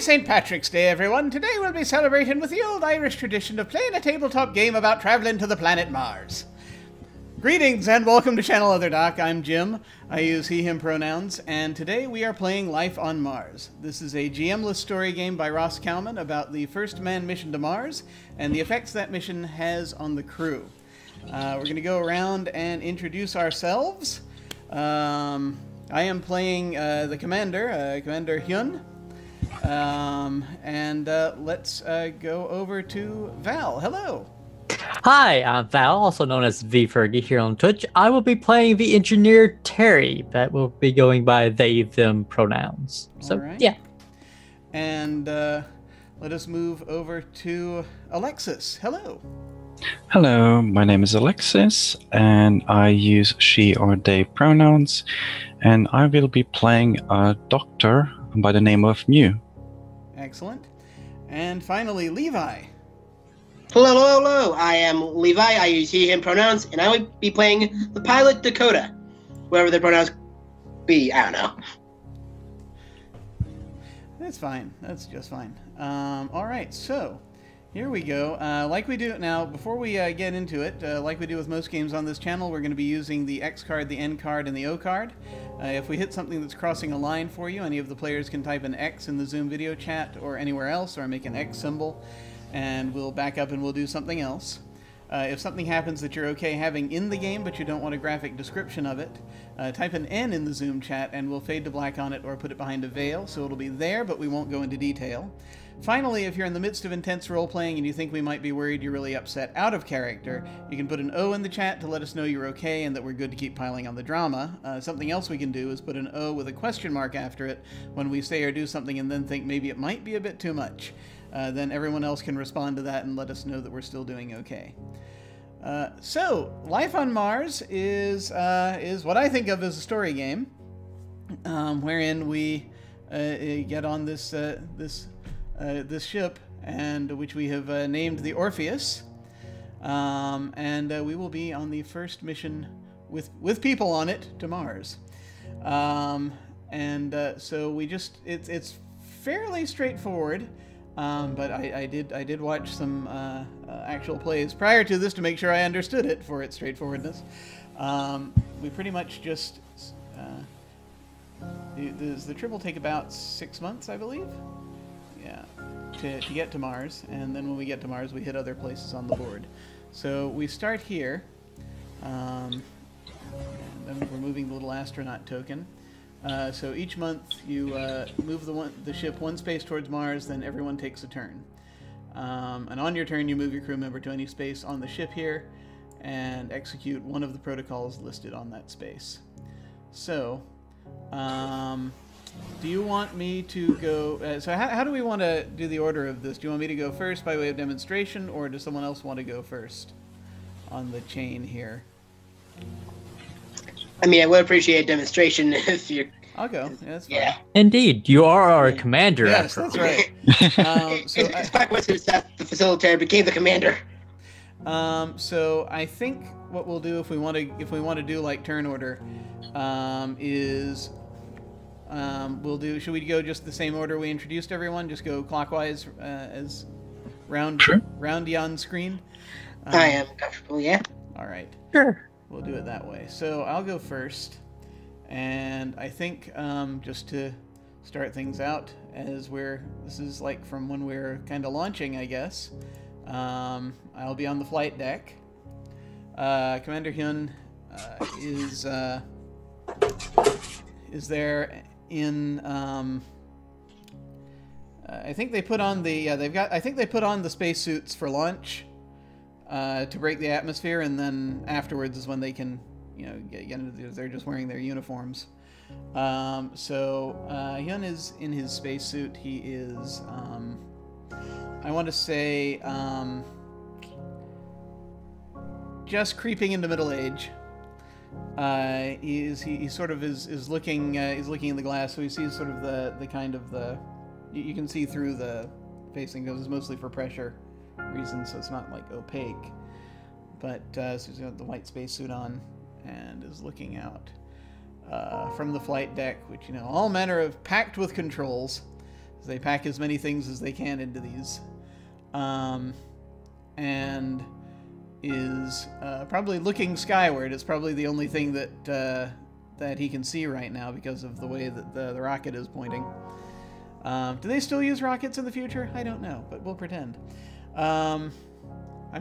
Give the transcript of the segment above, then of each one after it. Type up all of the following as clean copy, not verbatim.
Happy St. Patrick's Day, everyone! Today we'll be celebrating with the old Irish tradition of playing a tabletop game about traveling to the planet Mars. Greetings and welcome to Channel Other Doc. I'm Jim. I use he/him pronouns, and today we are playing Life on Mars. This is a GM-less story game by Ross Cowman about the first manned mission to Mars and the effects that mission has on the crew. We're going to go around and introduce ourselves. I am playing the commander, Commander Hyun. Let's go over to Val. Hello. Hi, I'm Val, also known as V Fergie here on Twitch. I will be playing the engineer Terry, that will be going by they, them pronouns. So, right. Yeah. And let us move over to Alexis. Hello. Hello, my name is Alexis, and I use she or they pronouns, and I will be playing a doctor by the name of Mew. Excellent. And finally, Levi. Hello. I am Levi. I use he, him pronouns, and I will be playing the pilot Dakota. Whatever their pronouns be, I don't know. That's fine. That's just fine. All right, so here we go. Like we do now, before we get into it, like we do with most games on this channel, we're going to be using the X card, the N card, and the O card. If we hit something that's crossing a line for you, any of the players can type an X in the Zoom video chat or anywhere else, or make an X symbol, and we'll back up and we'll do something else. If something happens that you're okay having in the game, but you don't want a graphic description of it, type an N in the Zoom chat and we'll fade to black on it or put it behind a veil, so it'll be there, but we won't go into detail. Finally, if you're in the midst of intense role-playing and you think we might be worried you're really upset out of character, you can put an O in the chat to let us know you're okay and that we're good to keep piling on the drama. Something else we can do is put an O with a question mark after it when we say or do something and then think maybe it might be a bit too much. Then everyone else can respond to that and let us know that we're still doing okay. So, Life on Mars is what I think of as a story game, wherein we get on this ship, and which we have named the Orpheus, and we will be on the first mission with people on it to Mars. So we just it's fairly straightforward. But I did watch some actual plays prior to this to make sure I understood it for its straightforwardness. We pretty much just does the trip will take about 6 months, I believe. Yeah, to get to Mars, and then when we get to Mars, we hit other places on the board. So we start here, and then we're moving the little astronaut token. So each month you move the ship one space towards Mars, then everyone takes a turn. And on your turn you move your crew member to any space on the ship here and execute one of the protocols listed on that space. So, do you want me to go... so how do we want to do the order of this? Do you want me to go first by way of demonstration, or does someone else want to go first on the chain here? I mean, I would appreciate a demonstration if you're... I'll go. Yeah, that's fine. Yeah. Indeed, you are our commander. Yes, that's right. It's quite coincidence that the facilitator became the commander. So I think what we'll do if we want to do like turn order, is we'll do. Should we go just the same order we introduced everyone? Just go clockwise as round on screen. I am comfortable. Yeah. All right. Sure. We'll do it that way. So I'll go first. And I think just to start things out, as this is like from when we're kind of launching, I guess. I'll be on the flight deck. Commander Hyun is there in. I think they put on the I think they put on the spacesuits for launch to break the atmosphere, and then afterwards is when they can. Get into they're just wearing their uniforms. So Hyun is in his spacesuit. He is, I want to say, just creeping into middle age. He sort of is looking. He's looking in the glass, so he sees sort of the kind of you can see through the facing because it's mostly for pressure reasons, so it's not like opaque. But so he's got the white spacesuit on and is looking out from the flight deck, which, all manner of packed with controls. They pack as many things as they can into these. And is probably looking skyward. It's probably the only thing that that he can see right now because of the way that the rocket is pointing. Do they still use rockets in the future? I don't know, but we'll pretend. I'm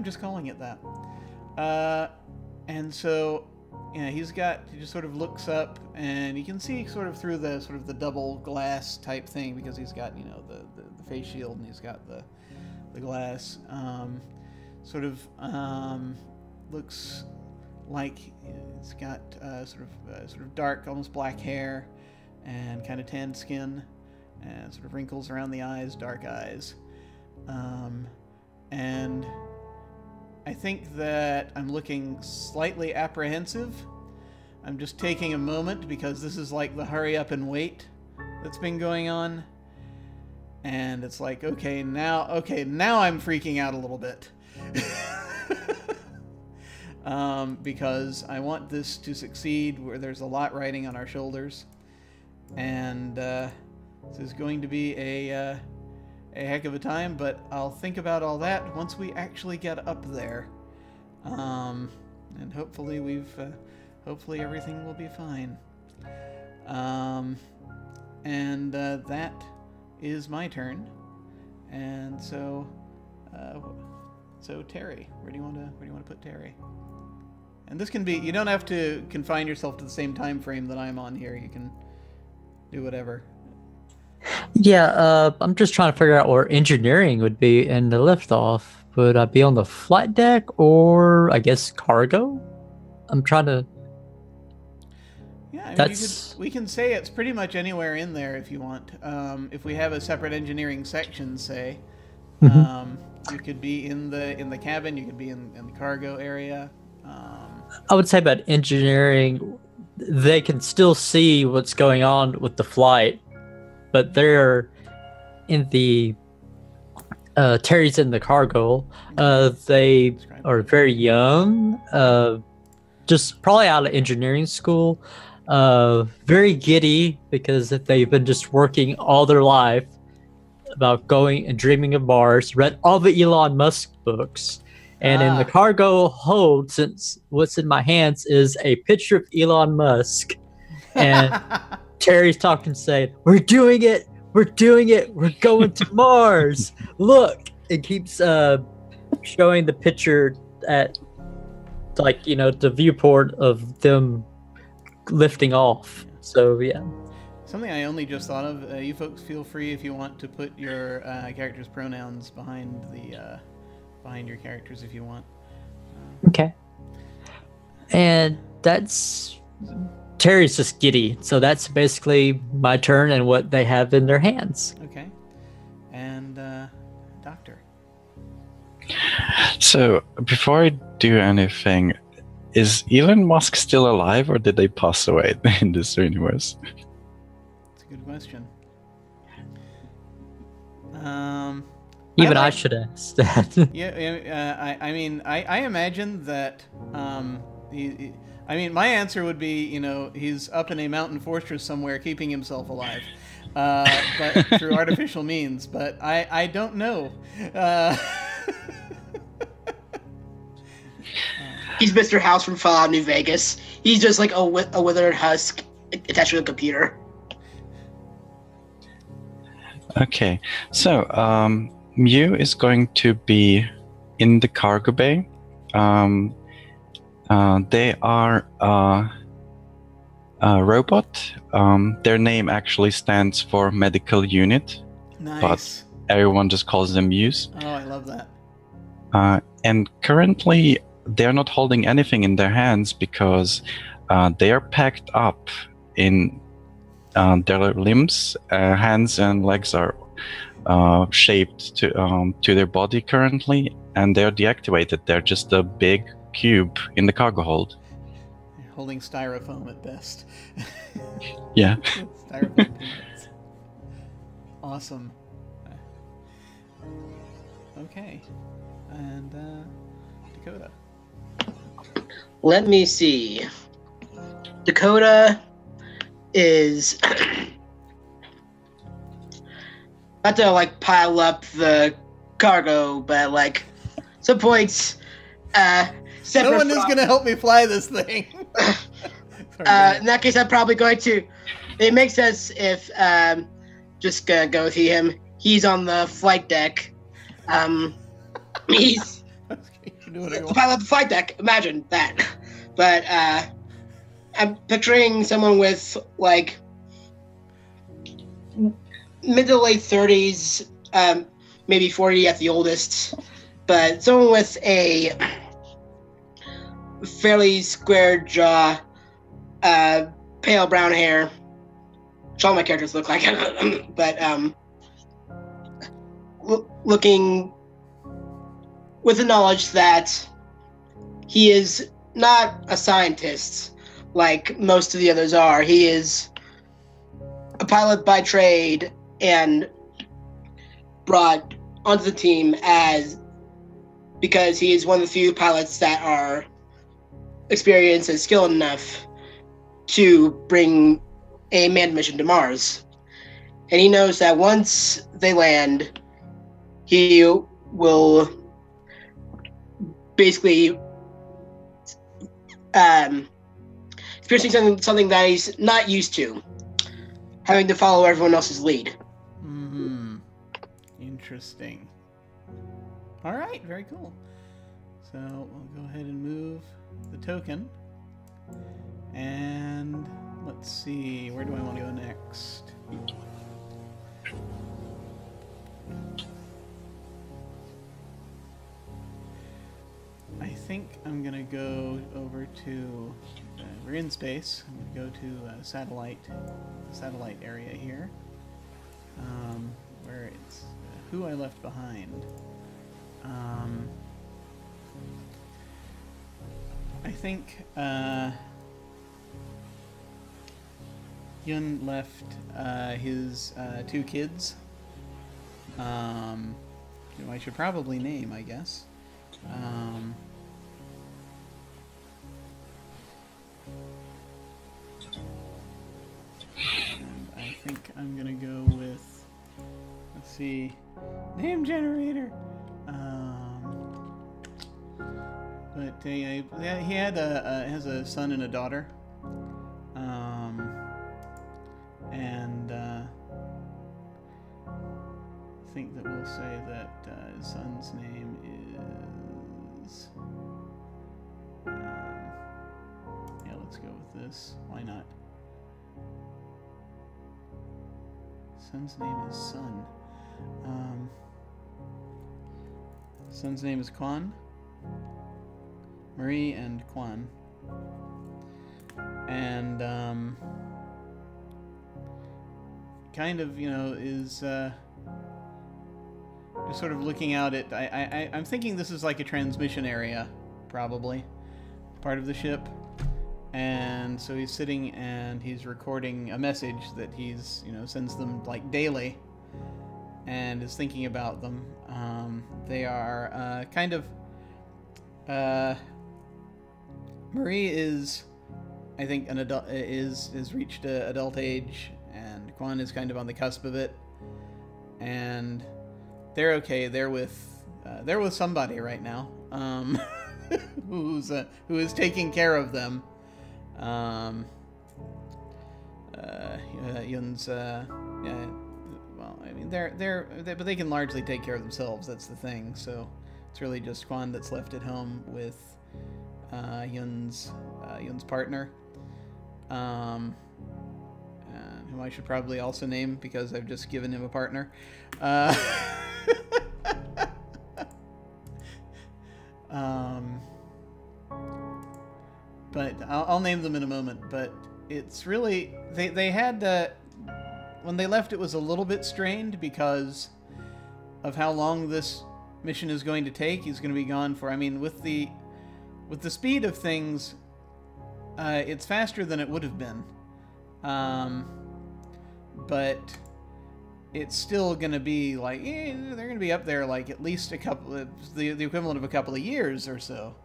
just calling it that. And so, yeah, he just sort of looks up, and you can see sort of through the double glass type thing, because he's got, you know, the face shield, and he's got the glass. Looks like it's got sort of dark, almost black hair, and kind of tanned skin, and sort of wrinkles around the eyes, dark eyes. And I think that I'm looking slightly apprehensive. I'm just taking a moment because this is like the hurry up and wait that's been going on. And it's like, okay, now I'm freaking out a little bit. Because I want this to succeed, where there's a lot riding on our shoulders. And this is going to be a heck of a time, but I'll think about all that once we actually get up there. And hopefully hopefully everything will be fine. That is my turn. And so Terry, where do you want to put Terry? And this can be, you don't have to confine yourself to the same time frame that I'm on here. You can do whatever. Yeah, I'm just trying to figure out where engineering would be in the liftoff. Would I be on the flight deck or, I guess, cargo? I'm trying to... Yeah, I mean, we can say it's pretty much anywhere in there if you want. If we have a separate engineering section, say, you could be in the cabin. You could be in the cargo area. I would say about engineering, they can still see what's going on with the flight, but they're in the Terry's in the cargo. They are very young, just probably out of engineering school. Very giddy because they've been just working all their life about going and dreaming of Mars. Read all the Elon Musk books. And in the cargo hold, since what's in my hands is a picture of Elon Musk. And Terry's talking, saying, "We're doing it! We're doing it! We're going to Mars! Look!" It keeps showing the picture at, like, you know, the viewport of them lifting off. So, yeah. Something I only just thought of, you folks feel free if you want to put your character's pronouns behind your characters if you want. Okay. And that's... Terry's just giddy, so that's basically my turn and what they have in their hands. Okay. And, Doctor. So, before I do anything, is Elon Musk still alive, or did they pass away in this universe? That's a good question. Even I should ask that. Yeah, I mean, I imagine that, I mean, my answer would be, you know, he's up in a mountain fortress somewhere keeping himself alive, but through artificial means, but I don't know. He's Mr. House from Fallout New Vegas. He's just like a withered husk attached to a computer. Okay, so Mew is going to be in the cargo bay. They are a robot. Their name actually stands for medical unit. Nice. But everyone just calls them Mews. Oh, I love that. And currently, they're not holding anything in their hands because they are packed up in their limbs. Hands and legs are shaped to their body currently, and they're deactivated. They're just a big cube in the cargo hold. You're holding styrofoam at best. Yeah. Styrofoam peanuts. Awesome. Okay. And Dakota. Let me see. Dakota is not to like pile up the cargo, but like some points. No Separate one is from- going to help me fly this thing. Sorry, go in ahead. that case, I'm probably going to. It makes sense if just gonna go with him. He's on the flight deck. He's Okay, you do what I the want. pilot of the flight deck. Imagine that. But I'm picturing someone with like mid to late 30s, maybe 40 at the oldest, but someone with a fairly square jaw, pale brown hair. Which all my characters look like, but looking with the knowledge that he is not a scientist like most of the others are. He is a pilot by trade and brought onto the team because he is one of the few pilots that are experienced and skilled enough to bring a manned mission to Mars. And he knows that once they land, he will basically experiencing something that he's not used to, having to follow everyone else's lead. Interesting. All right, very cool. So we'll go ahead and move the token. And let's see, where do I want to go next? I think I'm gonna go over to. We're in space. I'm gonna go to the satellite area here, where it's who I left behind. I think Yun left his 2 kids, who I should probably name, I guess. And I think I'm gonna go with, let's see, name generator. But he had has a son and a daughter. And I think that we'll say that his son's name is. Yeah, let's go with this. Why not? Son's name is Sun. Son's name is Quan. Marie and Quan. And kind of, is just sort of looking out at. I'm thinking this is like a transmission area, probably part of the ship. And so he's sitting and he's recording a message that he's, sends them like daily, and is thinking about them. They are kind of. Marie is, I think, an adult, is reached adult age, and Quan is kind of on the cusp of it. And they're okay. They're with somebody right now, who is taking care of them. Yun's, well, I mean, but they can largely take care of themselves. That's the thing. So it's really just Quan that's left at home with Yun's partner, whom I should probably also name because I've just given him a partner. But I'll name them in a moment. But it's really they had when they left, it was a little bit strained because of how long this mission is going to take. He's going to be gone for. I mean, with the speed of things, it's faster than it would have been. But it's still going to be like they're going to be up there like at least a couple, the equivalent of a couple of years or so.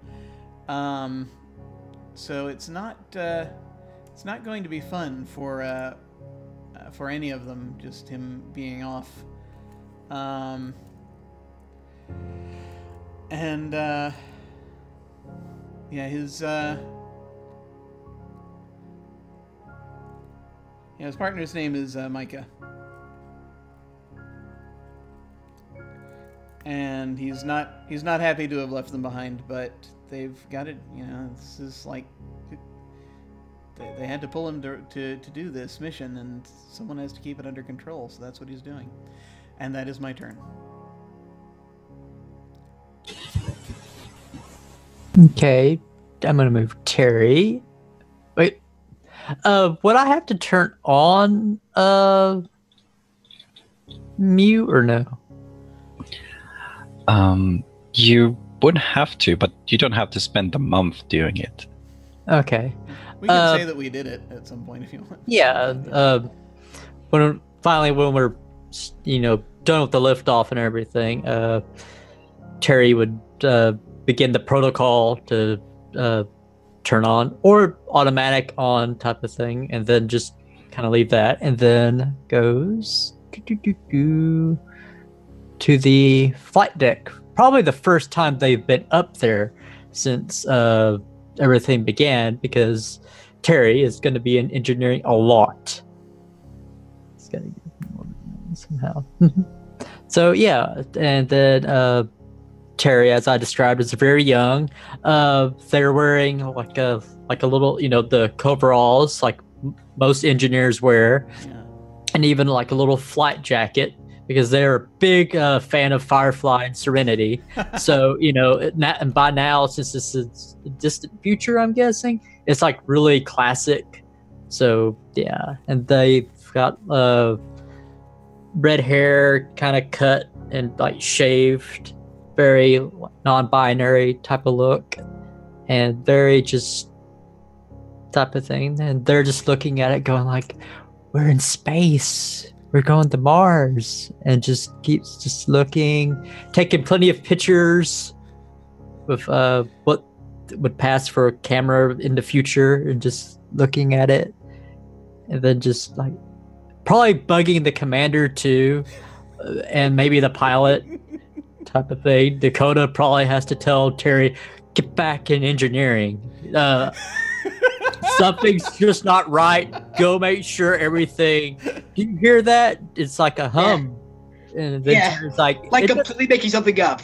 So it's not going to be fun for any of them. Just him being off And yeah, his partner's name is Micah. And he's not happy to have left them behind, but they've got it. You know, this is like they had to pull him to do this mission, and someone has to keep it under control. So that's what he's doing, and that is my turn. Okay, I'm gonna move Terry. Wait, would I have to turn on mute or no? You would have to, but you don't have to spend a month doing it. Okay. We can say that we did it at some point if you want. Yeah. When we're done with the liftoff and everything, Terry would begin the protocol to turn on or automatic on type of thing, and then just kind of leave that, and then goes to the flight deck. Probably the first time they've been up there since everything began, because Terry is going to be in engineering a lot. It's got to get more somehow. So yeah, and then Terry, as I described, is very young. They're wearing like a little, the coveralls like most engineers wear, and even like a little flight jacket, because they're a big fan of Firefly and Serenity. So, and by now, since this is a distant future, I'm guessing, it's like really classic. So, yeah. And they've got red hair, kind of cut and like shaved, very non-binary type of look, and very just type of thing. And they're just looking at it going like, we're in space. We're going to Mars, and just keeps just looking, taking plenty of pictures with what would pass for a camera in the future, and just looking at it, and then just like probably bugging the commander too, and maybe the pilot type of thing. Dakota probably has to tell Terry, get back in engineering. Something's just not right. Go make sure everything. Do you hear that? It's like a hum. Yeah. And then Terry's like completely making something up.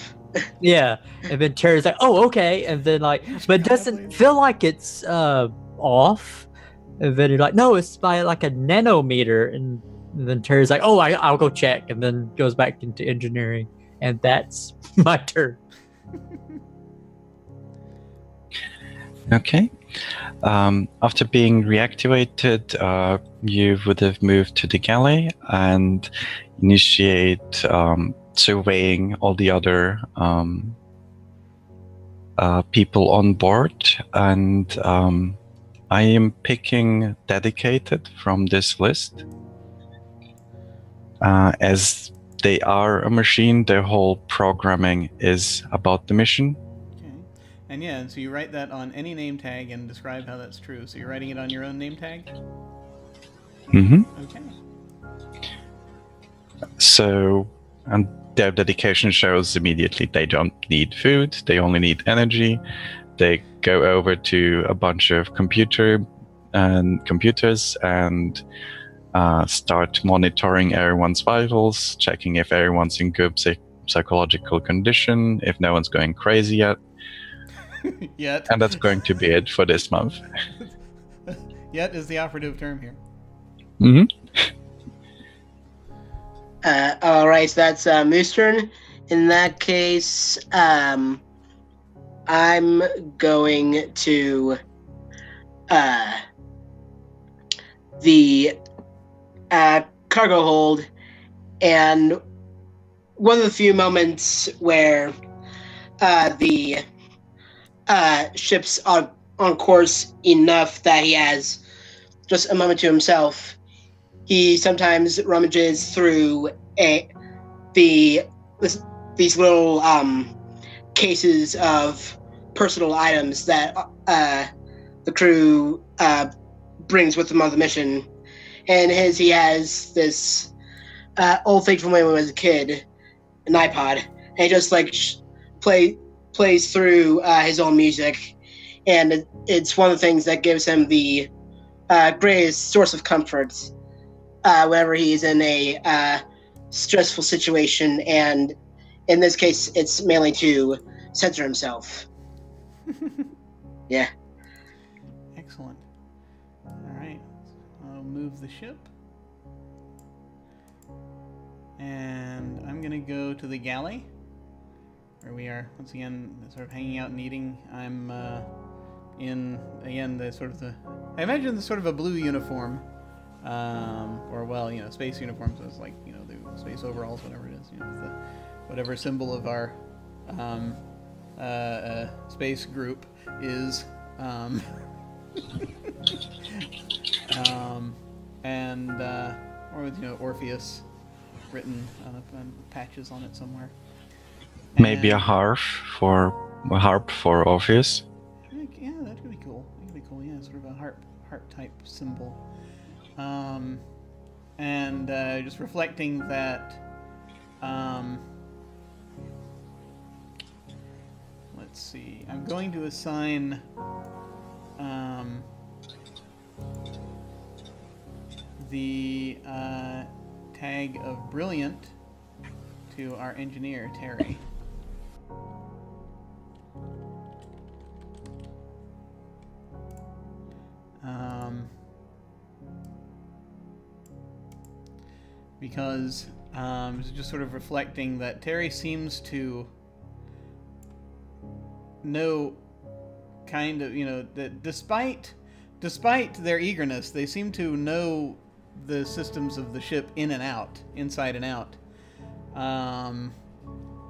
Yeah. And then Terry's like, oh, okay. And then but it doesn't feel like it's off. And then you're like, no, it's by like a nanometer. And then Terry's like, oh, I'll go check. And then goes back into engineering. And that's my turn. Okay. After being reactivated, you would have moved to the galley and initiate surveying all the other people on board. And I am picking dedicated from this list. As they are a machine, their whole programming is about the mission. And yeah, so you write that on any name tag and describe how that's true. So you're writing it on your own name tag? Mm-hmm. Okay. So, and their dedication shows immediately they don't need food, they only need energy. They go over to a bunch of computers and start monitoring everyone's vitals, checking if everyone's in good psychological condition, if no one's going crazy yet. Yet. And that's going to be it for this month. Yet is the operative term here. Mm-hmm. All right, so that's Moose turn. In that case, I'm going to the cargo hold, and one of the few moments where the ship's on course enough that he has just a moment to himself. He sometimes rummages through these little cases of personal items that the crew brings with them on the mission. And he has this old thing from when he was a kid, an iPod, and he just like plays through his own music, and it's one of the things that gives him the greatest source of comfort whenever he's in a stressful situation, and in this case, it's mainly to center himself. Yeah. Excellent. All right. I'll move the ship. And I'm going to go to the galley, where we are, once again, sort of hanging out and eating. I'm in, again, I imagine the sort of a blue uniform, or, well, space uniform, so it's like, the space overalls, whatever it is, whatever symbol of our space group is. Or with, Orpheus written on patches on it somewhere. Maybe a And- harp for Orpheus. Yeah, that could be cool. That could be cool. Yeah, sort of a harp type symbol. And just reflecting that. Let's see. I'm going to assign. The tag of brilliant to our engineer, Terry. Because it's just sort of reflecting that Terry seems to know kind of, that despite their eagerness, they seem to know the systems of the ship in and out, inside and out.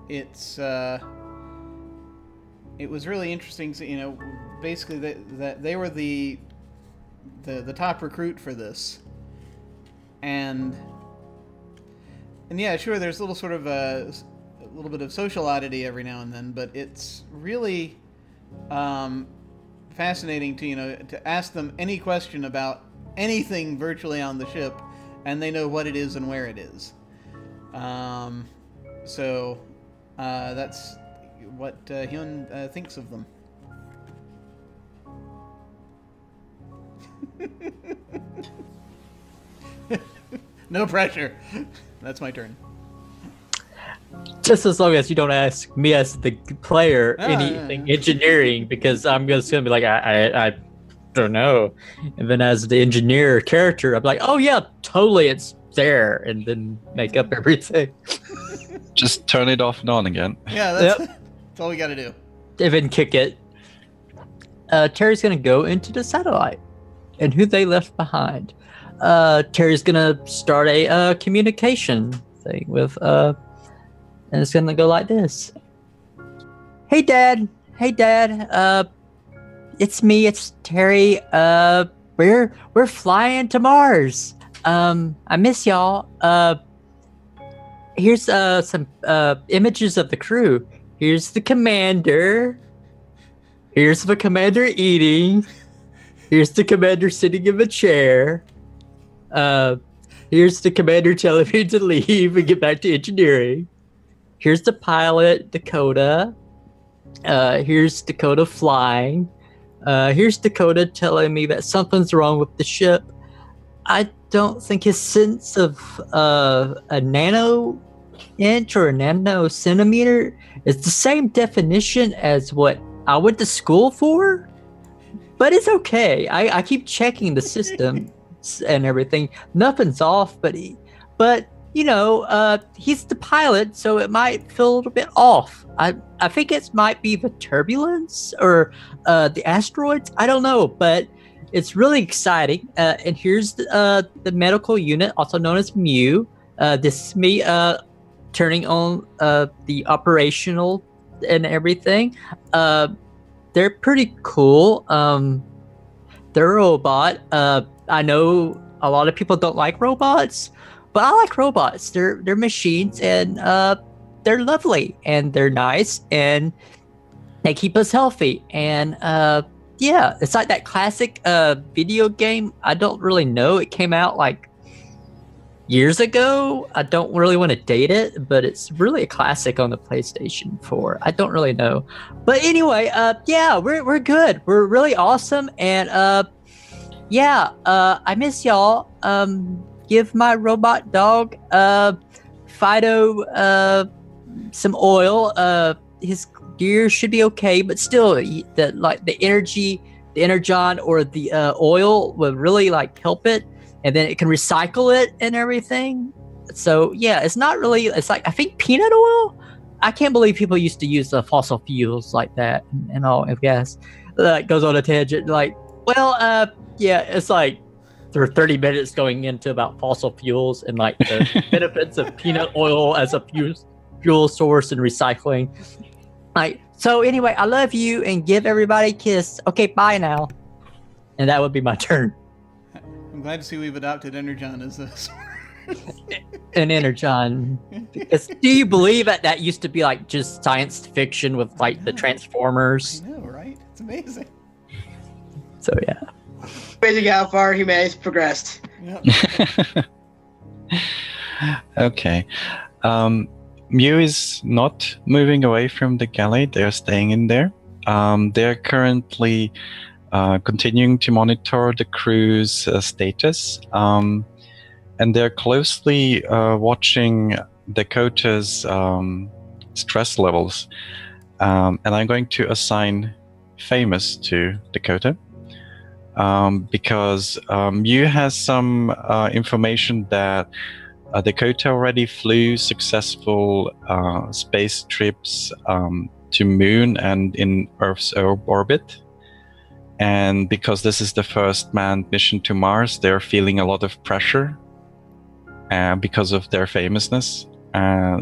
It was really interesting, basically that they were the top recruit for this, and yeah, sure, there's a little sort of a little bit of social oddity every now and then, but it's really fascinating to ask them any question about anything virtually on the ship, and they know what it is and where it is. So that's what Hyun thinks of them. No pressure. That's my turn. Just as long as you don't ask me as the player anything engineering, because I'm just gonna be like, I don't know. And then as the engineer character, I'm like, oh yeah, totally, it's there, and then make up everything. Just turn it off and on again. Yeah, that's all we got to do. Even kick it. Terry's gonna go into the satellite, and who they left behind. Terry's gonna start a communication thing with and it's gonna go like this. Hey Dad, it's me, it's Terry. We're flying to Mars. I miss y'all. Here's some images of the crew. Here's the commander. Here's the commander eating. Here's the commander sitting in the chair. Here's the commander telling me to leave and get back to engineering. Here's the pilot, Dakota. Here's Dakota flying. Here's Dakota telling me that something's wrong with the ship. I don't think his sense of a nano inch or a nano centimeter is the same definition as what I went to school for. But it's okay. I keep checking the system and everything. Nothing's off, but he's the pilot, so it might feel a little bit off. I think it might be the turbulence or the asteroids. I don't know, but it's really exciting. And here's the medical unit, also known as Mew. This is me turning on the operational and everything. They're pretty cool. They're a robot. I know a lot of people don't like robots, but I like robots. They're machines, and they're lovely, and they're nice, and they keep us healthy. And yeah, it's like that classic video game. I don't really know. It came out like years ago. I don't really want to date it, but it's really a classic on the PlayStation 4. I don't really know. But anyway, yeah, we're good. We're really awesome. And yeah, I miss y'all. Give my robot dog Fido some oil. His gear should be okay, but still the energy, the energon or the oil will really like help it, and then it can recycle it and everything. So yeah, it's not really, it's like I think peanut oil. I can't believe people used to use fossil fuels like that and all. I guess that goes on a tangent. Like, well, yeah, it's like there are 30 minutes going into about fossil fuels and like the benefits of peanut oil as a fuel source and recycling. Like, so anyway, I love you and give everybody a kiss. Okay, bye now. And that would be my turn. I'm glad to see we've adopted Energon as this. An Energon. Because do you believe that used to be like just science fiction with like the Transformers? I know, right? It's amazing. So yeah. Amazing how far humanity's progressed. Yep. Okay. Mew is not moving away from the galley. They're staying in there. They're currently continuing to monitor the crew's status. And they're closely watching Dakota's stress levels. And I'm going to assign Famous to Dakota. Because Mew has some information that Dakota already flew successful space trips to Moon and in Earth's orbit. And because this is the first manned mission to Mars, they're feeling a lot of pressure because of their famousness.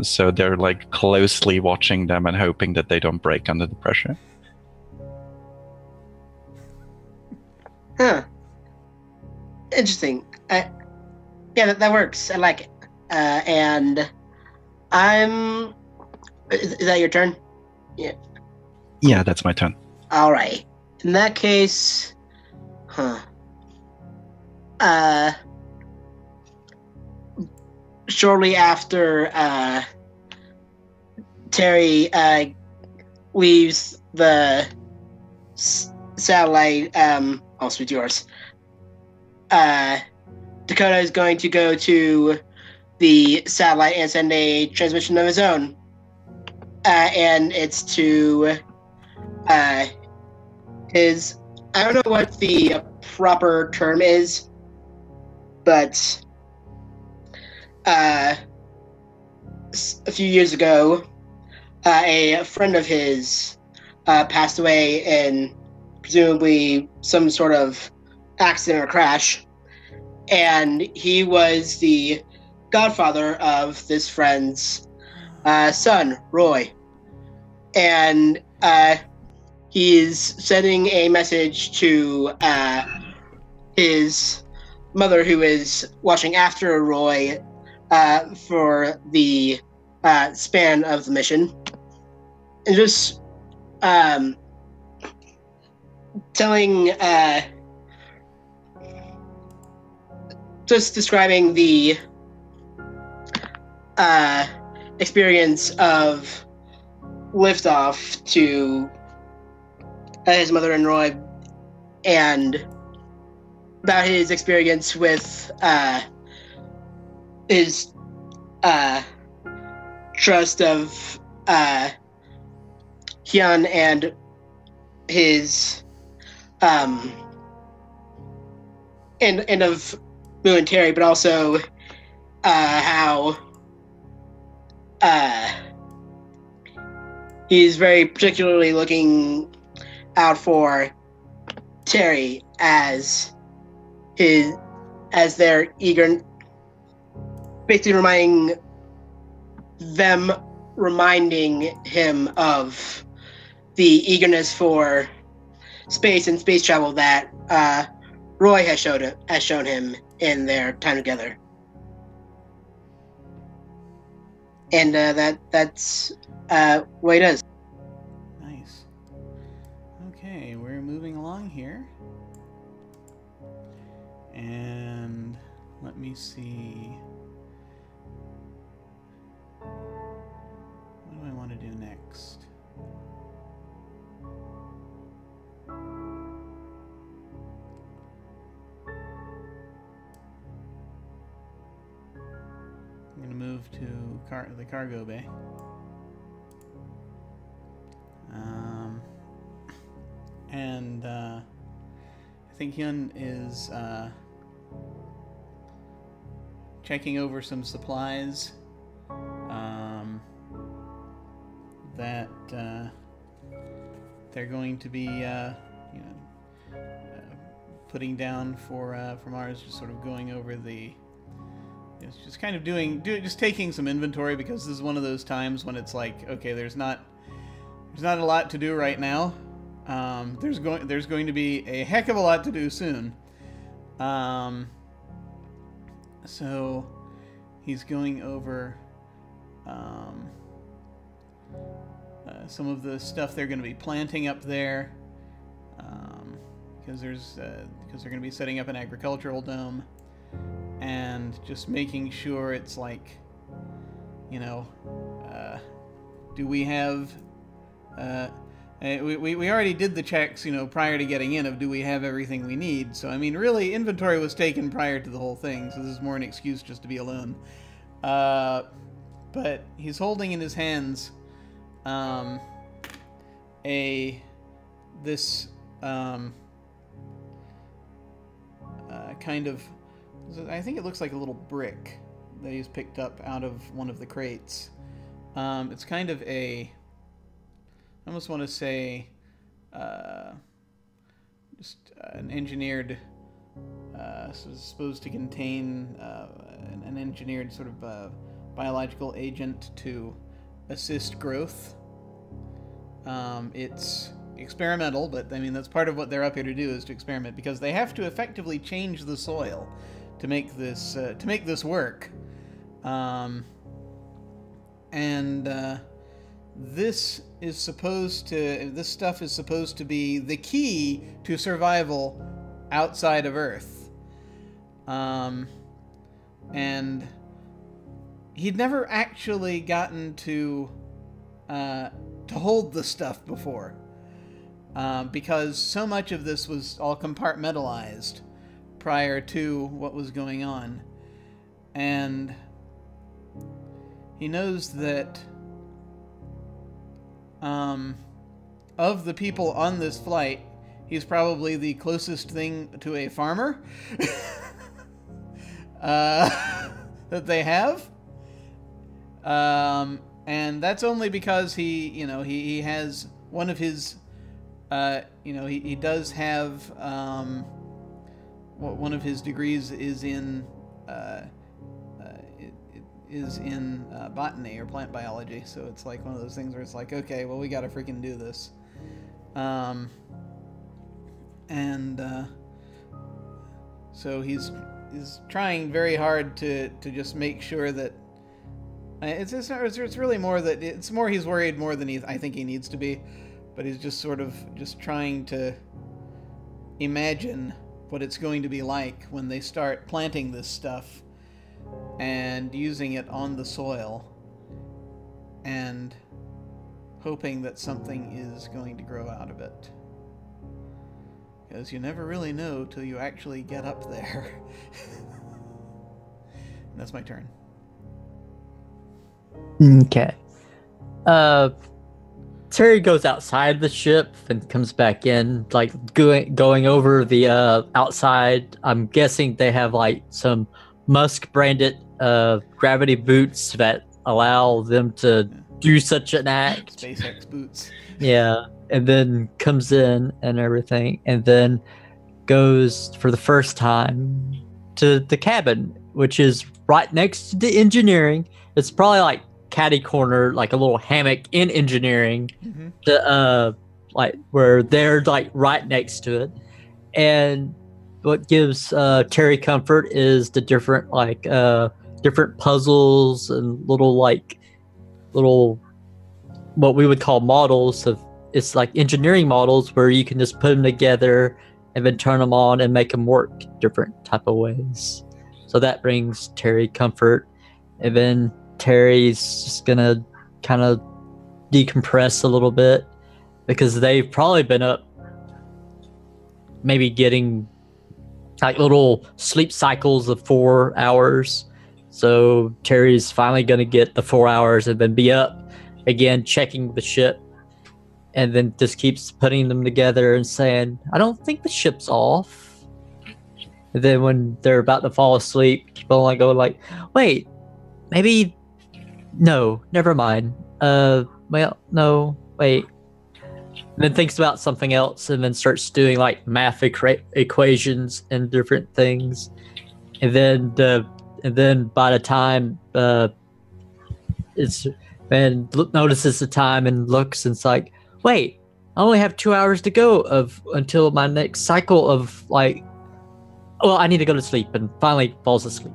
So they're like closely watching them and hoping that they don't break under the pressure. Huh. Interesting. Yeah, that works. I like it. And I'm... Is that your turn? Yeah. Yeah, that's my turn. All right. In that case... Huh. Shortly after Terry leaves the satellite... I'll speak to yours. Dakota is going to go to the satellite and send a transmission of his own. And it's to his... I don't know what the proper term is, but a few years ago, a friend of his passed away in presumably some sort of accident or crash, and he was the godfather of this friend's son, Roy. And he's sending a message to his mother, who is watching after Roy for the span of the mission, and just telling, just describing the experience of liftoff to his mother and Roy, and about his experience with his trust of Hyun and his and of Moon and Terry, but also how he's very particularly looking out for Terry as their eager, basically reminding him of the eagerness for space and space travel that Roy has shown him in their time together. And that's what he does. Nice. Okay, we're moving along here. And let me see. move to the cargo bay. And I think Hyun is checking over some supplies that they're going to be, putting down for Mars. Just sort of going over the, just kind of just taking some inventory, because this is one of those times when it's like, okay, there's not a lot to do right now. There's going to be a heck of a lot to do soon. So he's going over some of the stuff they're going to be planting up there, because they're going to be setting up an agricultural dome, and just making sure it's like, do we have we already did the checks, prior to getting in, of do we have everything we need. So, I mean, really, inventory was taken prior to the whole thing, so this is more an excuse just to be alone. But he's holding in his hands this kind of, I think it looks like a little brick that he's picked up out of one of the crates. It's kind of I almost want to say just an engineered, so it's supposed to contain an engineered sort of biological agent to assist growth. It's experimental, but I mean that's part of what they're up here to do, is to experiment, because they have to effectively change the soil to make this work. This stuff is supposed to be the key to survival outside of Earth. And he'd never actually gotten to hold the stuff before, because so much of this was all compartmentalized prior to what was going on. And he knows that of the people on this flight, he's probably the closest thing to a farmer that they have. And that's only because he has one of his, he does have, one of his degrees is in, botany or plant biology, so it's like one of those things where it's like, okay, well, we gotta freaking do this. So he's trying very hard to just make sure that it's really more that it's more he's worried more than I think he needs to be, but he's just sort of just trying to imagine what it's going to be like when they start planting this stuff and using it on the soil, and hoping that something is going to grow out of it. Because you never really know till you actually get up there. And that's my turn. Okay. Terry goes outside the ship and comes back in, like going over the outside. I'm guessing they have like some Musk branded gravity boots that allow them to do such an act. SpaceX boots. Yeah, and then comes in and everything, and then goes for the first time to the cabin, which is right next to the engineering. It's probably like catty corner, like a little hammock in engineering, like where they're like right next to it. And what gives Terry comfort is the different different puzzles and little what we would call models of, it's like engineering models where you can just put them together and then turn them on and make them work different type of ways. So that brings Terry comfort. And then Terry's just gonna kind of decompress a little bit, because they've probably been up maybe getting like little sleep cycles of 4 hours, So Terry's finally going to get the 4 hours and then be up again, checking the ship. And then just keeps putting them together and saying, I don't think the ship's off. And then when they're about to fall asleep, keep on like going like, wait, maybe, no, never mind. Well, no, wait. And then thinks about something else and then starts doing like math equations and different things. And then by the time notices the time and looks and it's like, wait, I only have 2 hours to go until my next cycle of like, well, I need to go to sleep, and finally falls asleep.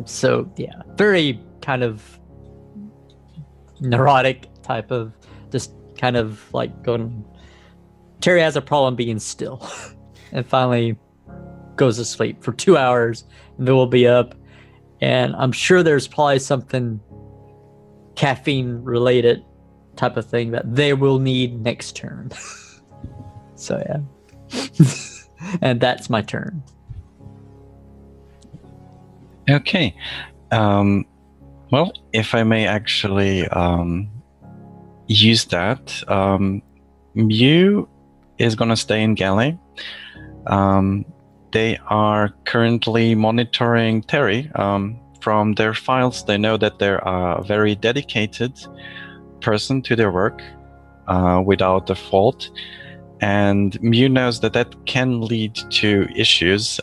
So yeah, very kind of neurotic type of just kind of like going. Terry has a problem being still, and finally goes to sleep for 2 hours, and then we'll be up. And I'm sure there's probably something caffeine related type of thing that they will need next turn. So yeah. And that's my turn. Okay. Well, if I may actually use that, Mew is going to stay in galley. They are currently monitoring Terry. From their files, they know that they're a very dedicated person to their work, without a fault. And Mew knows that that can lead to issues,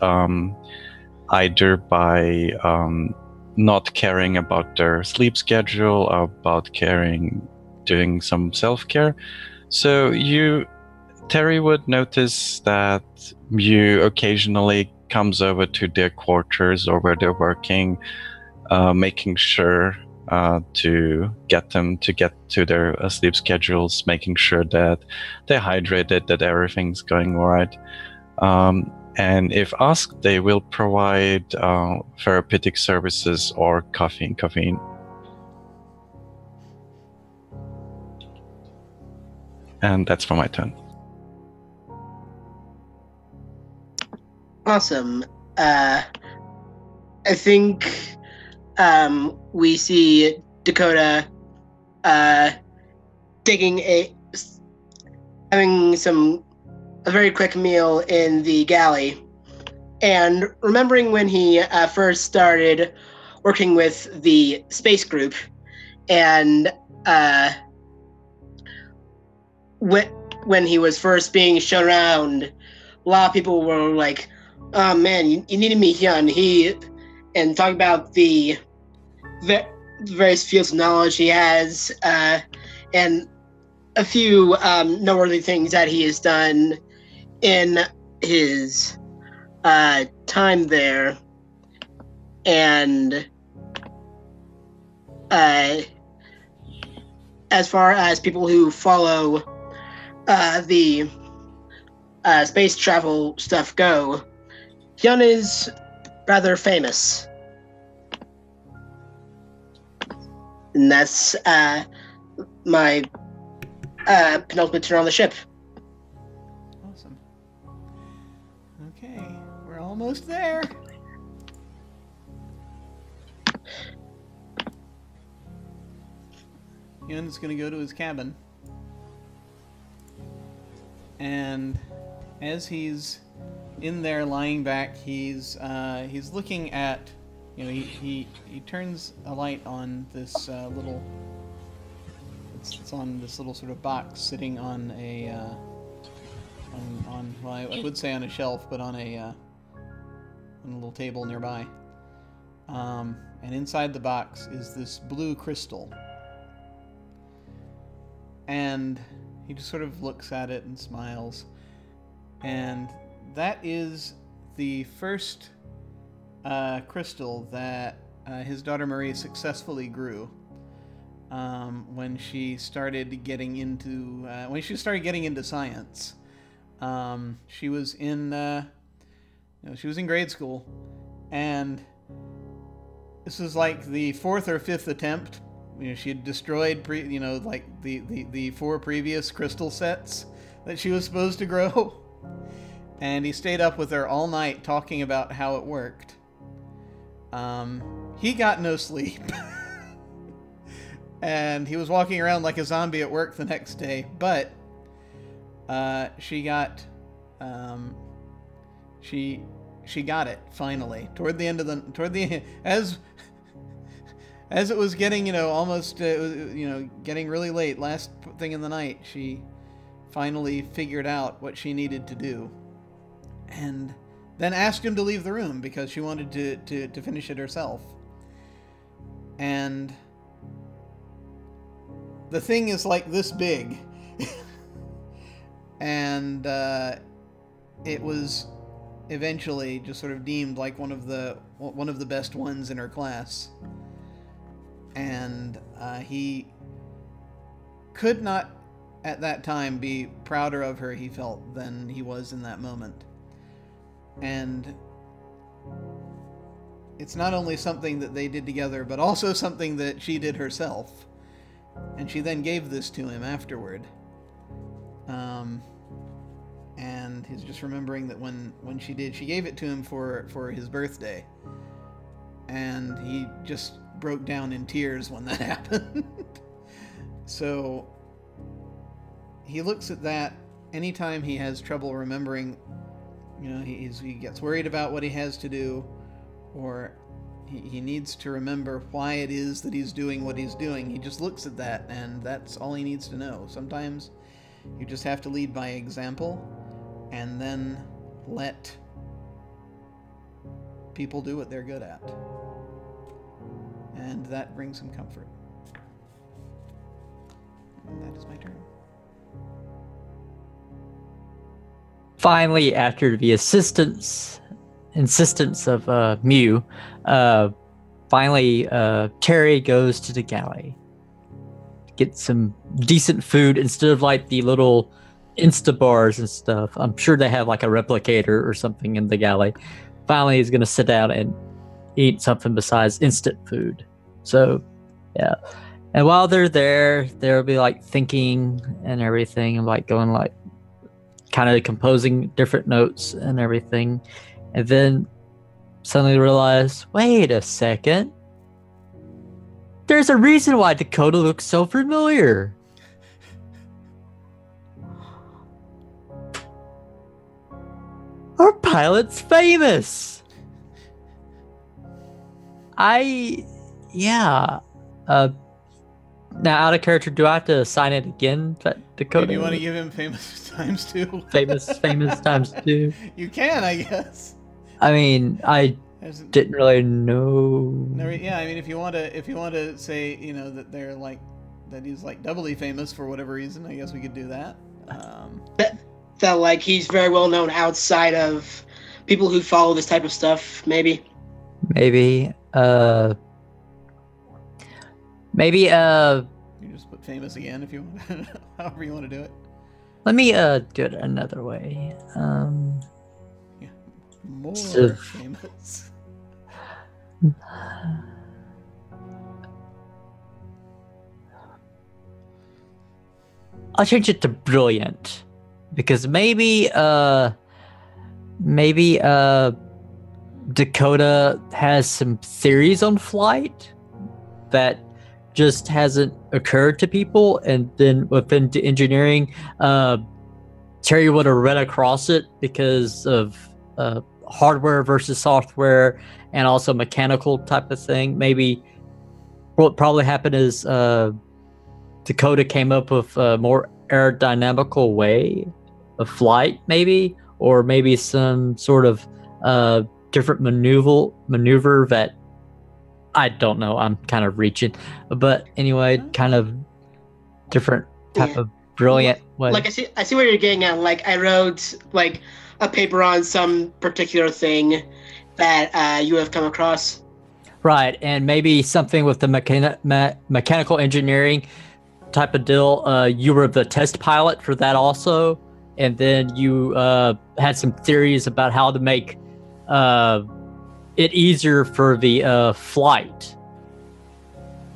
either by not caring about their sleep schedule, about doing some self-care. So Terry would notice that Mew occasionally comes over to their quarters or where they're working, making sure to get them to get to their sleep schedules, making sure that they're hydrated, that everything's going all right. And if asked, they will provide therapeutic services or caffeine. And that's for my turn. Awesome. I think we see Dakota having a very quick meal in the galley, and remembering when he first started working with the space group, and when he was first being shown around, a lot of people were like, "Oh man, you need to meet him." And talking about the various fields of knowledge he has, and a few noteworthy things that he has done in his time there. And as far as people who follow the space travel stuff go, Hyun is rather famous. And that's my penultimate turn on the ship. Awesome. Okay, we're almost there. Hyun's gonna go to his cabin. And as he's in there lying back, he's looking at, he turns a light on this little, it's on this little sort of box sitting on a well, I would say on a shelf, but on a little table nearby. And inside the box is this blue crystal. And he just sort of looks at it and smiles. And that is the first crystal that his daughter Marie successfully grew when she started getting into science. She was in grade school, and this was like the 4th or 5th attempt. She had destroyed the 4 previous crystal sets that she was supposed to grow. And he stayed up with her all night talking about how it worked. he got no sleep. And he was walking around like a zombie at work the next day, but she got she got it finally toward the as it was getting almost getting really late, last thing in the night, she finally figured out what she needed to do, and then asked him to leave the room because she wanted to finish it herself. And the thing is like this big. And it was eventually just sort of deemed like one of the best ones in her class. And he could not at that time be prouder of her, he felt, than he was in that moment. And it's not only something that they did together, but also something that she did herself. And she then gave this to him afterward. And he's just remembering that when she did, she gave it to him for his birthday. And he just broke down in tears when that happened. So he looks at that anytime he has trouble remembering, he gets worried about what he has to do, or he needs to remember why it is that he's doing what he's doing. He just looks at that, and that's all he needs to know. Sometimes you just have to lead by example, and then let people do what they're good at. And that brings him comfort. And that is my turn. Finally, after the insistence of Mew, finally Terry goes to the galley to get some decent food instead of like the little Insta bars and stuff. I'm sure they have like a replicator or something in the galley. Finally, he's gonna sit down and eat something besides instant food. So, yeah. And while they're there, they'll be like thinking and everything, and like going like kind of composing different notes and everything. And then suddenly realize, wait a second. There's a reason why Dakota looks so familiar. Our pilot's famous. Yeah. Now, out of character, do I have to assign it again? That Dakota. Do you want to give him famous times 2? famous times 2. You can, I guess. I mean, I didn't really know. Yeah, I mean, if you want to say, that they're like, that he's like doubly famous for whatever reason, I guess we could do that. That like he's very well known outside of people who follow this type of stuff. Maybe. You just put famous again if you want, however you want to do it. Let me do it another way. Yeah, more So- famous. I'll change it to brilliant, because maybe Dakota has some theories on flight that just hasn't occurred to people, and then within the engineering, Terry would have read across it because of hardware versus software, and also mechanical type of thing. Maybe what probably happened is Dakota came up with a more aerodynamical way of flight, maybe, or maybe some sort of different maneuver that I don't know. I'm kind of reaching, but anyway, kind of different type of brilliant way. Like I see where you're getting at. Like I wrote like a paper on some particular thing that you have come across. Right, and maybe something with the mechanical engineering type of deal. You were the test pilot for that also, and then you had some theories about how to make it easier for the flight.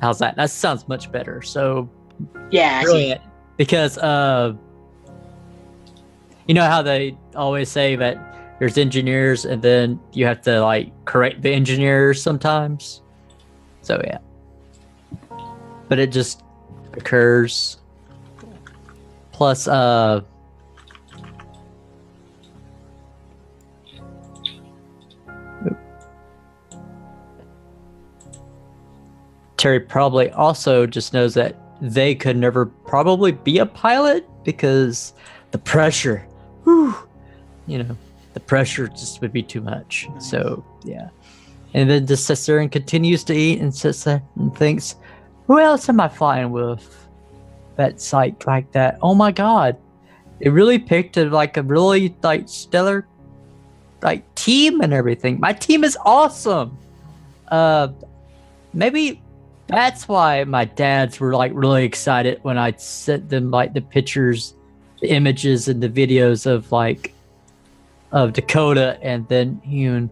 How's that? That sounds much better. So Yeah, brilliant, because you know how they always say that there's engineers, and then you have to like correct the engineers sometimes. So yeah, but it just occurs. Plus, Terry probably also just knows that they could never probably be a pilot because the pressure, whew, the pressure just would be too much. Nice. So yeah, and then just sits there and continues to eat and sits there and thinks, who else am I flying with? That's like that. Oh my God, it really picked a really like stellar like team and everything. My team is awesome. Maybe that's why my dads were like really excited when I sent them like the pictures, the images, and the videos of Dakota and then Hune.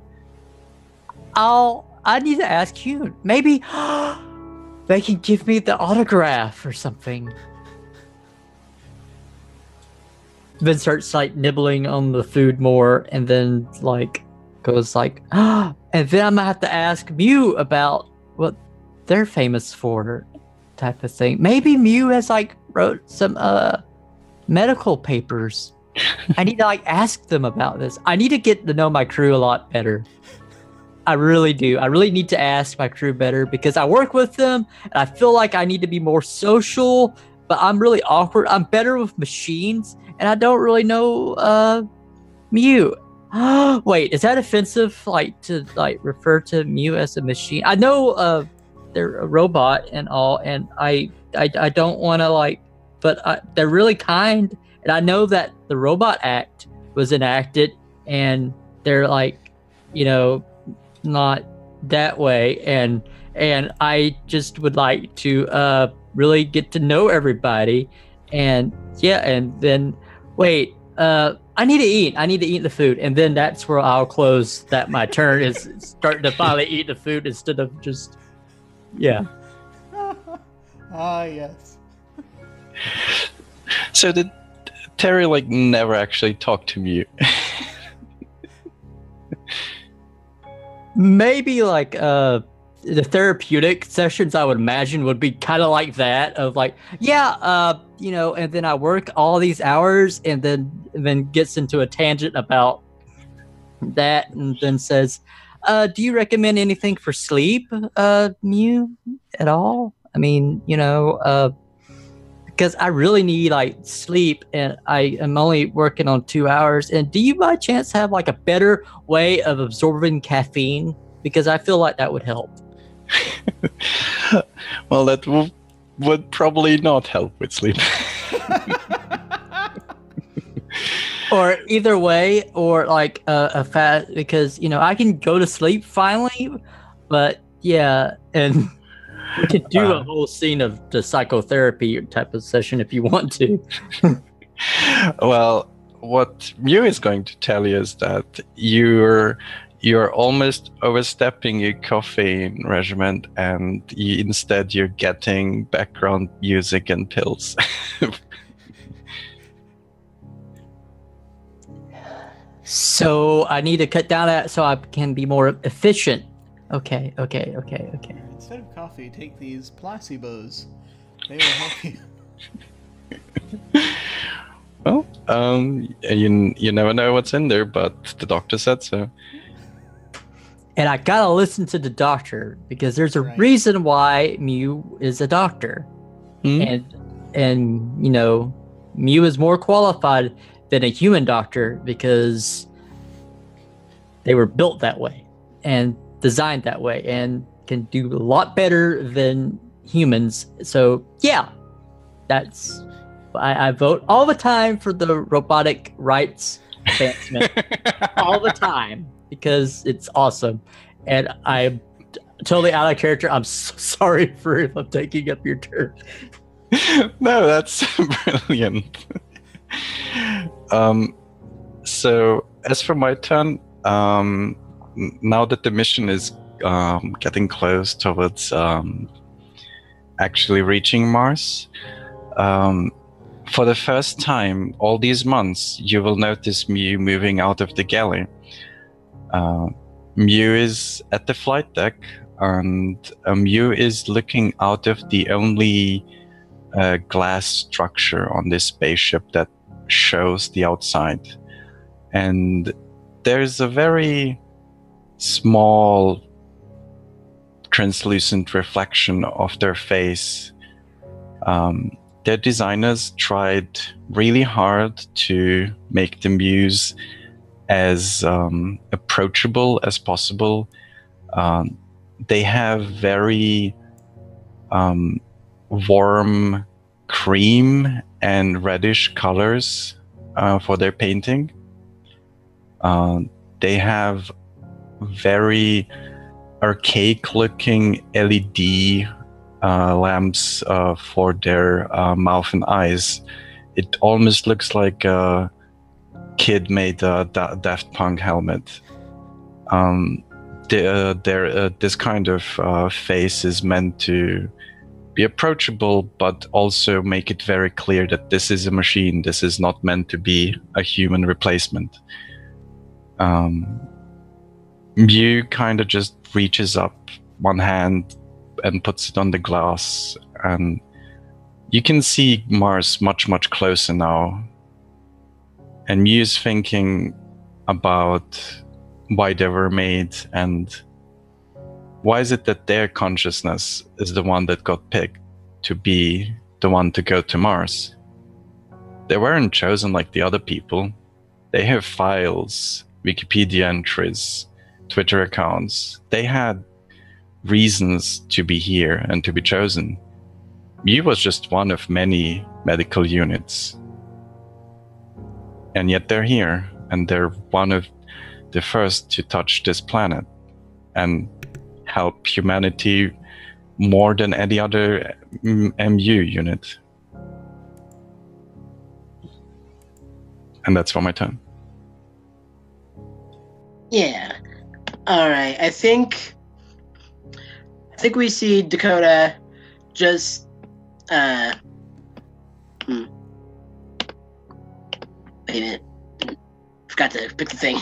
I need to ask Hune. Maybe they can give me the autograph or something. Then starts like nibbling on the food more, and then like goes like, and then I'm gonna have to ask Mew about what they're famous for, type of thing. Maybe Mew has like wrote some medical papers. I need to like ask them about this. I need to get to know my crew a lot better. I really do. I really need to ask my crew better because I work with them and I feel like I need to be more social, but I'm really awkward. I'm better with machines and I don't really know Mew. Wait, is that offensive like to like refer to Mew as a machine? I know they're a robot and all, and I don't want to like, but they're really kind, and I know that the Robot Act was enacted, and they're like, not that way, and I just would like to really get to know everybody, and yeah, and then wait, I need to eat. I need to eat the food, and then that's where I'll close that my turn is starting to finally eat the food instead of just. Yeah. Yes. So did Terry like never actually talk to Mew? Maybe like the therapeutic sessions I would imagine would be kind of like that of like, yeah, and then I work all these hours and then gets into a tangent about that and then says, do you recommend anything for sleep, Mew, at all? I mean, because I really need like sleep and I am only working on 2 hours. And do you by chance have like a better way of absorbing caffeine? Because I feel like that would help. Well, that would probably not help with sleep. Or either way, or like a fat, because I can go to sleep finally, but yeah, and we could do a whole scene of the psychotherapy type of session if you want to. Well, what Mew is going to tell you is that you're almost overstepping your caffeine regimen, and instead you're getting background music and pills. So I need to cut down that so I can be more efficient. Okay. Instead of coffee, take these placebos. They will help you. Well, you never know what's in there, but the doctor said so. And I gotta listen to the doctor because there's a reason why Mew is a doctor, and Mew is more qualified than a human doctor because they were built that way and designed that way and can do a lot better than humans. So yeah, that's I vote all the time for the robotic rights advancement all the time because it's awesome. And I'm totally out of character. I'm so sorry for if I'm taking up your turn. No, that's brilliant. So as for my turn, now that the mission is getting close towards actually reaching Mars, for the first time all these months, you will notice Mew moving out of the galley. Mew is at the flight deck, and Mew is looking out of the only glass structure on this spaceship that shows the outside. And there's a very small translucent reflection of their face. Their designers tried really hard to make the Mews as approachable as possible. They have very warm cream and reddish colors for their painting. They have very archaic looking LED lamps for their mouth and eyes. It almost looks like a kid made a Daft Punk helmet. This kind of face is meant to be approachable, but also make it very clear that this is a machine. This is not meant to be a human replacement. Mew kind of just reaches up one hand and puts it on the glass, and you can see Mars much, much closer now. And Mew's thinking about why they were made, and why is it that their consciousness is the one that got picked to be the one to go to Mars? They weren't chosen like the other people. They have files, Wikipedia entries, Twitter accounts. They had reasons to be here and to be chosen. Mew was just one of many medical units. And yet they're here, and they're one of the first to touch this planet and help humanity more than any other MU unit. And that's for my turn. Yeah. All right. I think we see Dakota just wait a minute. Forgot to pick the thing.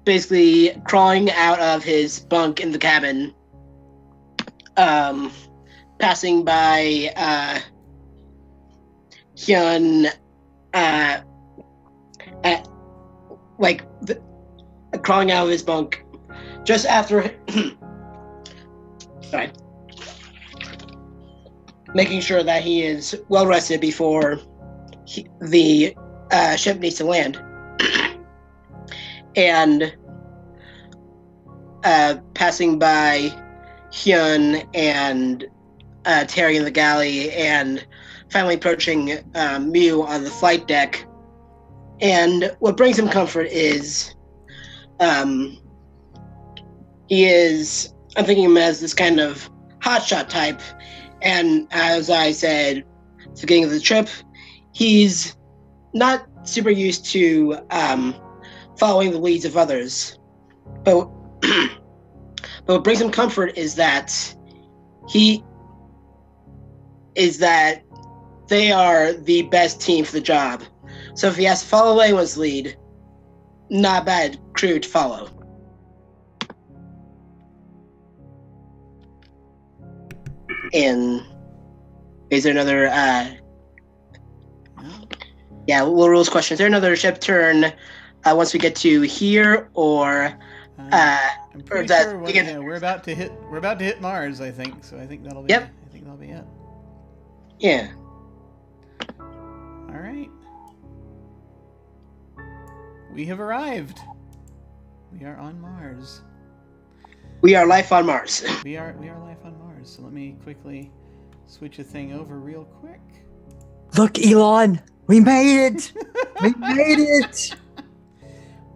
Basically crawling out of his bunk in the cabin, passing by Hyun, crawling out of his bunk just after sorry, making sure that he is well rested before the ship needs to land. And passing by Hyun and Terry in the galley, and finally approaching Mew on the flight deck. And what brings him comfort is he is, I'm thinking of him as this kind of hotshot type. And as I said at the beginning of the trip, he's not super used to following the leads of others. But what brings him comfort is that they are the best team for the job. So if he has to follow anyone's lead, not a bad crew to follow. And is there another rules question? Is there another ship turn once we get to here, or I'm pretty sure we're about to hit Mars, I think. So I think that'll be it. Yeah. All right. We have arrived. We are on Mars. We are life on Mars. We are life on Mars. So let me quickly switch a thing over real quick. Look, Elon, we made it. We made it.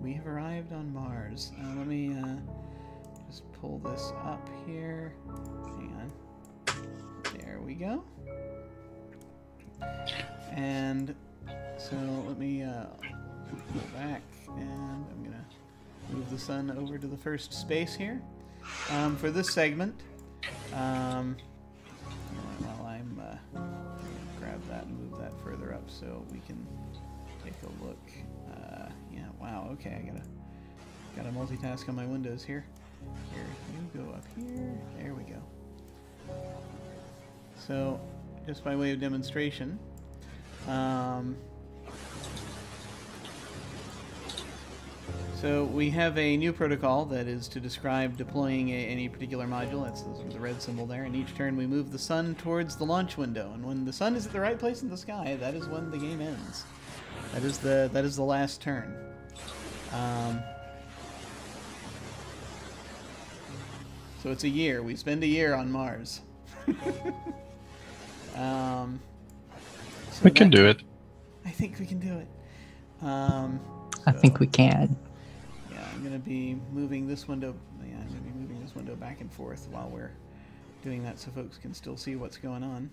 We have arrived on Mars. Let me just pull this up here. Hang on. There we go. And so let me go back, and I'm gonna move the sun over to the first space here. For this segment, while I'm grab that and move that further up so we can take a look. Yeah, wow, okay, gotta multitask on my windows here. Here, you go up here. There we go. So, just by way of demonstration, so we have a new protocol that is to describe deploying any particular module. That's the red symbol there. And each turn we move the sun towards the launch window. And when the sun is at the right place in the sky, that is when the game ends. That is the last turn. So it's a year. We spend a year on Mars. We can do it. I think we can do it. I think we can. Yeah, I'm going to be moving this window. Yeah, I'm going to be moving this window back and forth while we're doing that, so folks can still see what's going on.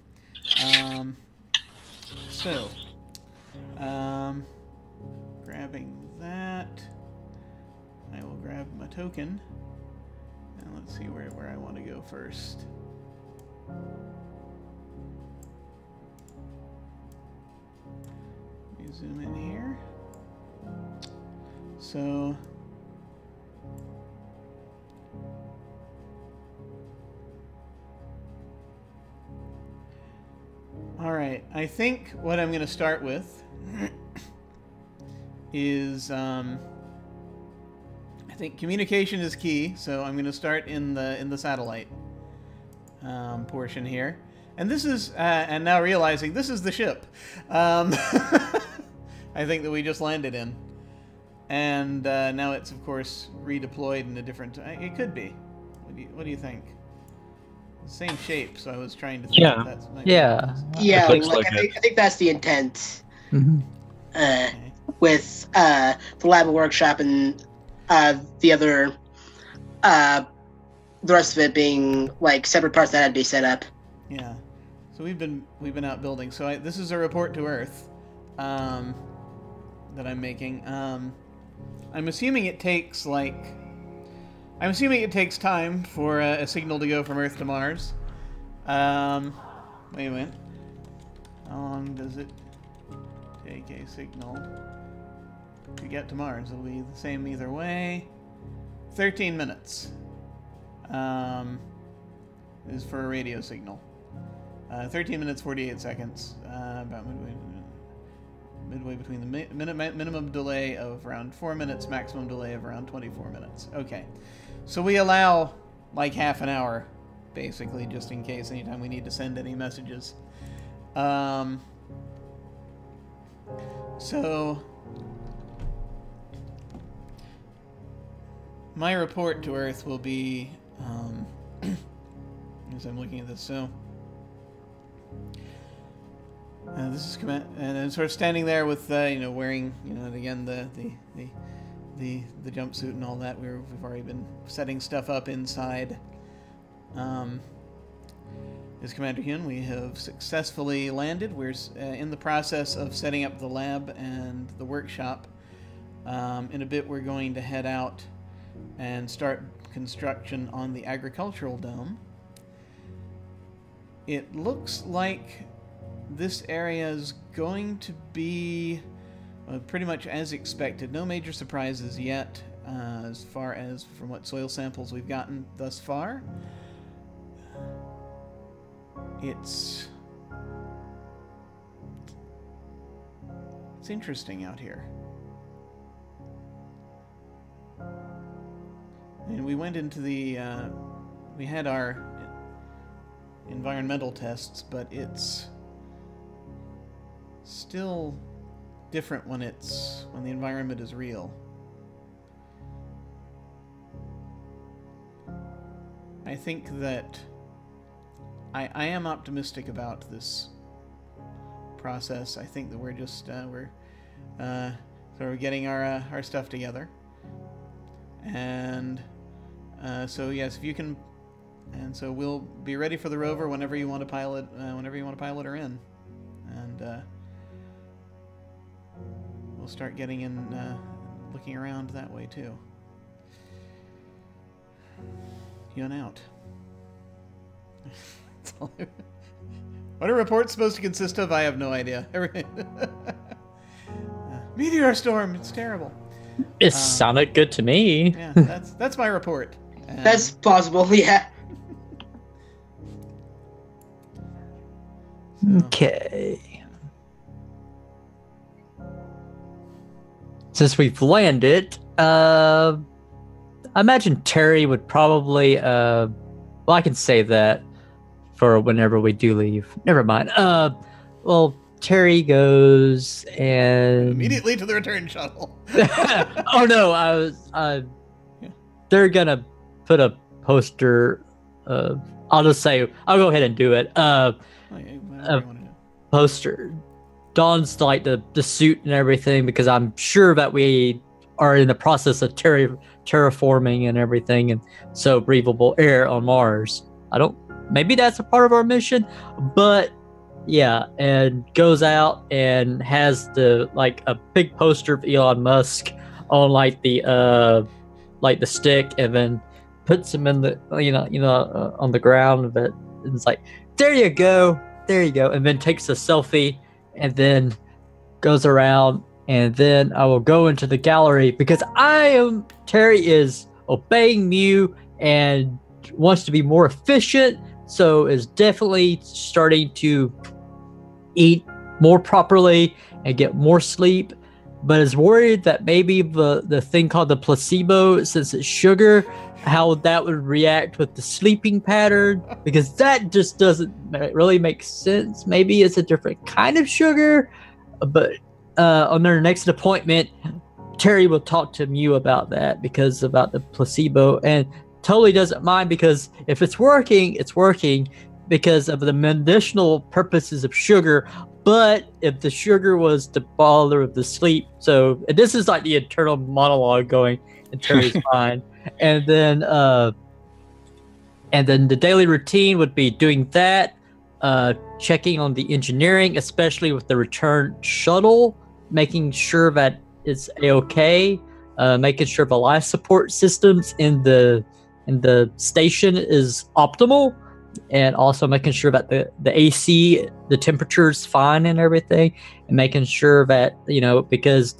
Grabbing that, I will grab my token, and let's see where I want to go first. Let me zoom in here. So, all right, I think what I'm going to start with is, I think communication is key, so I'm going to start in the satellite portion here. And this is, and now realizing this is the ship, I think that we just landed in. And now it's, of course, redeployed in a different... It could be. What do you think? Same shape, so I was trying to think Yeah. if that's... Yeah, looks like, like I think that's the intent. Mm-hmm. Okay. With the lab and workshop and the other, the rest of it being like separate parts that had to be set up. Yeah. So we've been out building. So this is a report to Earth that I'm making. I'm assuming it takes time for a signal to go from Earth to Mars. Wait a minute. How long does it take a signal to get to Mars? It'll be the same either way. 13 minutes is for a radio signal. 13 minutes 48 seconds. About midway between the minimum delay of around 4 minutes, maximum delay of around 24 minutes. Okay, so we allow like half an hour, basically, just in case anytime we need to send any messages. So my report to Earth will be, as I'm looking at this, so this is command, and then sort of standing there with, wearing, again the jumpsuit and all that. We've already been setting stuff up inside. As Commander Hyun, we have successfully landed. We're in the process of setting up the lab and the workshop. In a bit, we're going to head out and start construction on the agricultural dome. It looks like this area is going to be pretty much as expected. No major surprises yet, as far as from what soil samples we've gotten thus far. It's interesting out here. And we went into the we had our environmental tests, but it's still different when the environment is real. I think that I am optimistic about this process. I think that we're just sort of getting our stuff together, and so yes, if you can, and so we'll be ready for the rover whenever you want to pilot her in, and we'll start getting in, looking around that way too. Yun out. What are reports supposed to consist of? I have no idea. Meteor storm. It's terrible. It sounded good to me. Yeah, that's my report. That's plausible, yeah. Okay. Since we've landed, I imagine Terry would probably, well, I can save that for whenever we do leave. Never mind. Well, Terry goes and immediately to the return shuttle. Oh no, they're gonna put a poster. I'll just say I'll go ahead and do it. Poster. Don's like the suit and everything because I'm sure that we are in the process of terraforming and everything, and so breathable air on Mars. Maybe that's a part of our mission, but yeah, and goes out and has a big poster of Elon Musk on the stick, and then puts him in the on the ground. But it's like, there you go, and then takes a selfie, and then goes around, and then I will go into the gallery because Terry is obeying Mew and wants to be more efficient, so is definitely starting to eat more properly and get more sleep, but is worried that maybe the thing called the placebo, since it's sugar, how that would react with the sleeping pattern, because that just doesn't really make sense. Maybe it's a different kind of sugar, but on their next appointment, Terry will talk to Mew about that, about the placebo, and totally doesn't mind, because if it's working, it's working because of the medicinal purposes of sugar. But if the sugar was to bother with the sleep, so this is like the internal monologue going in Terry's mind. And then the daily routine would be doing that, checking on the engineering, especially with the return shuttle, making sure that it's a-okay, making sure the life support systems in the station is optimal, and also making sure that the AC, the temperature is fine and everything, and making sure that, because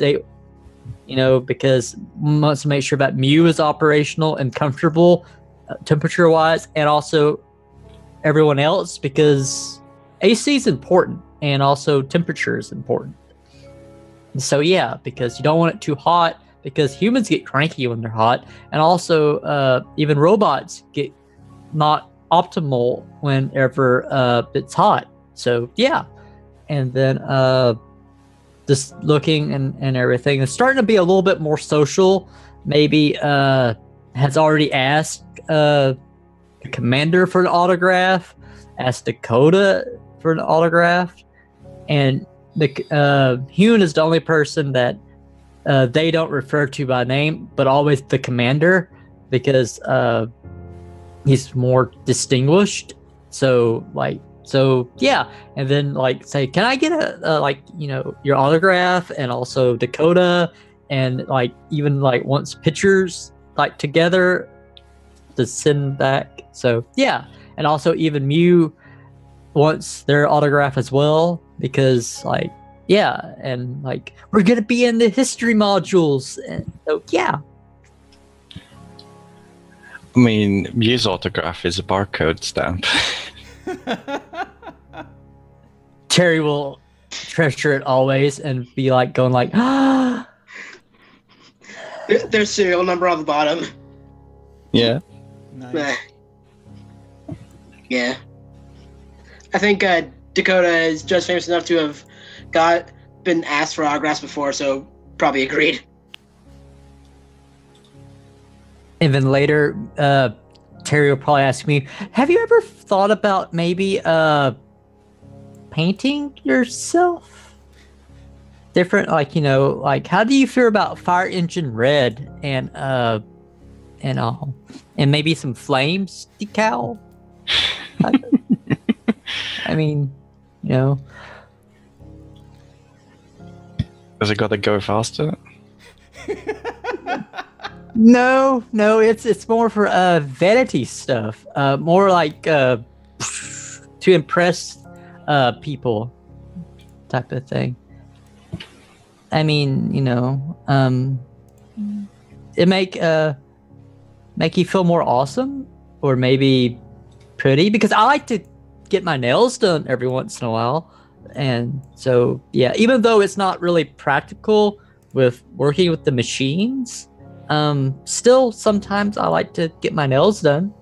wants to make sure that Mew is operational and comfortable temperature wise, and also everyone else, because AC is important and also temperature is important. So yeah, because you don't want it too hot, because humans get cranky when they're hot, and also even robots get not optimal whenever it's hot. So yeah, and then just looking and everything, it's starting to be a little bit more social. Maybe has already asked the commander for an autograph, asked Dakota for an autograph, and the Hune is the only person that they don't refer to by name, but always the commander, because he's more distinguished. So yeah, and then say, can I get your autograph, and also Dakota, and even wants pictures together to send back. So yeah, and also even Mew wants their autograph as well, because yeah, and we're gonna be in the history modules, and so yeah. I mean, Mew's autograph is a barcode stamp. Terry will treasure it always and be going ah. There's serial number on the bottom. Yeah. Nice. Yeah. I think Dakota is just famous enough to have been asked for autographs before, so probably agreed. And then later, Terry will probably ask me, have you ever thought about maybe painting yourself different? How do you feel about fire engine red and all, and maybe some flames decal? I mean, Does it gotta go faster? No, it's more for vanity stuff. More to impress people type of thing. I mean, it make you feel more awesome, or maybe pretty, because I like to get my nails done every once in a while. And so, yeah, even though it's not really practical with working with the machines, still sometimes I like to get my nails done.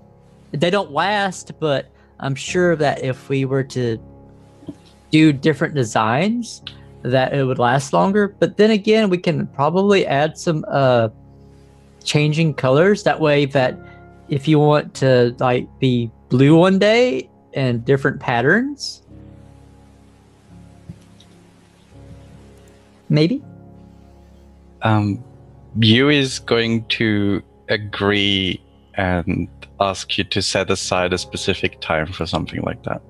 They don't last, but I'm sure that if we were to do different designs, that it would last longer. But then again, we can probably add some changing colors. That way that if you want to like be blue one day and different patterns, maybe. Yu is going to agree and ask you to set aside a specific time for something like that.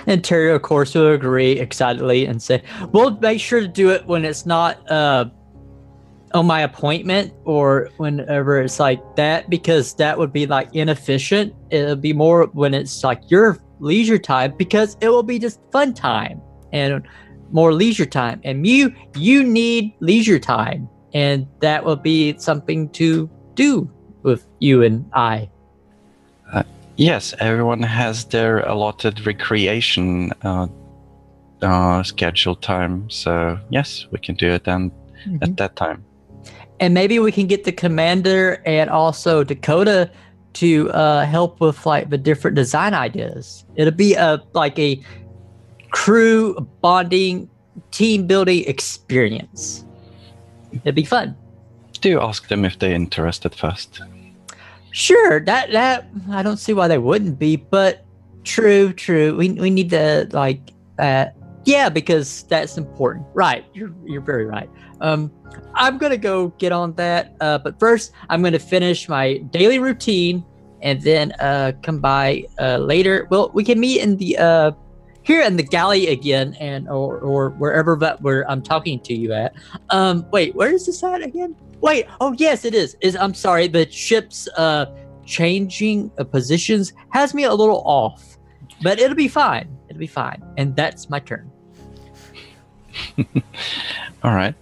And Terry, of course, will agree excitedly and say, we'll make sure to do it when it's not on my appointment or whenever it's like that, because that would be like inefficient. It'll be more when it's like your leisure time, because it will be just fun time and more leisure time. And you need leisure time, and that will be something to do with you and I. Yes, everyone has their allotted recreation schedule time. So yes, we can do it then at that time. And maybe we can get the commander and also Dakota to help with like the different design ideas. It'll be a crew bonding, team building experience. It'd be fun. Do ask them if they're interested first. Sure, that I don't see why they wouldn't be, but true. We need to like yeah, because that's important. Right, you're very right. I'm gonna go get on that, but first I'm gonna finish my daily routine and then come by later. Well, we can meet in the here in the galley again, and or wherever that where I'm talking to you at. Wait, where is this at again? Wait, oh yes, it is. I'm sorry, the ship's changing positions has me a little off, but it'll be fine. And that's my turn. All right.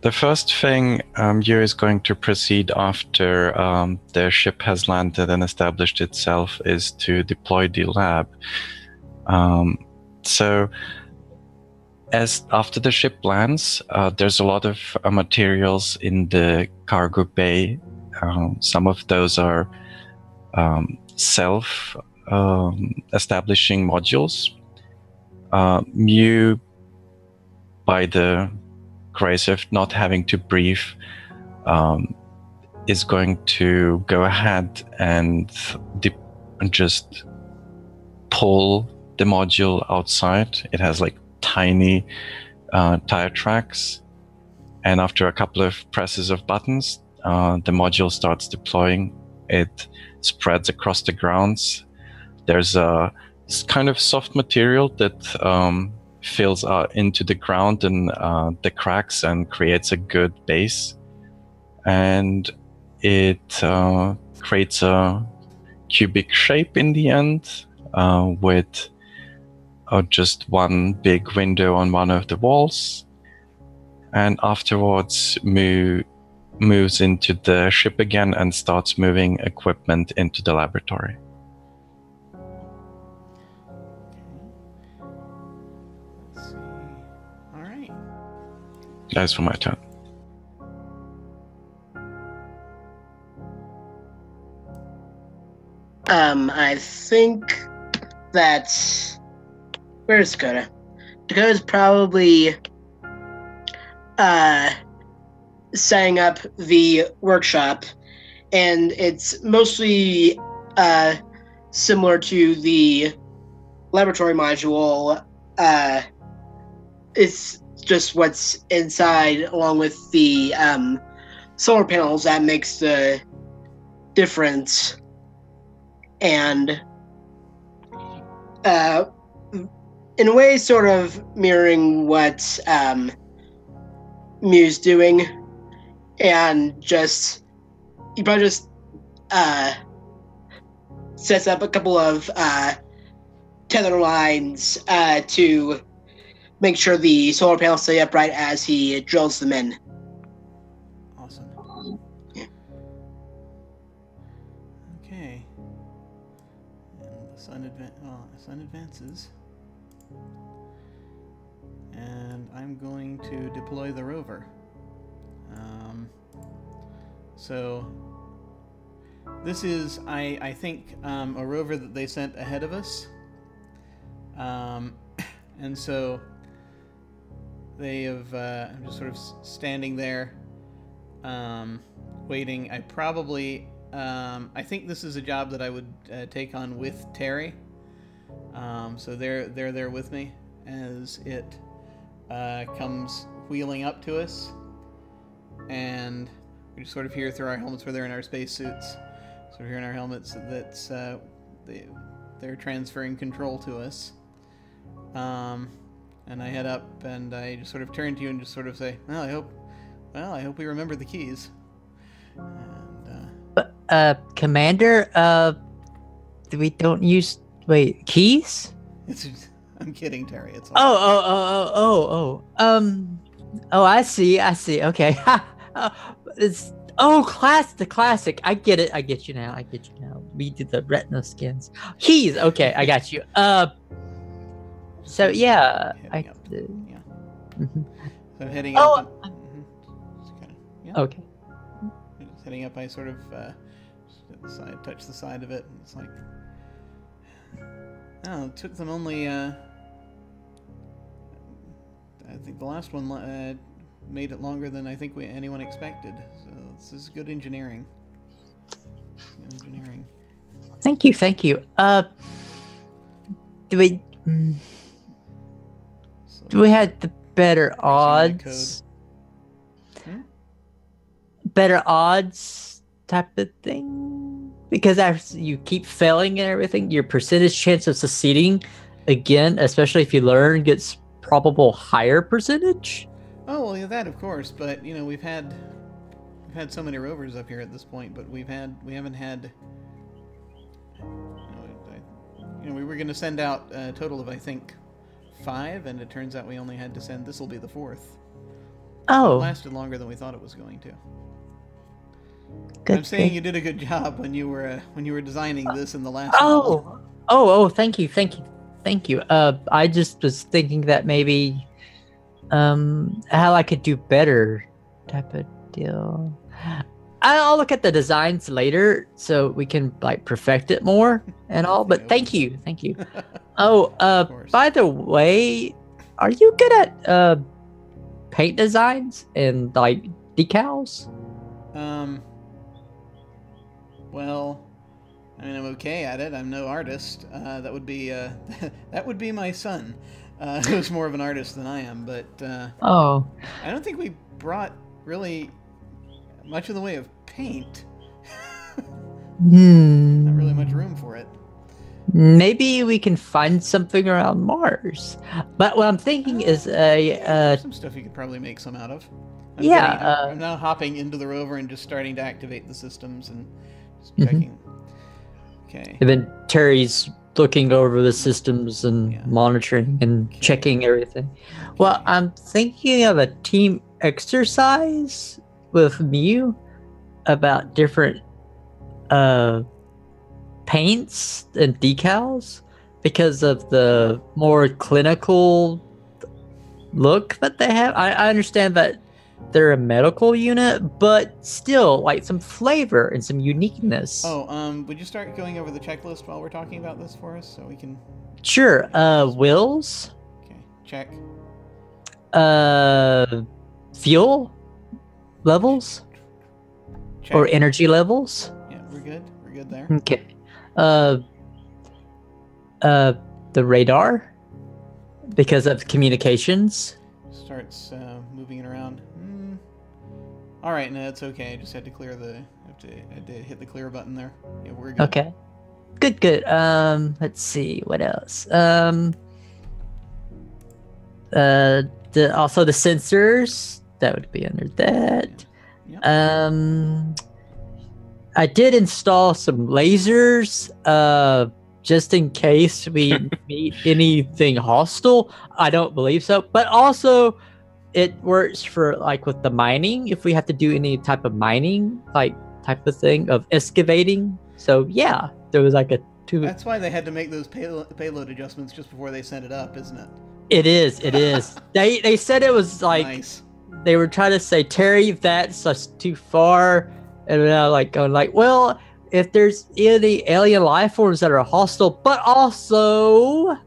The first thing Yu is going to proceed after their ship has landed and established itself is to deploy the lab. So as after the ship lands, there's a lot of materials in the cargo bay. Some of those are self-establishing modules. Yu, by the grace of not having to brief, is going to go ahead and just pull the module outside. It has like tiny tire tracks, and after a couple of presses of buttons, the module starts deploying. It spreads across the grounds. There's a kind of soft material that fills into the ground and the cracks and creates a good base, and it creates a cubic shape in the end with just one big window on one of the walls, and afterwards moves into the ship again and starts moving equipment into the laboratory. Let's see. All right. That's for my turn. I think that's... Where's Dakota? Dakota's probably setting up the workshop, and it's mostly similar to the laboratory module. It's just what's inside, along with the solar panels, that makes the difference. And in a way, sort of mirroring what Mew's doing, and he probably just sets up a couple of tether lines to make sure the solar panels stay upright as he drills them in. Awesome. Yeah. Okay. And the sun advances. And I'm going to deploy the rover. So this is, I think, a rover that they sent ahead of us. And so they have, I'm just sort of standing there, waiting. I think this is a job that I would take on with Terry. So they're there with me as it comes wheeling up to us, and we just sort of hear through our helmets, where they're in our spacesuits, sort of hear in our helmets that's they're transferring control to us. And I head up and I just sort of turn to you and just sort of say, I hope we remember the keys. And, Commander, we don't use keys? I'm kidding, Terry. It's all Oh, I see. Okay. It's the classic. I get it. I get you now. We did the retina skins. Keys. Okay, I got you. So yeah, So I'm heading up. Okay. Just heading up, I sort of touch the side of it, and it's like, it took them only. I think the last one made it longer than I think anyone expected. So this is good engineering. Thank you. Do we have the better odds? Better odds type of thing? Because as you keep failing and everything, your percentage chance of succeeding again, especially if you learn, gets probable higher percentage. Oh well, yeah, that of course. But we've had so many rovers up here at this point, but we haven't had. We were going to send out a total of, I think, 5, and it turns out we only had to send. This will be the 4th. Oh, so it lasted longer than we thought it was going to. I'm saying you did a good job when you were designing this in the last. Thank you. I just was thinking that maybe, how I could do better, type of deal. I'll look at the designs later so we can perfect it more and all. But thank you. By the way, are you good at paint designs and decals? Well, I mean, I'm okay at it. I'm no artist. That would be my son, who's more of an artist than I am. But I don't think we brought really much in the way of paint. Not really much room for it. Maybe we can find something around Mars. But what I'm thinking is some stuff you could probably make some out of. I'm now hopping into the rover and just starting to activate the systems and just checking. Okay. And then Terry's looking over the systems and monitoring and checking everything. Okay. Well, I'm thinking of a team exercise with Mew about different paints and decals because of the more clinical look that they have. I understand that they're a medical unit, but still, some flavor and some uniqueness. Would you start going over the checklist while we're talking about this for us so we can... Sure. Wills. Okay, check. Fuel levels. Check. Or energy levels. Yeah, we're good there. Okay. The radar, because of communications. Starts moving it around. All right, no, that's okay. I just had to clear had to hit the clear button there. Yeah, we're good. Okay. Good. Let's see what else. Also the sensors, that would be under that. Yeah. I did install some lasers just in case we meet anything hostile. I don't believe so. But also, it works for like with the mining. If we have to do any type of mining, like type of thing of excavating. So yeah, there was like a two. That's why they had to make those payload adjustments just before they sent it up, isn't it? It is. They said it was like Nice. they were trying to say, Terry, that's just too far, and then I like going like, well, if there's any alien life forms that are hostile, but also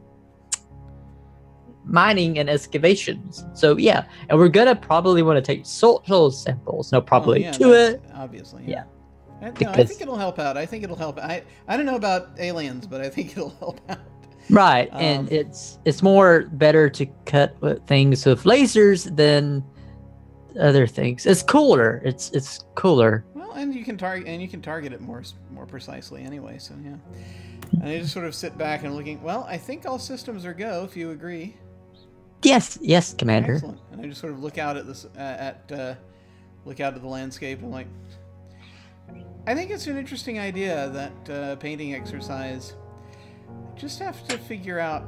mining and excavations. So yeah, and we're gonna probably want to take soil samples. No, probably to that's- it. Obviously. Yeah. I Because- think it'll help out. I don't know about aliens, but I think it'll help out. Right, and it's more better to cut things with lasers than other things. It's cooler. It's cooler. Well, and you can target it more precisely anyway. So yeah. And I just sort of sit back and looking. Well, I think all systems are go. If you agree. Yes, Commander. Excellent. And I just sort of look out at this look out at the landscape and like. I think it's an interesting idea that painting exercise. Just have to figure out,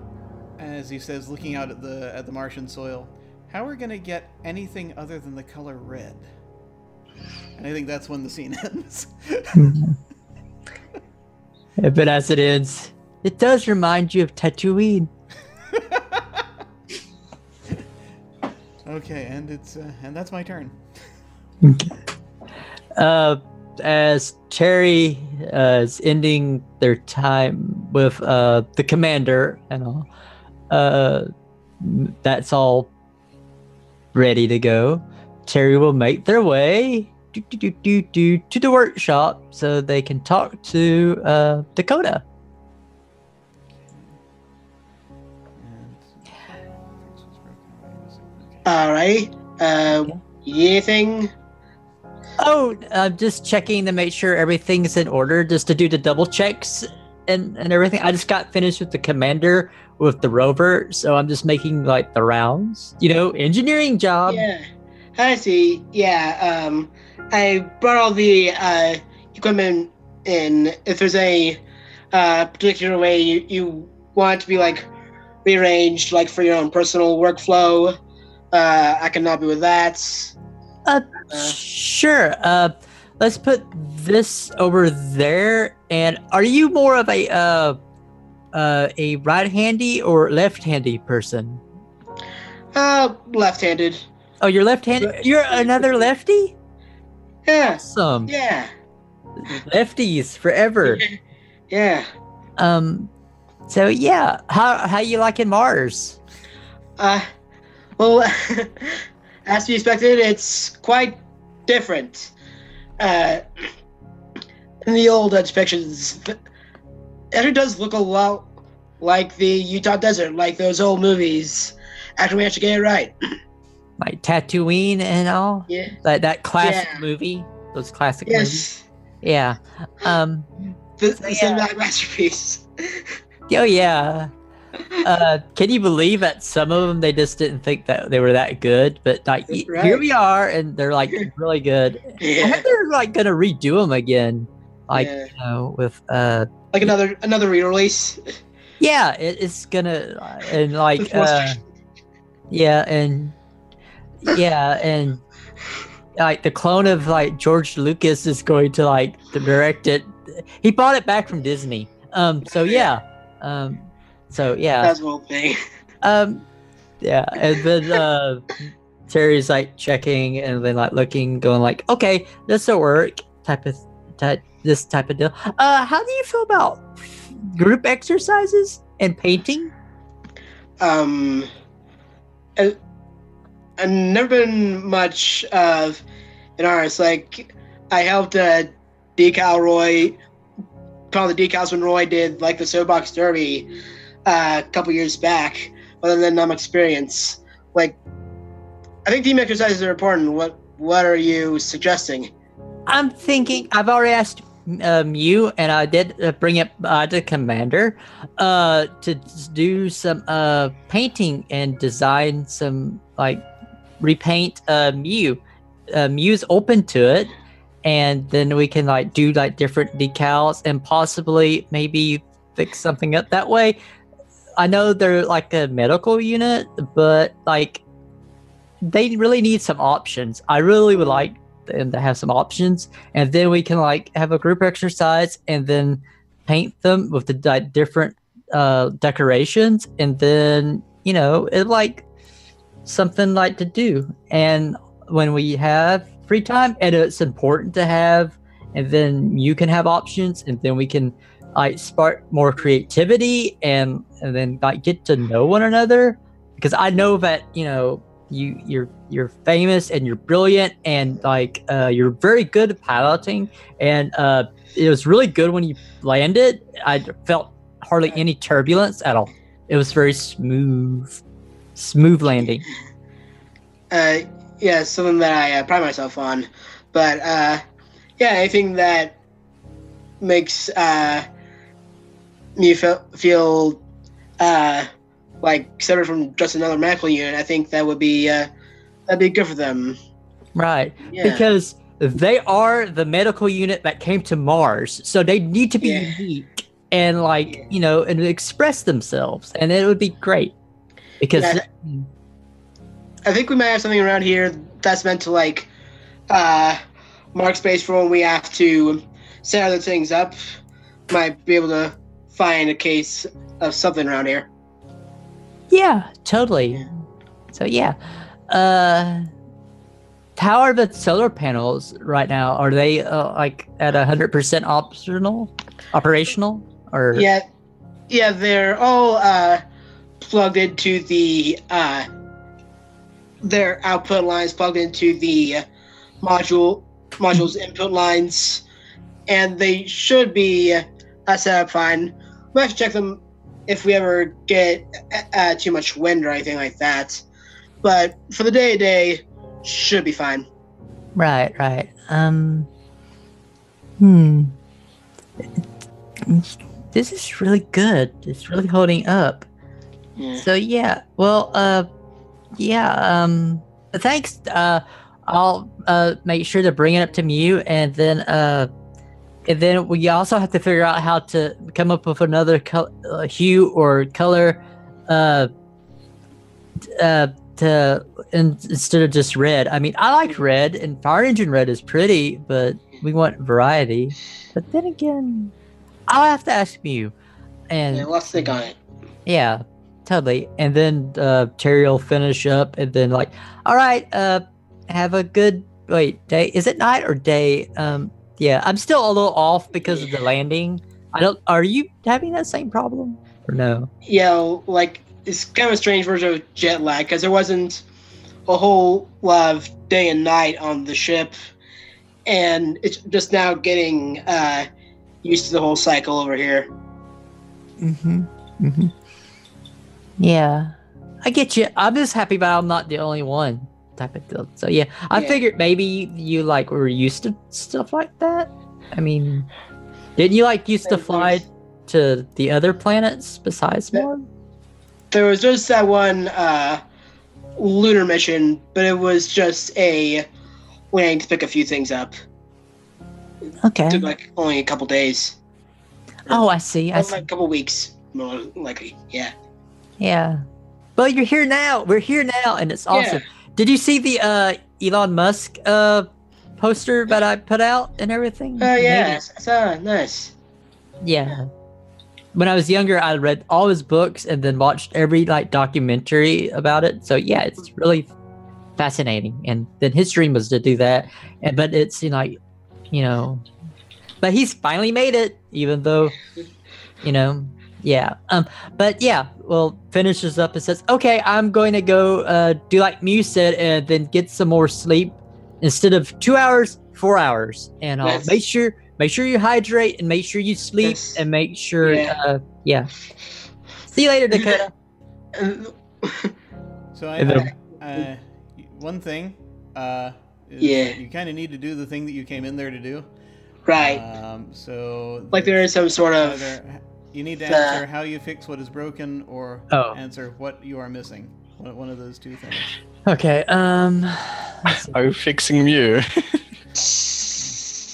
as he says, looking out at the Martian soil, how we're gonna get anything other than the color red. And I think that's when the scene ends. But as it ends, it does remind you of Tatooine. Okay, and it's and that's my turn. As Terry is ending their time with the commander and all, that's all ready to go. Terry will make their way to the workshop so they can talk to Dakota. All right. Anything? Oh, I'm just checking to make sure everything's in order, just to do the double checks and everything. I just got finished with the commander with the rover, so I'm just making like the rounds. Engineering job. Yeah, I see. Yeah. I brought all the equipment in. If there's a particular way you want it to be like rearranged, like for your own personal workflow, I can help you with that. Sure. Let's put this over there. And are you more of a right-handy or left-handy person? Left-handed. Oh, you're left-handed. You're another lefty. Yeah. Awesome. Yeah. Lefties forever. Yeah. So yeah, how you liking Mars? Well, as to be expected, it's quite different. In the old depictions, it actually does look a lot like the Utah desert, like those old movies. Actually, we actually get it right. Like Tatooine and all? Yeah. Like that classic Yeah. movie? Those classic movies? Yes. Yeah. The cinematic masterpiece. Oh yeah. Can you believe that some of them they just didn't think that they were that good, but like That's here right. we are, and they're like really good. I Yeah. heard they're like gonna redo them again, like Yeah. with Like another re-release. yeah, it's gonna and like With more- yeah and like the clone of like George Lucas is going to like direct it. He bought it back from Disney. So yeah. That's the whole thing. Yeah, and then Terry's like checking and then like looking, going like, okay, this'll work. This type of deal. How do you feel about group exercises and painting? I've never been much of an artist. Like, I helped decal Roy, all the decals when Roy did like the Soapbox Derby a couple years back. Other than experience, like, I think team exercises are important. What are you suggesting? I'm thinking. I've already asked you, and I did bring it to Commander to do some painting and design some like repaint Mew. Mew's open to it, and then we can like do like different decals and possibly maybe fix something up that way. I know they're like a medical unit, but like they really need some options. I really would like them to have some options, and then we can like have a group exercise and then paint them with the different decorations, and then it like something like to do. And when we have free time, and it's important to have, and then you can have options, and then we can like spark more creativity, and then like get to know one another, because I know that you're famous and you're brilliant, and like you're very good at piloting, and it was really good when you landed. I felt hardly any turbulence at all. It was very smooth landing. Yeah, something that I pride myself on. But yeah, anything that makes me feel like separate from just another medical unit, I think that'd be good for them. Right. Yeah. Because they are the medical unit that came to Mars, so they need to be unique and and express themselves, and it would be great. Because I think we might have something around here that's meant to like mark space for when we have to set other things up. Might be able to find a case of something around here. Yeah, totally. Yeah. So yeah. How are the solar panels right now? Are they like at 100% operational? Or yeah, they're all plugged into the their output lines, plugged into the module's input lines, and they should be set up fine. We'll have to check them if we ever get too much wind or anything like that. But for the day-to-day, should be fine. Right. This is really good. It's really holding up. Yeah. So yeah. Well, thanks. I'll make sure to bring it up to Mew, and then we also have to figure out how to come up with another hue or color instead of just red. I mean, I like red, and Fire Engine red is pretty, but we want variety. But then again, I'll have to ask Mew. And let's think on it. Yeah, totally. And then Terry will finish up, and then all right, have a good day. Is it night or day? Yeah, I'm still a little off because of the landing. Are you having that same problem or no? Yeah, it's kind of a strange version of jet lag because there wasn't a whole lot of day and night on the ship, and it's just now getting used to the whole cycle over here. Yeah, I get you. I'm just happy that I'm not the only one type of deal. So yeah, I figured maybe you were used to stuff like that. I mean, didn't you used to fly to the other planets besides Mars? There was just that one lunar mission, but it was just waiting to pick a few things up. Okay. It took only a couple days. Oh, I see. A couple weeks, more likely. Yeah. Yeah. Well, you're here now. We're here now, and it's awesome. Yeah. Did you see the Elon Musk poster that I put out and everything? Oh, yeah. I saw it. Nice. Yeah. When I was younger, I read all his books and then watched every documentary about it. So yeah, it's really fascinating. And then his dream was to do that. But it's but he's finally made it, even though, yeah. But yeah, well, finishes up and says, okay, I'm going to go do like Mew said, and then get some more sleep instead of 2 hours, 4 hours, and I'll make sure you hydrate and make sure you sleep and make sure. Yeah. See you later, Dakota. So one thing is that you kind of need to do the thing that you came in there to do. Right. So there is some sort of. You need to answer how you fix what is broken, or answer what you are missing. One of those two things. Okay. Are you fixing Mew?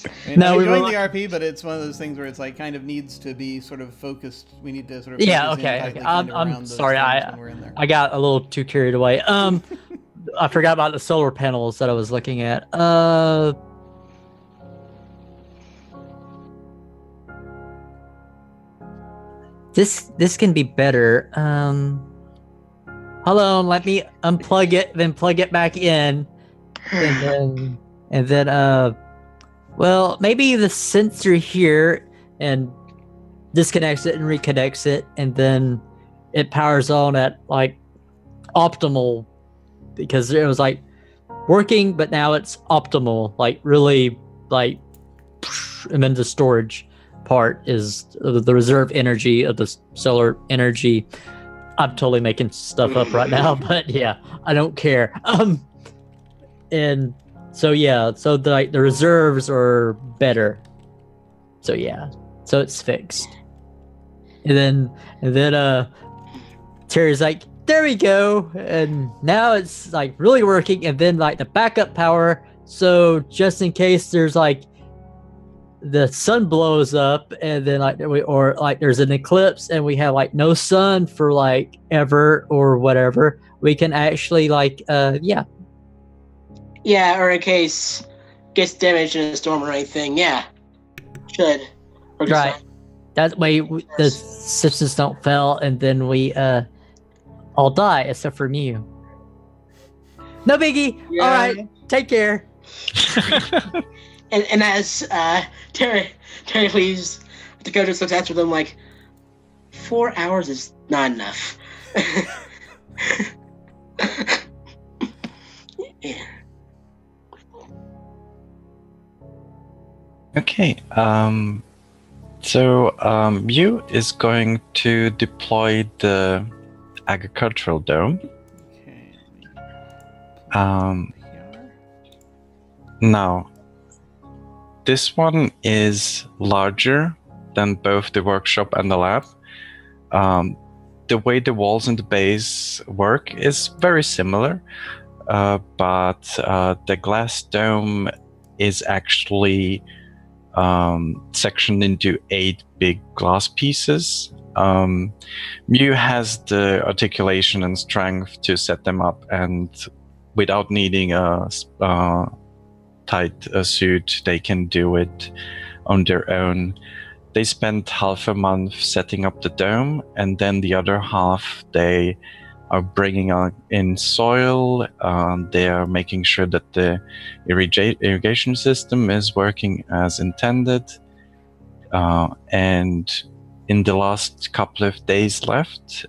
I mean, No, I'm we were enjoying like- the RP, but it's one of those things where it's like kind of needs to be sort of focused. We need to sort of Yeah, focus in okay. tightly Okay. kind of I'm around those sorry. things when we're in there. I got a little too carried away. I forgot about the solar panels that I was looking at. This can be better. Hold on, let me unplug it, then plug it back in, and then well, maybe the sensor here and disconnects it and reconnects it, and then it powers on at like optimal, because it was like working, but now it's optimal, like really like, and then the storage part is the reserve energy of the solar energy. I'm totally making stuff up right now, but yeah, I don't care. And so yeah, so the reserves are better. So yeah, so it's fixed. And then Terry's like, there we go, and now it's like really working. And then like the backup power, so just in case there's like the sun blows up, and then like or like there's an eclipse and we have like no sun for like ever or whatever, we can actually like Yeah, or in case gets damaged in a storm or anything. Yeah, should. Or just right. That way the systems don't fail, and then we all die except for Mew. No biggie. Yeah. All right, take care. And as Terry leaves, Dakota just looks after them like, 4 hours is not enough. Yeah. Okay. So Mew is going to deploy the agricultural dome. Okay. Um, Here. Now, this one is larger than both the workshop and the lab. The way the walls and the base work is very similar, but the glass dome is actually sectioned into 8 big glass pieces. Mew has the articulation and strength to set them up, and without needing a tight suit, they can do it on their own. They spent half a month setting up the dome, and then the other half they are bringing in soil. They are making sure that the irrigation system is working as intended. And in the last couple of days left,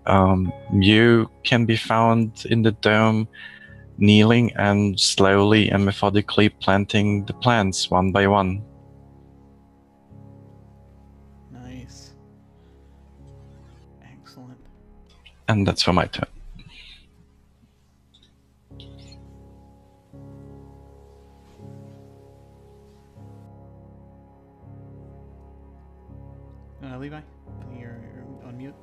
Mew can be found in the dome, kneeling and slowly and methodically planting the plants one by one. Nice. Excellent. And that's for my turn. Levi, you're on mute.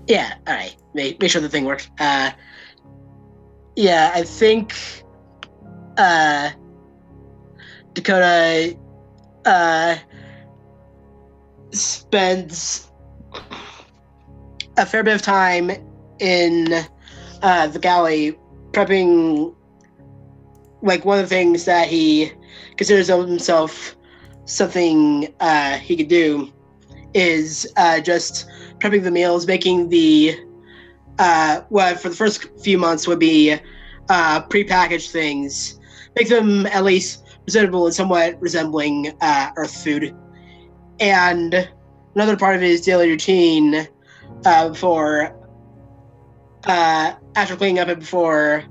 Yeah, alright. Make sure the thing works. Yeah, I think Dakota spends a fair bit of time in the galley prepping. Like, one of the things that he considers of himself something he could do is just prepping the meals, making the what for the first few months would be prepackaged things, make them at least presentable and somewhat resembling Earth food. And another part of his daily routine before after cleaning up and before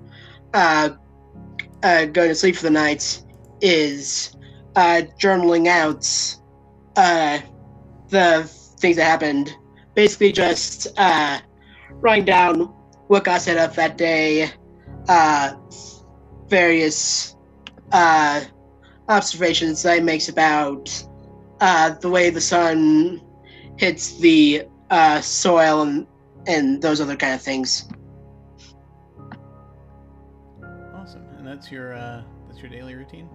going to sleep for the night is journaling out the things that happened. Basically just writing down what got set up that day, various observations that he makes about the way the sun hits the soil and those other kind of things. Awesome. And that's your daily routine?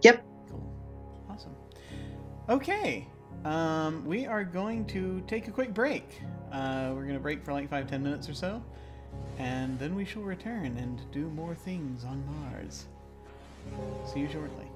Yep. Cool. Awesome. Okay. We are going to take a quick break. We're going to break for like 5-10 minutes or so. And then we shall return and do more things on Mars. See you shortly.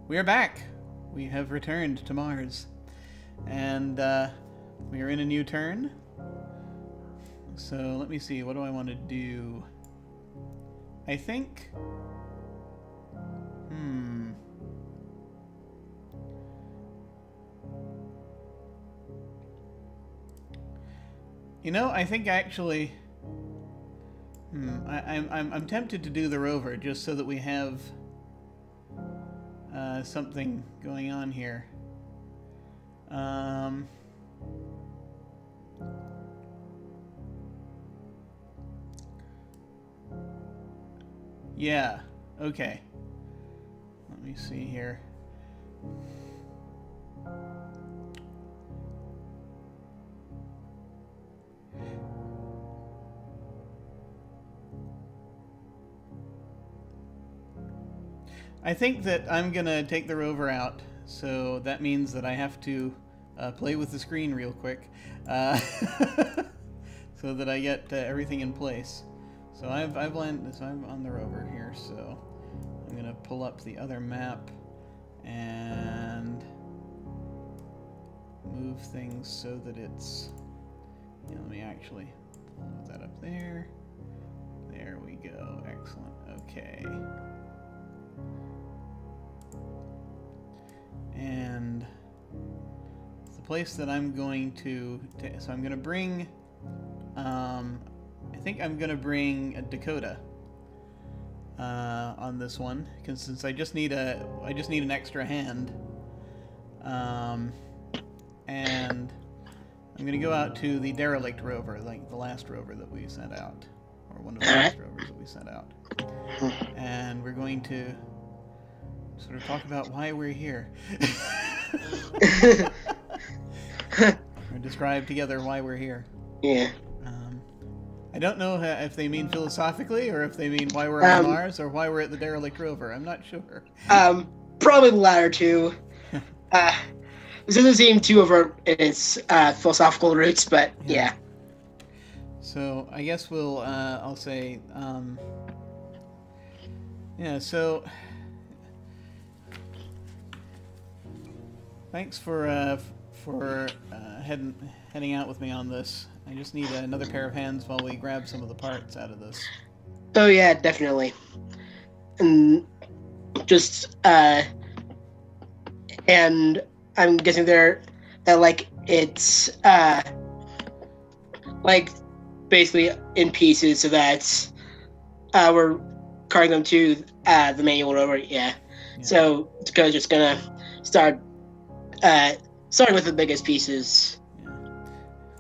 we are back. We have returned to Mars. And we are in a new turn. So let me see, what do I want to do? I think... You know, I think actually... I'm tempted to do the rover just so that we have something going on here. Yeah, okay. Let me see here. I think that I'm gonna take the rover out, so that means that I have to play with the screen real quick, so that I get everything in place. So I'm on the rover here, so I'm gonna pull up the other map and move things so that it's. Let me actually pull that up there. There we go. Excellent. Okay. And the place that I'm going to, so I'm going to bring, I think I'm going to bring a Dakota on this one, because since I just need an extra hand, and I'm going to go out to the derelict rover, like the last rover that we sent out, or one of the last rovers that we sent out, and we're going to sort of talk about why we're here. Or describe together why we're here. Yeah. I don't know if they mean philosophically, or if they mean why we're on Mars, or why we're at the derelict rover. I'm not sure. Probably the latter two. This doesn't seem too overt in its philosophical roots, but yeah. So I guess we'll, I'll say, yeah, so... Thanks for heading out with me on this. I just need another pair of hands while we grab some of the parts out of this. Oh yeah, definitely. And just and I'm guessing it's like basically in pieces, so that we're carrying them to the manual rover. Yeah. So Dakota's just gonna start. Starting with the biggest pieces.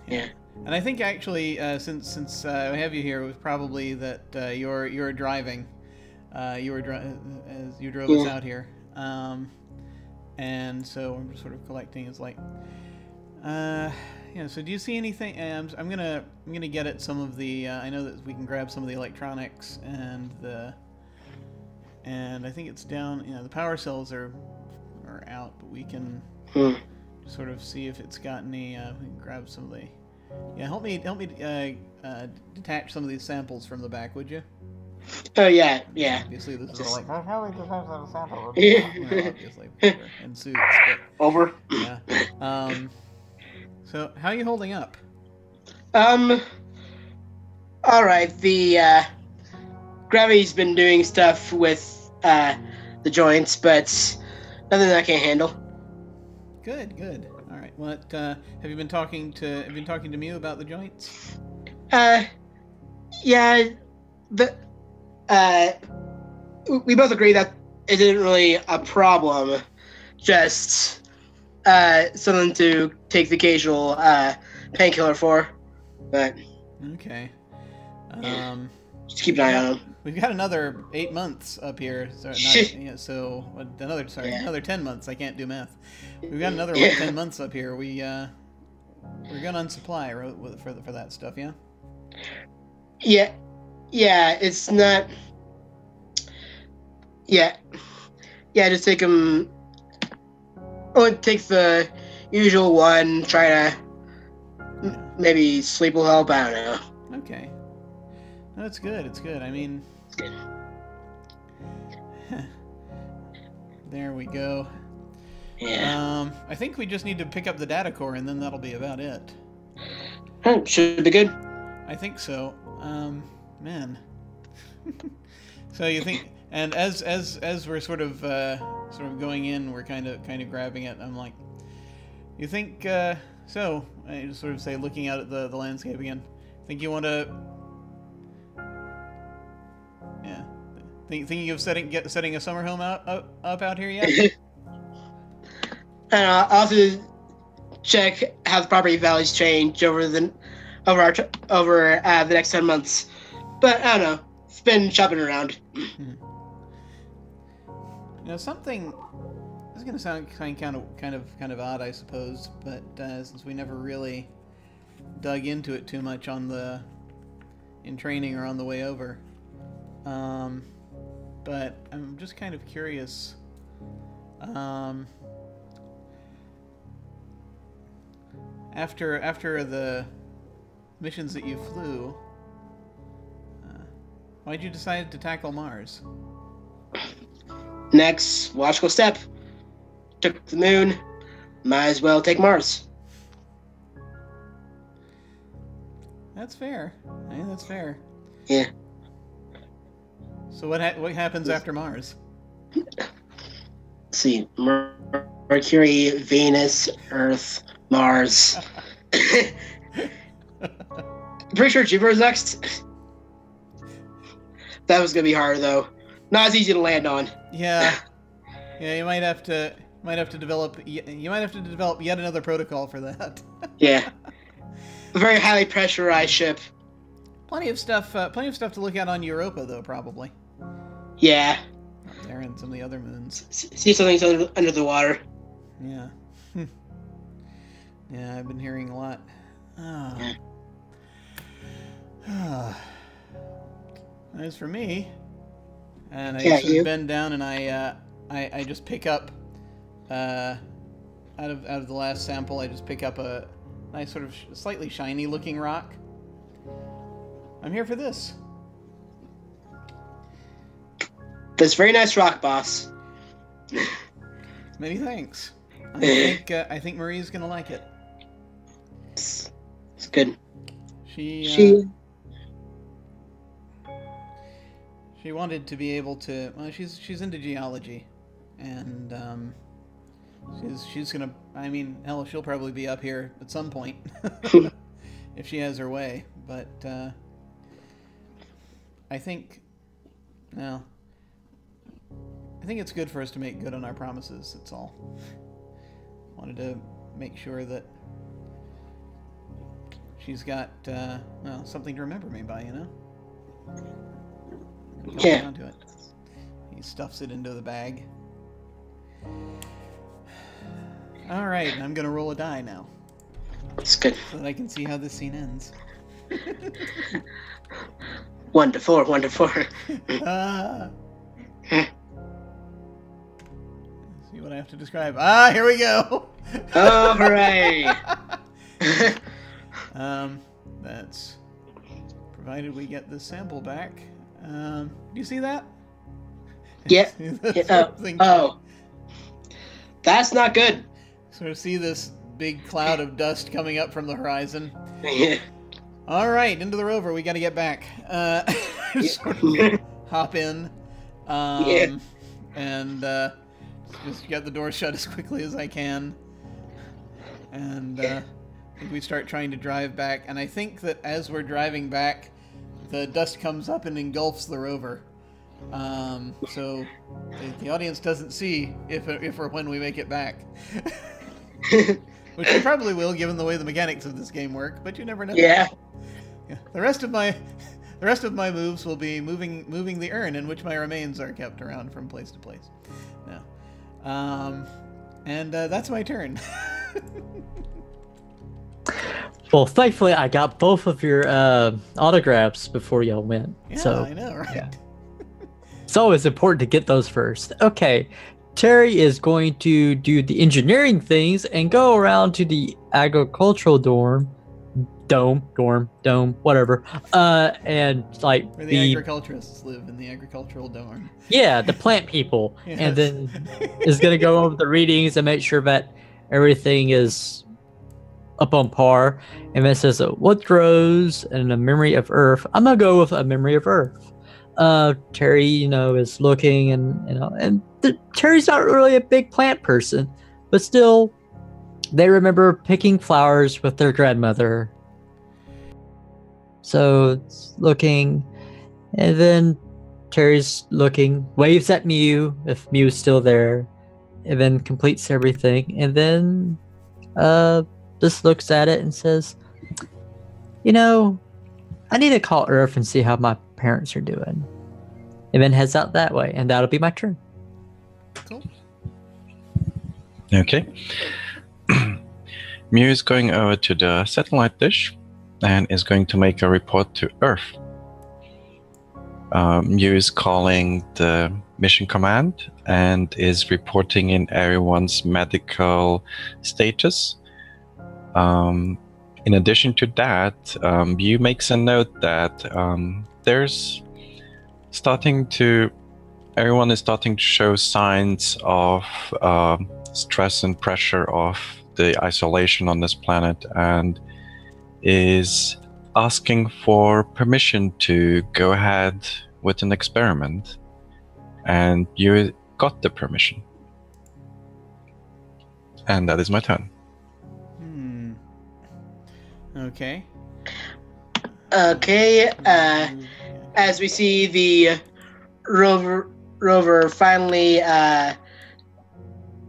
Yeah. And I think actually, since I have you here, it was probably that you're driving. As you drove us out here, and so I'm sort of collecting. It's like, So do you see anything? I'm gonna get at some of the. I know that we can grab some of the electronics and I think it's down. The power cells are out, but we can. Sort of see if it's got any. We can grab some of the. Yeah, help me detach some of these samples from the back, would you? Oh yeah. Obviously, this is like How we detach some samples? obviously in suits. But, Over. yeah. So how are you holding up? All right. The gravity's been doing stuff with the joints, but nothing that I can't handle. Good. All right. What have you been talking to Mew about the joints? Yeah. We both agree that it isn't really a problem. Just something to take the occasional painkiller for. But okay. Just keep an eye on them. We've got another 8 months up here. Another 10 months. I can't do math. We've got another 10 months up here. We're gonna unsupply for that stuff, yeah. Yeah, it's not. Yeah. Just take them. Take the usual one. Try to maybe sleep will help. I don't know. Okay. No, it's good. I mean, There we go. Yeah. I think we just need to pick up the data core, and then that'll be about it. Should be good. I think so. Man. So you think, and as we're sort of going in, we're kind of grabbing it. I'm like, you think? So I just sort of say, looking out at the landscape again. Think you want to? Yeah. Thinking of setting a summer home up out here yet? I'll have to check how the property values change over the next 10 months. But I don't know. It's been shopping around. You know, something. This is going to sound kind of odd, I suppose, but since we never really dug into it too much in training or on the way over, but I'm just kind of curious. After the missions that you flew, why'd you decide to tackle Mars? Next logical step. Took the moon. Might as well take Mars. That's fair. That's fair. Yeah. So what happens after Mars? Let's see. Mercury, Venus, Earth, Mars. Pretty sure Jupiter's next. That was gonna be hard though. Not as easy to land on. Yeah. You might have to develop. You might have to develop yet another protocol for that. Yeah. A very highly pressurized ship. Plenty of stuff to look at on Europa, though, probably. Yeah. Up there and some of the other moons. See something's under the water. Yeah. Yeah, I've been hearing a lot. As for me, and I just bend down and I just pick up out of the last sample. I just pick up a nice sort of slightly shiny looking rock. I'm here for this. This very nice rock, boss. Many thanks. I think Marie's gonna like it. It's good. She wanted to be able to. Well, she's into geology, and she's gonna. I mean, hell, she'll probably be up here at some point if she has her way. But I think, well, I think it's good for us to make good on our promises. That's all. Wanted to make sure that she's got well, something to remember me by, you know. Yeah. Down to it. He stuffs it into the bag. All right, I'm gonna roll a die now. It's good. So that I can see how this scene ends. 1 to 4, 1 to 4. See what I have to describe. Ah, here we go. Oh, hooray! That's provided we get the sample back. Do you see that? Yeah. Thing. Oh. That's not good. Sort of see this big cloud of dust coming up from the horizon. Yeah. All right, into the rover. We got to get back. Sort of hop in. And just get the door shut as quickly as I can. And I think we start trying to drive back. And I think that as we're driving back, the dust comes up and engulfs the rover. So the audience doesn't see if or when we make it back. Which we probably will, given the way the mechanics of this game work, but you never know. Yeah. The rest of my moves will be moving the urn in which my remains are kept around from place to place. No. And that's my turn. Well, thankfully, I got both of your autographs before y'all went. Yeah, so, I know, right? Yeah. It's always important to get those first. Okay, Terry is going to do the engineering things and go around to the agricultural dorm dome, whatever. And like Where the agriculturists live in the agricultural dorm. yeah, the plant people, Yes. and then is gonna go over the readings and make sure that everything is up on par. And then it says, what grows in a memory of Earth? I'm gonna go with a memory of Earth. Terry, is looking and Terry's not really a big plant person, but still, they remember picking flowers with their grandmother. So it's looking, and then Terry's looking, waves at Mew if Mew's still there, and then completes everything, and then just looks at it and says, I need to call Earth and see how my parents are doing. And then heads out that way, and that'll be my turn. Cool. Okay. Mew is going over to the satellite dish and is going to make a report to Earth. Mew is calling the mission command and is reporting in everyone's medical status. In addition to that, Mew makes a note that everyone is starting to show signs of stress and pressure of the isolation on this planet, and is asking for permission to go ahead with an experiment. And you got the permission. And that is my turn. Okay. Okay. As we see the rover finally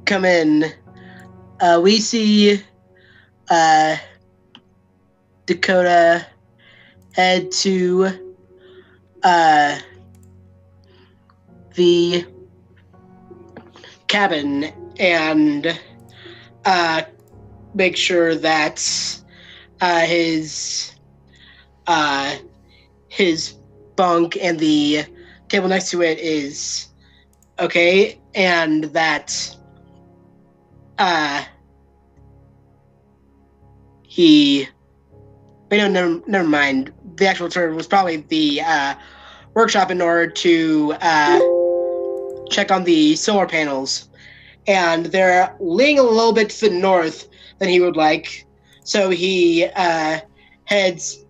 come in, we see Dakota head to the cabin and make sure that his bunk and the table next to it is okay, and that never mind. The actual term was probably the workshop in order to check on the solar panels, and they're laying a little bit to the north than he would like. So he heads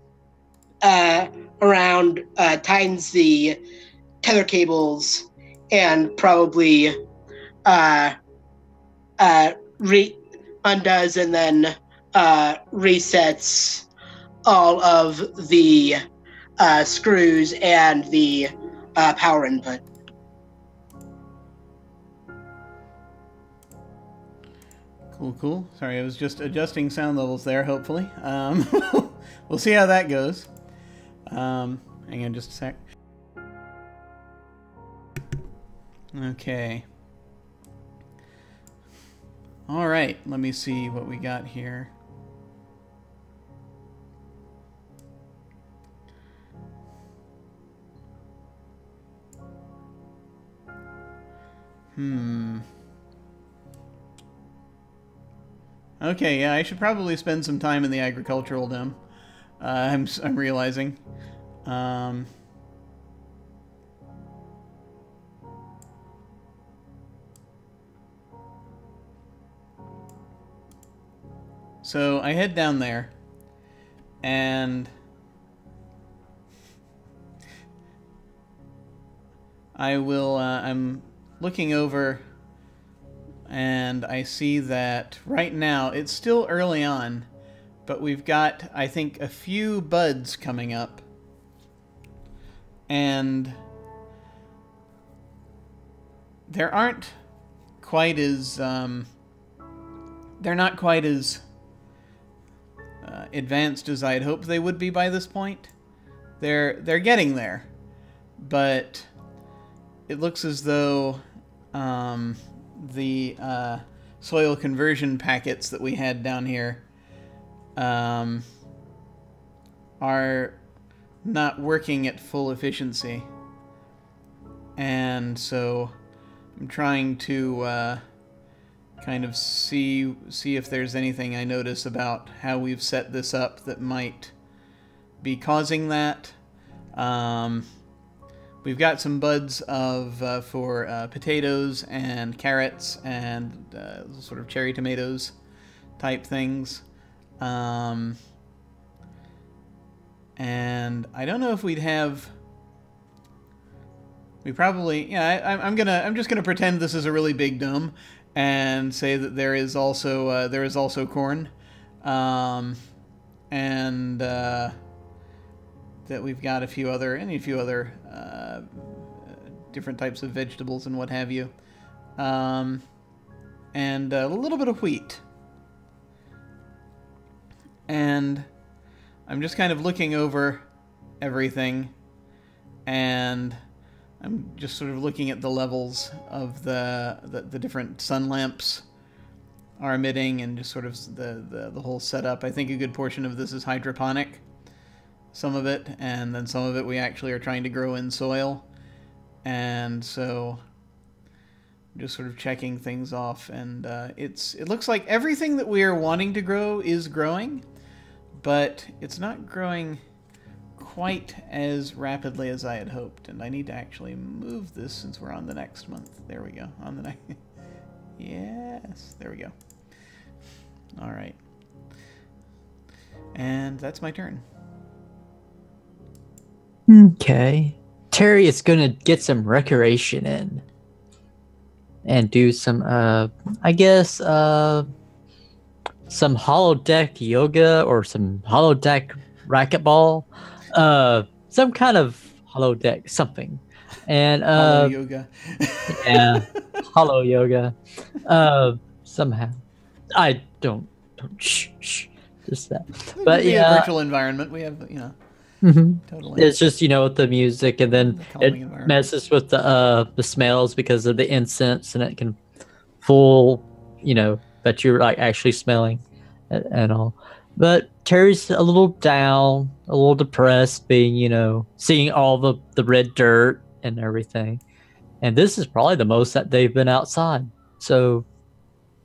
around, tightens the tether cables, and probably undoes and then resets all of the screws and the power input. Cool. Sorry, I was just adjusting sound levels there, hopefully. We'll see how that goes. Hang on just a sec. Okay. All right, let me see what we got here. Okay, yeah, I should probably spend some time in the agricultural dome. I'm realizing. So I head down there, and I'm looking over, and I see that right now it's still early on, but we've got, I think, a few buds coming up, and there aren't quite as they're not quite as advanced as I'd hoped they would be by this point. They're getting there, but it looks as though the soil conversion packets that we had down here are not working at full efficiency, and so I'm trying to kind of see if there's anything I notice about how we've set this up that might be causing that. We've got some buds of for potatoes and carrots and sort of cherry tomatoes type things. And I don't know if we'd have. We probably, yeah. I'm just gonna pretend this is a really big dome, and say that there is also corn, and that we've got a few other different types of vegetables and what have you, and a little bit of wheat. And I'm just kind of looking over everything, and I'm just sort of looking at the levels of the different sun lamps are emitting, and just sort of the whole setup. I think a good portion of this is hydroponic, some of it, and then some of it we actually are trying to grow in soil. And so I'm just sort of checking things off, and it looks like everything that we are wanting to grow is growing, but it's not growing quite as rapidly as I had hoped. And I need to actually move this since we're on the next month. There we go. On the next. Yes, there we go. All right. And that's my turn. Okay. Terry is gonna get some recreation in and do some I guess some holodeck yoga or some holodeck racquetball, some kind of holodeck something. And Hollow yoga. yeah, hollow yoga. Somehow I don't shh, just that. But yeah, yeah, virtual environment. We have, totally. it's just with the music, and then The calming it environment. messes with the smells because of the incense, and it can fool that you're like actually smelling and all. But Terry's a little down, a little depressed, being seeing all the red dirt and everything, and this is probably the most that they've been outside. So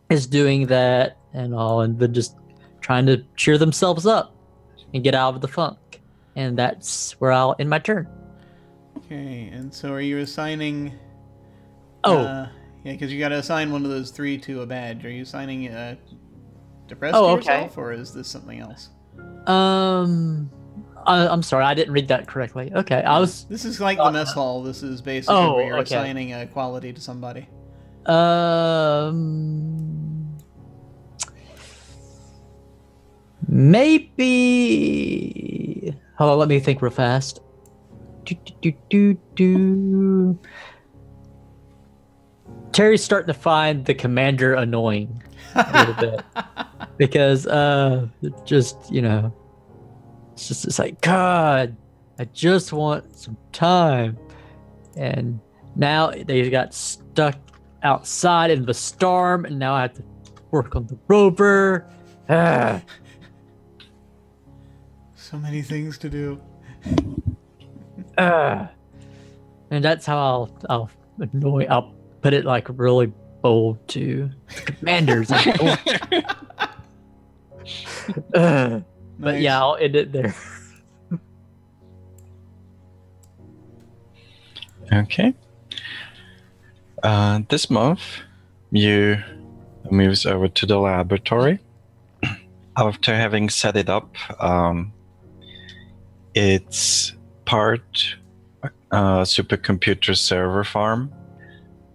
is doing that and all, and then just trying to cheer themselves up and get out of the funk. And that's where I'll end my turn. Okay, and so are you assigning? Oh, yeah, because you got to assign one of those 3 to a badge. Are you assigning depressed Oh, to okay. yourself, or is this something else? I'm sorry, I didn't read that correctly. Okay, I was. This is like the mess hall. This is basically Oh, where you're okay. assigning a quality to somebody. Maybe. Hold on, let me think real fast. Terry's starting to find the commander annoying a little bit because it's like, God, I just want some time, and now they got stuck outside in the storm, and now I have to work on the rover. So many things to do. And that's how I'll put it like really bold to the commanders. But Nice. yeah, I'll end it there. Okay. This month, Mew moves over to the laboratory. After having set it up, it's part supercomputer server farm,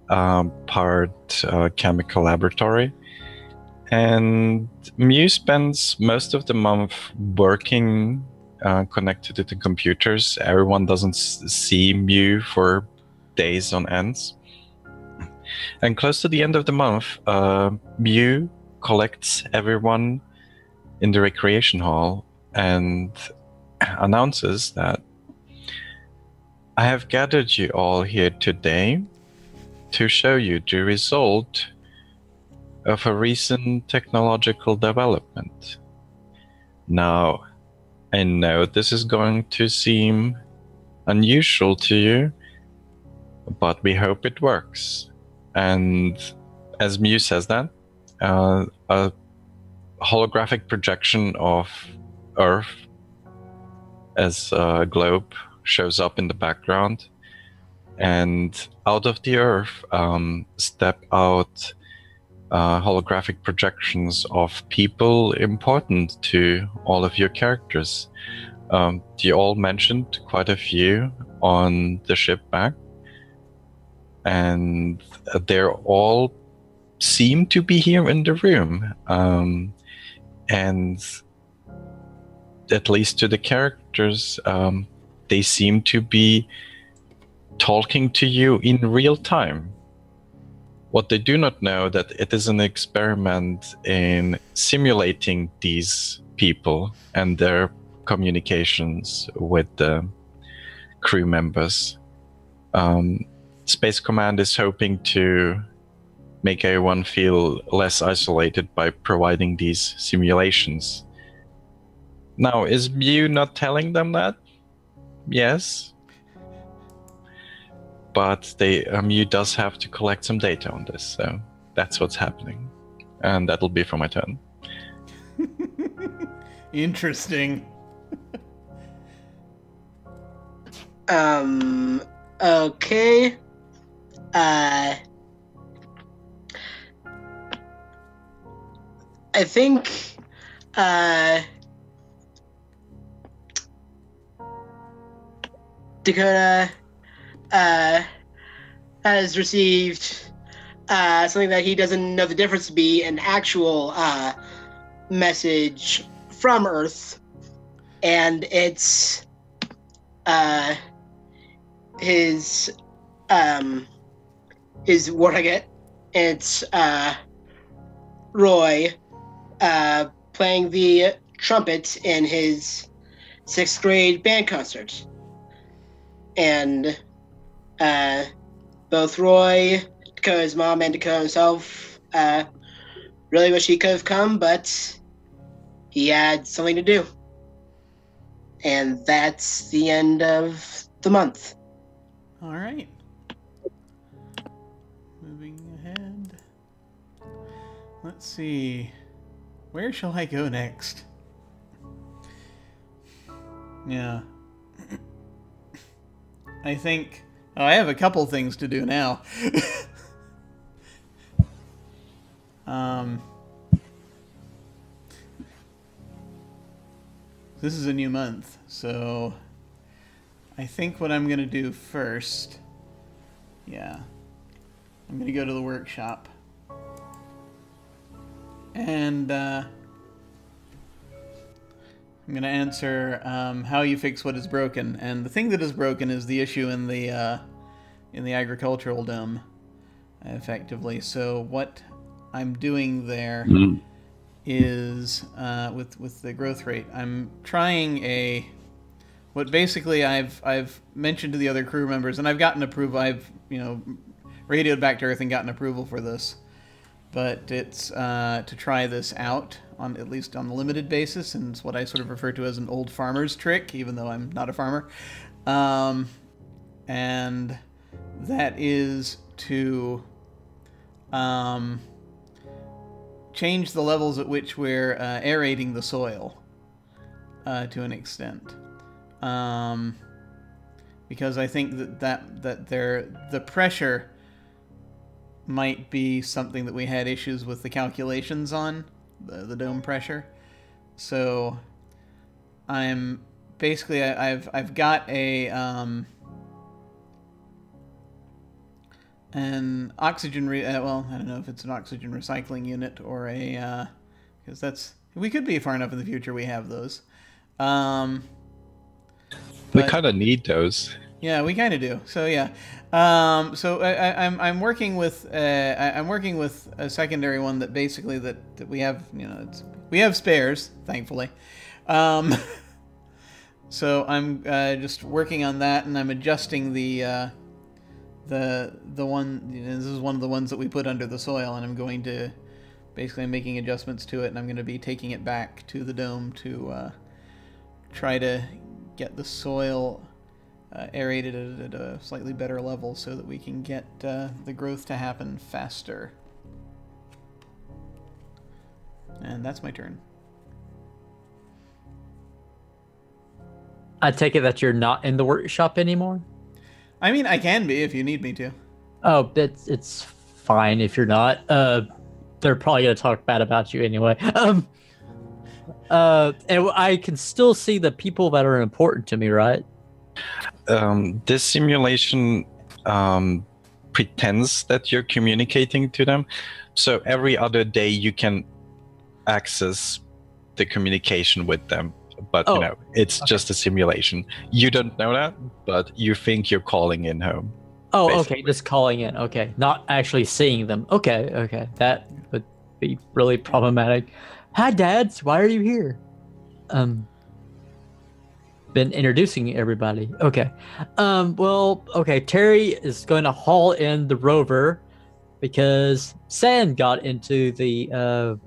part chemical laboratory. And Mew spends most of the month working connected to the computers. Everyone doesn't see Mew for days on ends. And close to the end of the month, Mew collects everyone in the recreation hall and announces that I have gathered you all here today to show you the result of a recent technological development. Now, I know this is going to seem unusual to you, but we hope it works. And as Mew says that, a holographic projection of Earth as a globe shows up in the background, and out of the Earth step out holographic projections of people important to all of your characters. You all mentioned quite a few on the ship back, and they're all seem to be here in the room. And at least to the characters, they seem to be talking to you in real time. What they do not know that it is an experiment in simulating these people and their communications with the crew members. Space Command is hoping to make everyone feel less isolated by providing these simulations. Now, is Mew not telling them that? Yes. But Mew does have to collect some data on this, so that's what's happening. And that'll be for my turn. Interesting. Okay. I think Dakota has received something that he doesn't know the difference to be an actual message from Earth, and it's his what I get. It's Roy playing the trumpet in his 6th grade band concert. And both Roy, Dakota's mom, and Dakota himself really wish he could have come, but he had something to do. And that's the end of the month. All right. Moving ahead. Let's see. Where shall I go next? Yeah. I think... Oh, I have a couple things to do now. This is a new month, so... I think what I'm going to do first... Yeah. I'm going to go to the workshop. And, I'm going to answer how you fix what is broken. And the thing that is broken is the issue in the agricultural dome, effectively. So what I'm doing there is, with the growth rate, I'm trying what basically I've mentioned to the other crew members, and I've gotten approval. I've, radioed back to Earth and gotten approval for this. But it's to try this out, at least on a limited basis, and it's what I sort of refer to as an old farmer's trick, even though I'm not a farmer. And that is to change the levels at which we're aerating the soil to an extent. Because I think that the pressure might be something that we had issues with the calculations on, the dome pressure. So I'm basically I've got an oxygen well, I don't know if it's an oxygen recycling unit or a because we could be far enough in the future we have those. We kind of need those. Yeah, we kind of do. So yeah, so I'm working with a secondary one that basically that we have we have spares, thankfully. So I'm just working on that, and I'm adjusting the one. This is one of the ones that we put under the soil, and I'm going to basically making adjustments to it, and I'm going to be taking it back to the dome to try to get the soil aerated at a slightly better level so that we can get the growth to happen faster. And that's my turn. I take it that you're not in the workshop anymore? I mean, I can be if you need me to. Oh, it's fine if you're not. They're probably gonna talk bad about you anyway. And I can still see the people that are important to me, right? This simulation pretends that you're communicating to them. So every other day you can access the communication with them. But, Oh, it's okay. just a simulation. You don't know that, but you think you're calling in home. Oh, basically. okay, just calling in. Okay, not actually seeing them. Okay, that would be really problematic. Hi, dads. Why are you here? Been introducing everybody. Okay. Well, okay. Terry is going to haul in the rover because sand got into the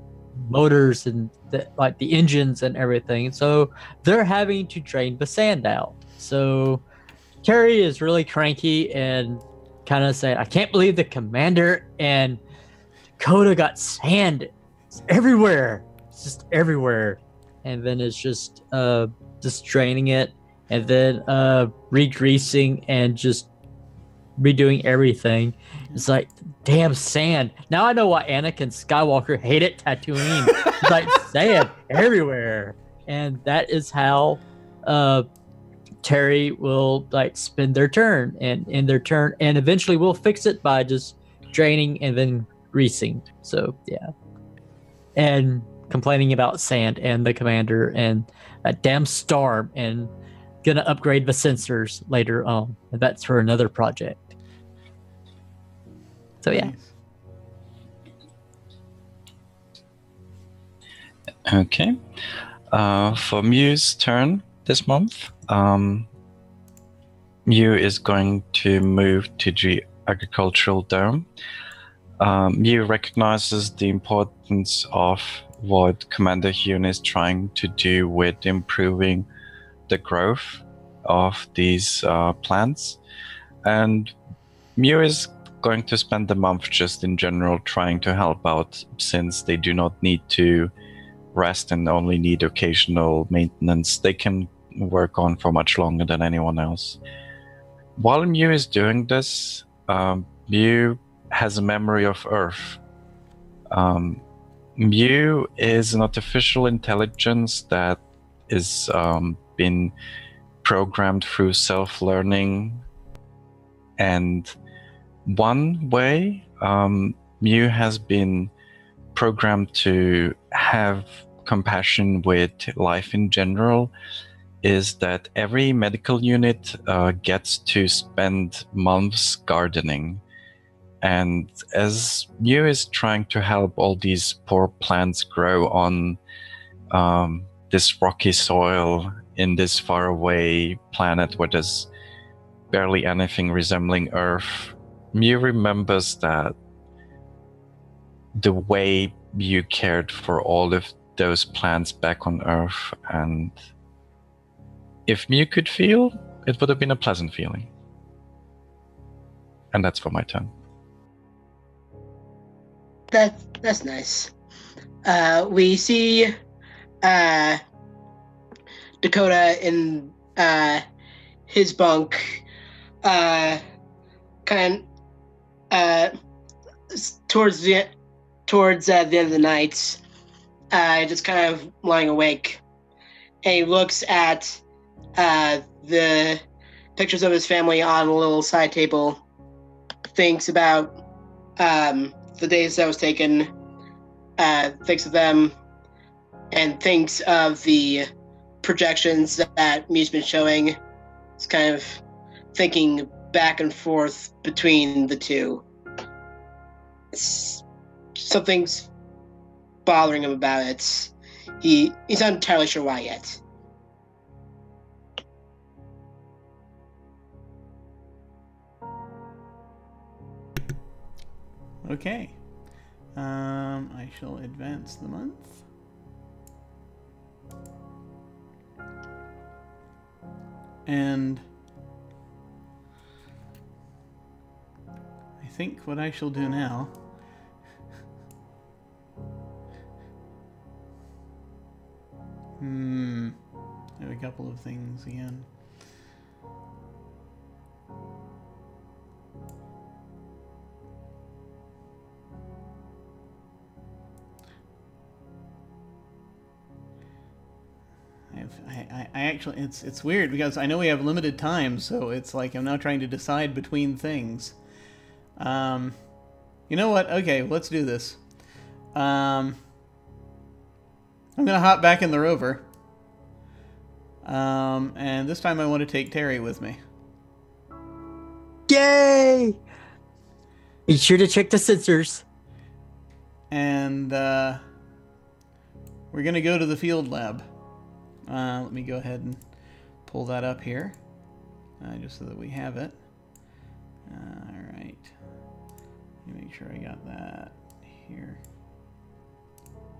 motors and the engines and everything. So they're having to drain the sand out. So Terry is really cranky and kind of saying, I can't believe the commander and Dakota got sand. It's everywhere. It's just everywhere. And then it's just draining it and then re-greasing and just redoing everything. It's like, damn sand. Now I know why Anakin Skywalker hated Tatooine. It's like sand everywhere. And that is how Terry will spend their turn and end their turn, and eventually we'll fix it by just draining and then greasing. So yeah, and complaining about sand and the commander and that damn storm, and gonna upgrade the sensors later on. And that's for another project. So yeah. Nice. Okay. For Mew's turn this month, Mew is going to move to the agricultural dome. Mew recognizes the importance of what Commander Hyun is trying to do with improving the growth of these plants. And Mew is going to spend the month just in general trying to help out, since they do not need to rest and only need occasional maintenance. They can work on for much longer than anyone else. While Mew is doing this, Mew has a memory of Earth. Mew is an artificial intelligence that is been programmed through self-learning, and one way Mew has been programmed to have compassion with life in general is that every medical unit gets to spend months gardening. And as Mew is trying to help all these poor plants grow on this rocky soil in this faraway planet where there's barely anything resembling Earth, Mew remembers that the way Mew cared for all of those plants back on Earth, and if Mew could feel, it would have been a pleasant feeling. And that's for my turn. That's nice. We see Dakota in his bunk, kind of towards the end of the night, just kind of lying awake. And he looks at the pictures of his family on a little side table, thinks about the days that was taken, thinks of them, and thinks of the projections that Mew's been showing. It's kind of thinking back and forth between the two. Something's bothering him about it. He's not entirely sure why yet. Okay. I shall advance the month. And I think what I shall do now I have a couple of things again. I actually, it's weird because I know we have limited time, so it's like I'm now trying to decide between things. You know what? Okay, let's do this. I'm gonna hop back in the rover. And this time I want to take Terry with me. Yay! Be sure to check the sensors. And we're gonna go to the field lab. Let me go ahead and pull that up here, just so that we have it. All right. Let me make sure I got that here.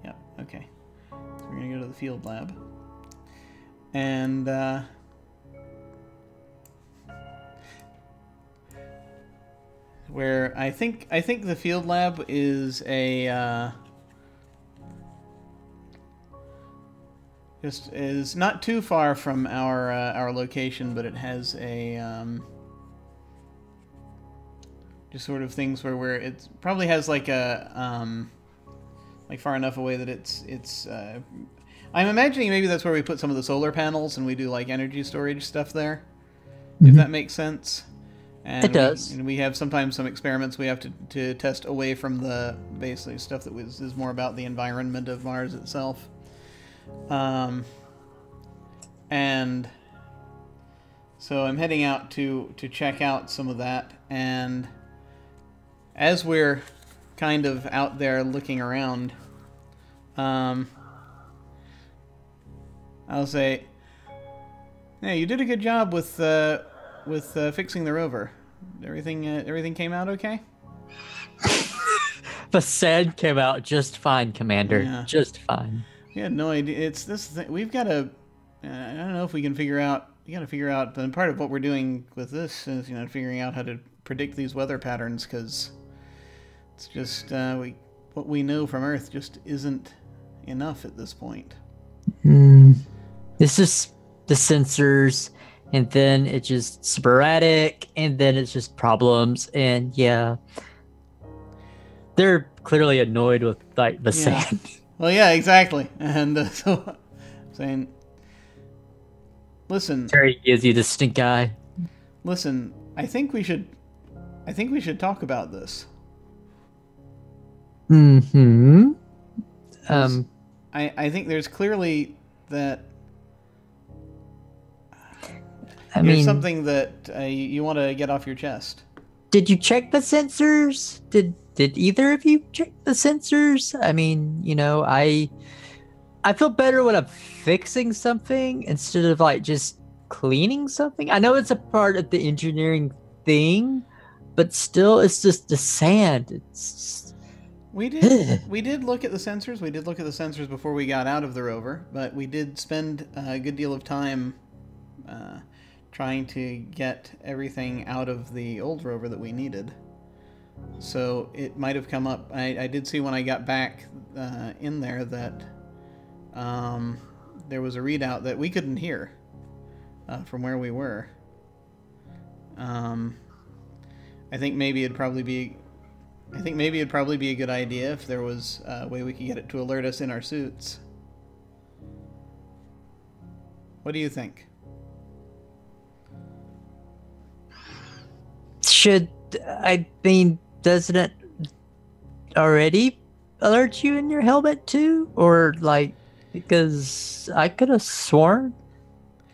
Yep. Okay. So we're gonna go to the field lab, and where I think the field lab is a just is not too far from our location, but it has a just sort of things where it probably has like a like far enough away that it's I'm imagining maybe that's where we put some of the solar panels and we do like energy storage stuff there, if that makes sense. And it does. We have sometimes some experiments we have to test away from the basically stuff that is more about the environment of Mars itself. And so I'm heading out to check out some of that, and as we're kind of out there looking around, I'll say, hey, you did a good job with fixing the rover. Everything came out okay? The sand came out just fine, Commander. Yeah. Just fine. We had no idea. It's this thing. We've got to. I don't know if we can figure out. You got to figure out. And part of what we're doing with this is, figuring out how to predict these weather patterns, because it's just what we know from Earth just isn't enough at this point. This is the sensors, and then it's just sporadic, and then it's just problems, and yeah, they're clearly annoyed with like the sand. Well, yeah, exactly. And so I'm saying, listen. Terry gives you the stink eye. Listen, I think we should talk about this. I think there's clearly that. There's something that you want to get off your chest. Did you check the sensors? Did either of you check the sensors? I mean, I feel better when I'm fixing something instead of like just cleaning something. I know it's a part of the engineering thing, but still, it's just the sand. We did look at the sensors. We did look at the sensors before we got out of the rover, but we did spend a good deal of time trying to get everything out of the old rover that we needed. So it might have come up. I did see when I got back in there that there was a readout that we couldn't hear from where we were. I think maybe it'd probably be a good idea if there was a way we could get it to alert us in our suits. What do you think? Doesn't it already alert you in your helmet too? Or like, because I could have sworn.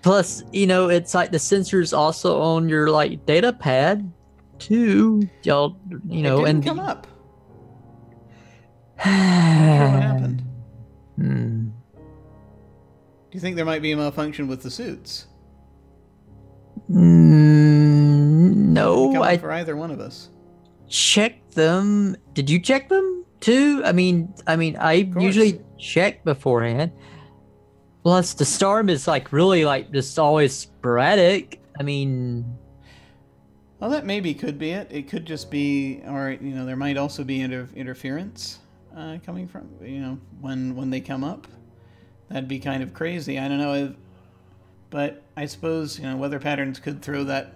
Plus, it's like the sensors also on your like data pad too. Y'all, it didn't and come up. I'm not sure what happened. Do you think there might be a malfunction with the suits? No, I for either one of us. Checked them. Did you check them too? I usually check beforehand. Plus, the storm is like really like just always sporadic. Well, that maybe could be it. It could just be, or there might also be interference coming from when they come up. That'd be kind of crazy. I don't know, but I suppose weather patterns could throw that.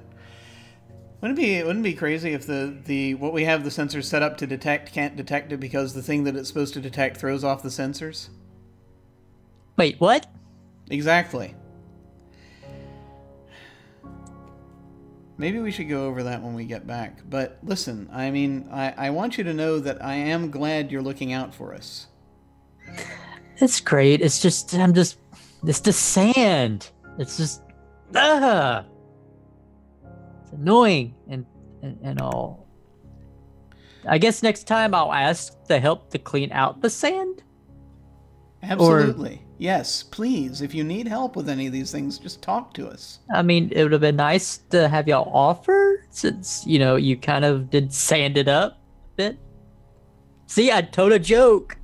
Wouldn't it be crazy if the what we have the sensors set up to detect can't detect it because the thing that it's supposed to detect throws off the sensors? Wait, what? Exactly. Maybe we should go over that when we get back. But listen, I mean, I want you to know that I am glad you're looking out for us. It's great. It's just it's the sand. It's just it's annoying and all. I guess next time I'll ask to help to clean out the sand. Absolutely. Yes, please. If you need help with any of these things, just talk to us. I mean, it would have been nice to have y'all offer since, you kind of did sand it up a bit. See, I told a joke.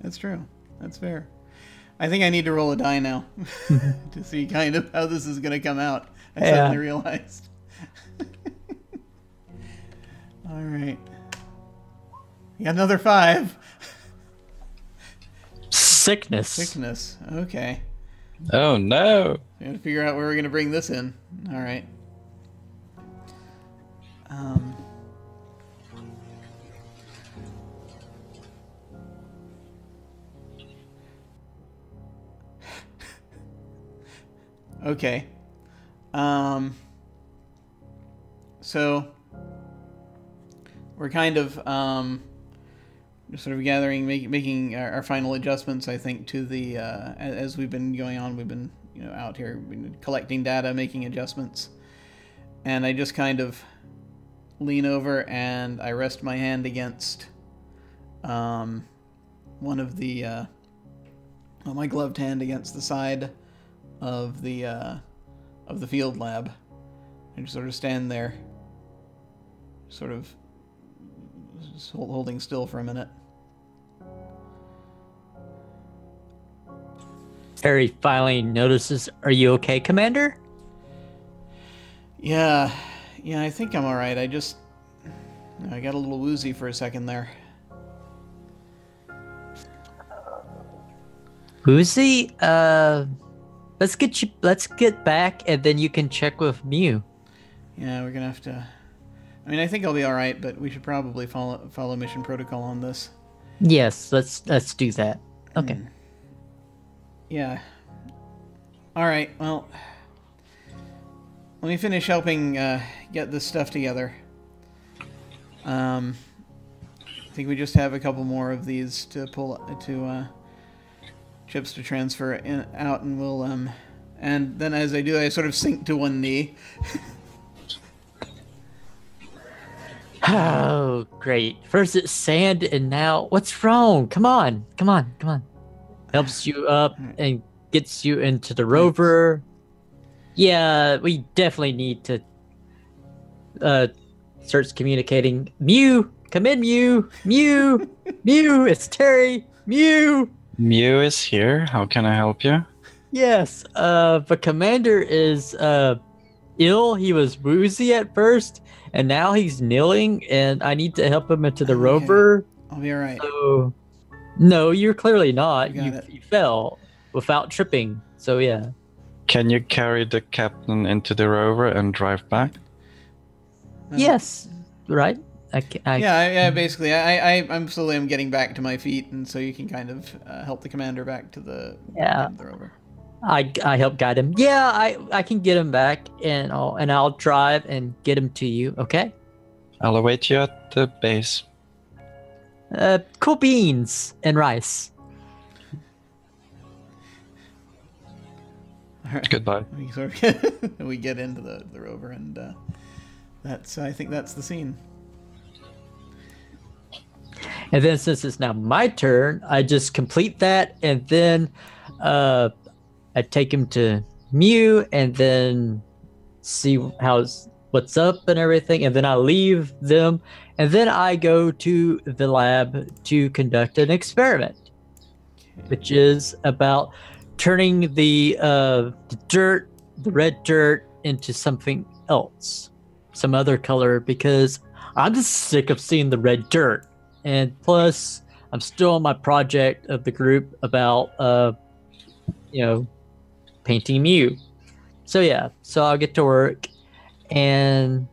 That's true. That's fair. I think I need to roll a die now to see kind of how this is going to come out. I suddenly realized. All right. You got another 5. Sickness. Okay. Oh no! We got to figure out where we're going to bring this in. All right. Okay. So we're kind of sort of gathering, making our final adjustments. I think to the as we've been going on, we've been out here, we've been collecting data, making adjustments, and I just kind of lean over and I rest my hand against one of the my gloved hand against the side of the field lab, and just sort of stand there, sort of just holding still for a minute. Harry finally notices, "Are you okay, Commander?" Yeah, I think I'm all right. I got a little woozy for a second there. Woozy? Let's get back, and then you can check with Mew. Yeah, we're gonna have to. I mean, I think I'll be all right, but we should probably follow mission protocol on this. Yes, let's do that. Okay. Yeah. All right. Well, let me finish helping get this stuff together. I think we just have a couple more of these to pull chips to transfer out, and we'll and then as I do, I sort of sink to one knee. Oh, great. First it's sand, and now what's wrong? Come on. Helps you up and gets you into the rover. Yeah, we definitely need to starts communicating. Mew, come in, Mew. Mew, it's Terry. Mew. Mew is here. How can I help you? Yes, the commander is ill. He was woozy at first, and now he's kneeling, and I need to help him into the rover. I'll be all right. So, no, you're clearly not. You fell without tripping. So yeah. Can you carry the captain into the rover and drive back? Yes, right. Basically, I'm slowly getting back to my feet, and so you can kind of help the commander back to the rover. I help guide him. Yeah, I can get him back, and I'll drive and get him to you. Okay. I'll await you at the base. Cool beans and rice. All right. Goodbye. We get into the rover, and I think that's the scene. And then since it's now my turn, I just complete that, and then I take him to Mew, and then see what's up and everything, and then I leave them, and then I go to the lab to conduct an experiment, which is about turning the red dirt into something else, some other color, because I'm just sick of seeing the red dirt. And plus, I'm still on my project of the group about painting Mew. So yeah, so I'll get to work, and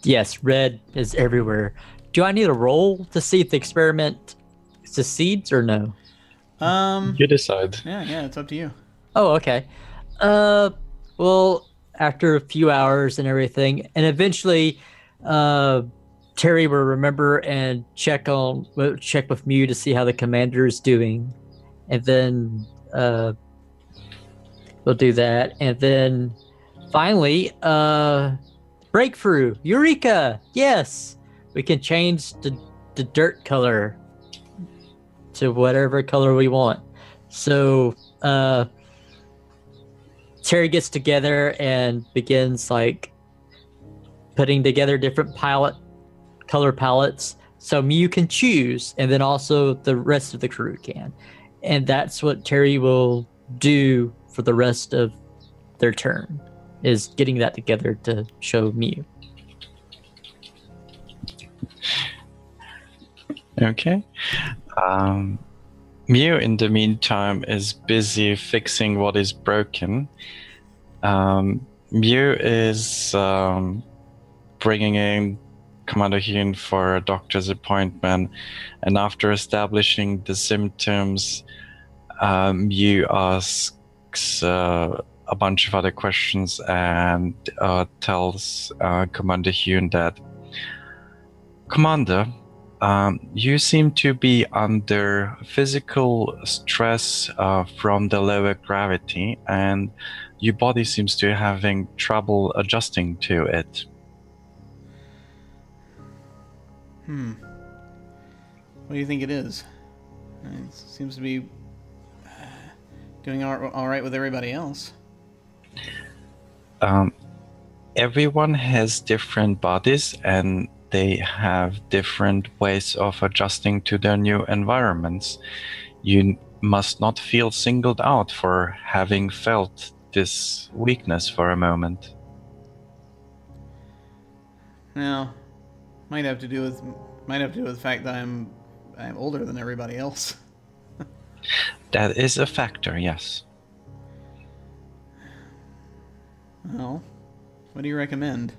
yes, red is everywhere. Do I need a roll to see if the experiment succeeds or no? You decide. Yeah, it's up to you. Oh, okay. Well, after a few hours and everything, and eventually, Terry will remember and check with Mew to see how the commander is doing, and then we'll do that, and then finally, breakthrough, Eureka! Yes, we can change the dirt color to whatever color we want. So, Terry gets together and begins like putting together different color palettes so Mew can choose, and then also the rest of the crew can. And that's what Terry will do for the rest of their turn, is getting that together to show Mew. Okay. Mew, in the meantime, is busy fixing what is broken. Mew is bringing in Commander Hune for a doctor's appointment, and after establishing the symptoms, Mew asks a bunch of other questions and tells Commander Hune that, Commander, you seem to be under physical stress from the lower gravity, and your body seems to be having trouble adjusting to it. What do you think it is? It seems to be doing all right with everybody else. Everyone has different bodies, and they have different ways of adjusting to their new environments. You must not feel singled out for having felt this weakness for a moment. Now, might have to do with the fact that I'm older than everybody else. That is a factor, yes. Well, what do you recommend?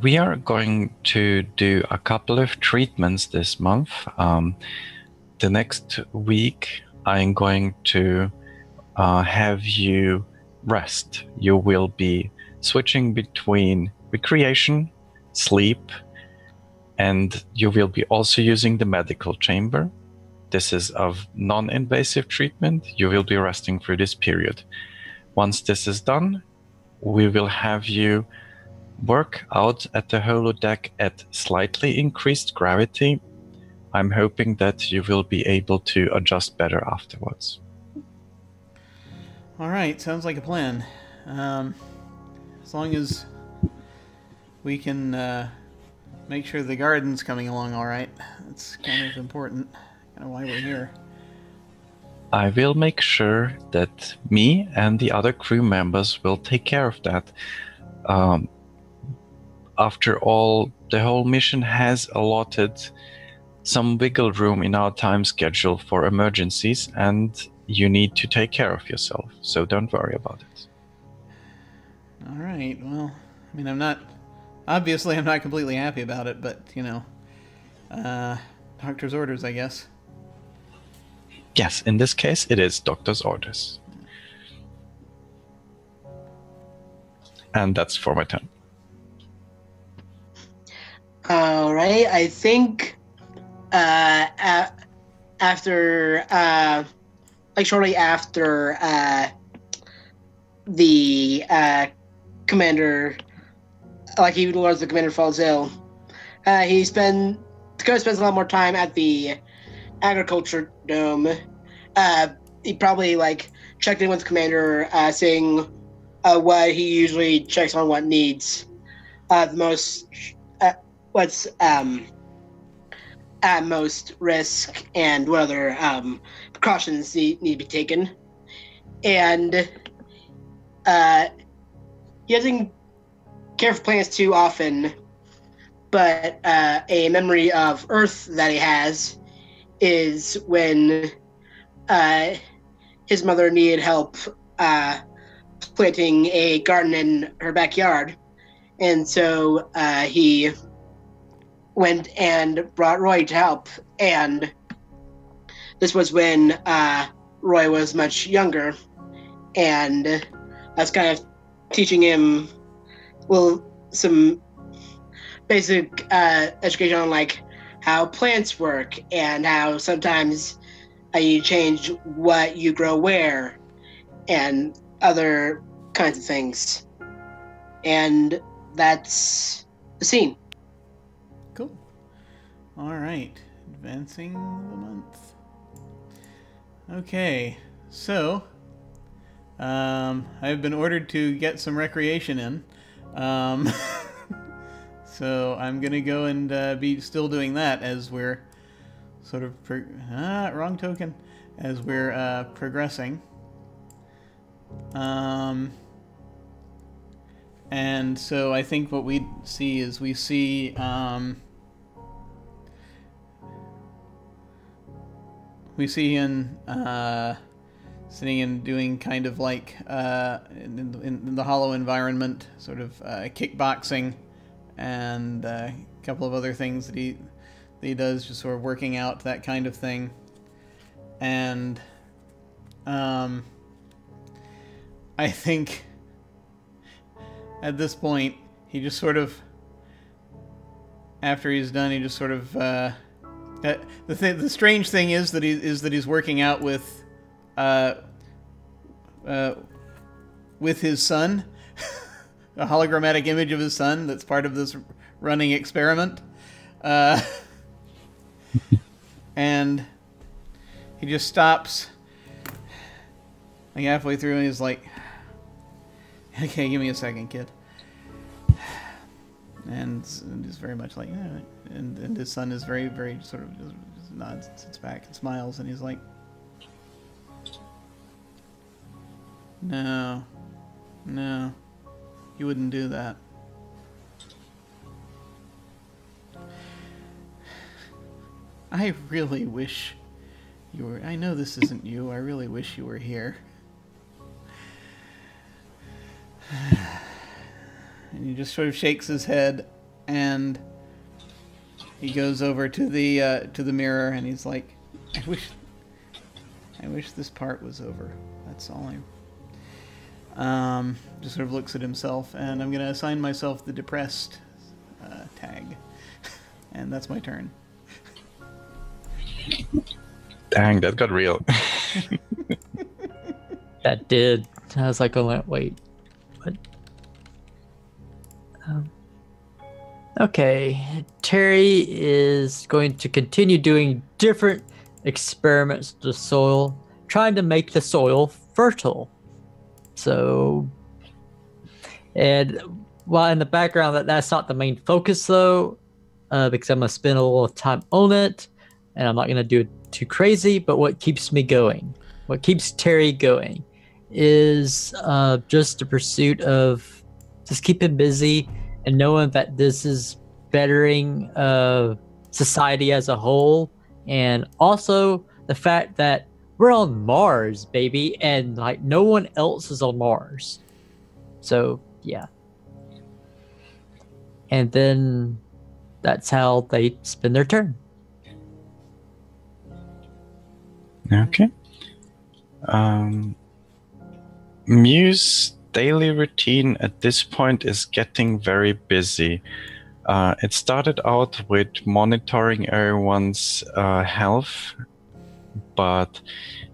We are going to do a couple of treatments this month. The next week, I'm going to have you rest. You will be switching between recreation, sleep, and you will be also using the medical chamber. This is of non-invasive treatment. You will be resting through this period. Once this is done, we will have you work out at the holodeck at slightly increased gravity. I'm hoping that you will be able to adjust better afterwards. All right, sounds like a plan. As long as we can make sure the garden's coming along all right. That's kind of important. Kind of why we're here. I will make sure that me and the other crew members will take care of that. After all, the whole mission has allotted some wiggle room in our time schedule for emergencies, and you need to take care of yourself, so don't worry about it. All right, well, I mean, I'm not completely happy about it, but, doctor's orders, I guess. Yes, in this case, it is doctor's orders. And that's for my turn. All right, I think after, shortly after the commander, he learns the commander falls ill, Dakota spends a lot more time at the agriculture dome. He probably checked in with the commander, saying what he usually checks on, what needs the most, what's at most risk, and what other precautions need to be taken. And he doesn't care for plants too often, but a memory of Earth that he has is when his mother needed help planting a garden in her backyard. And so he went and brought Roy to help. And this was when Roy was much younger. And that's kind of teaching him, well, some basic education on like how plants work and how sometimes you change what you grow where and other kinds of things. And that's the scene. Cool. All right. Advancing the month. Okay. So, I've been ordered to get some recreation in. So I'm going to go and be still doing that as we're sort of... wrong token. As we're progressing. And so I think what we see is we see him sitting and doing kind of like in the hollow environment, sort of kickboxing and a couple of other things that he does, just sort of working out, that kind of thing. And I think at this point, he just sort of, after he's done, he just sort of, the strange thing is that he's working out with his son, a hologrammatic image of his son that's part of this running experiment, and he just stops like halfway through and he's like, okay, give me a second, kid. And he's very much like, yeah. And his son is very, very sort of just nods, sits back and smiles, and he's like, no, you wouldn't do that. I really wish you were, I know this isn't you, I really wish you were here. And he just sort of shakes his head, and he goes over to the mirror, and he's like, I wish this part was over. That's all just sort of looks at himself, and I'm gonna assign myself the depressed tag, and that's my turn. Dang, that got real. That did. I was like, oh, wait. What? Okay. Terry is going to continue doing different experiments with the soil, trying to make the soil fertile. So, and while in the background, that's not the main focus though, because I'm going to spend a little time on it, and I'm not going to do it too crazy, but what keeps me going, what keeps Terry going, is just the pursuit of just keeping busy and knowing that this is bettering society as a whole, and also the fact that we're on Mars, baby, and like no one else is on Mars. So yeah. And then that's how they spend their turn. Okay. Mew's daily routine at this point is getting very busy. It started out with monitoring everyone's health, but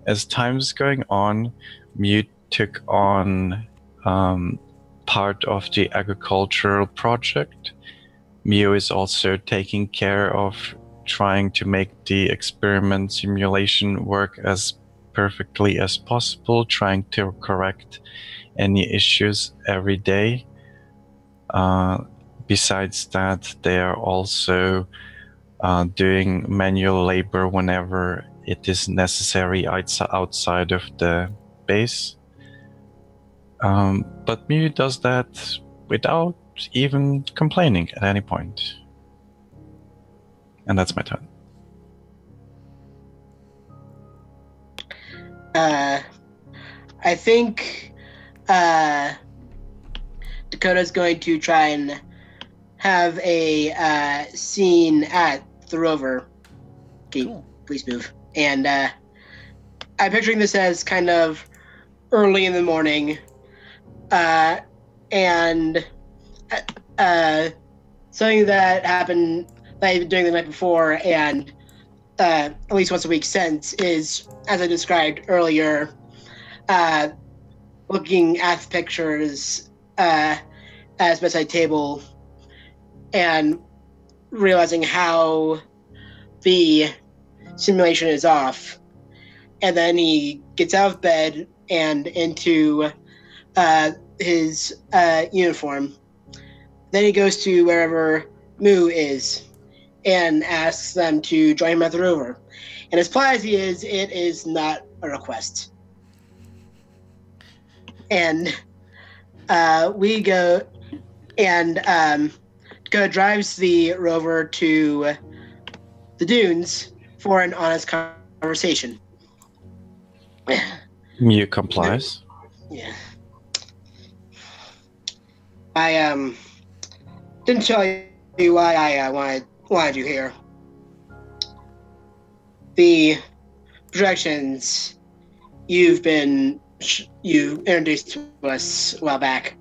as time is going on, Mew took on part of the agricultural project. Mew is also taking care of trying to make the experiment simulation work as perfectly as possible, trying to correct any issues every day. Besides that, they are also doing manual labor whenever it is necessary outside of the base. But Mew does that without even complaining at any point. And that's my turn. I think Dakota's going to try and have a scene at the rover. Okay, Cool. please move. And I'm picturing this as kind of early in the morning, and something that happened that I've been doing the night before, and at least once a week since, is, as I described earlier, looking at the pictures at his bedside table and realizing how the simulation is off. And then he gets out of bed and into his uniform. Then he goes to wherever Moo is and asks them to join him at the rover. And as polite as he is, it is not a request. And we go, and Go drives the rover to the dunes for an honest conversation. Mew complies. Yeah. I didn't tell you why I wanted you here. The projections you introduced to us a while back,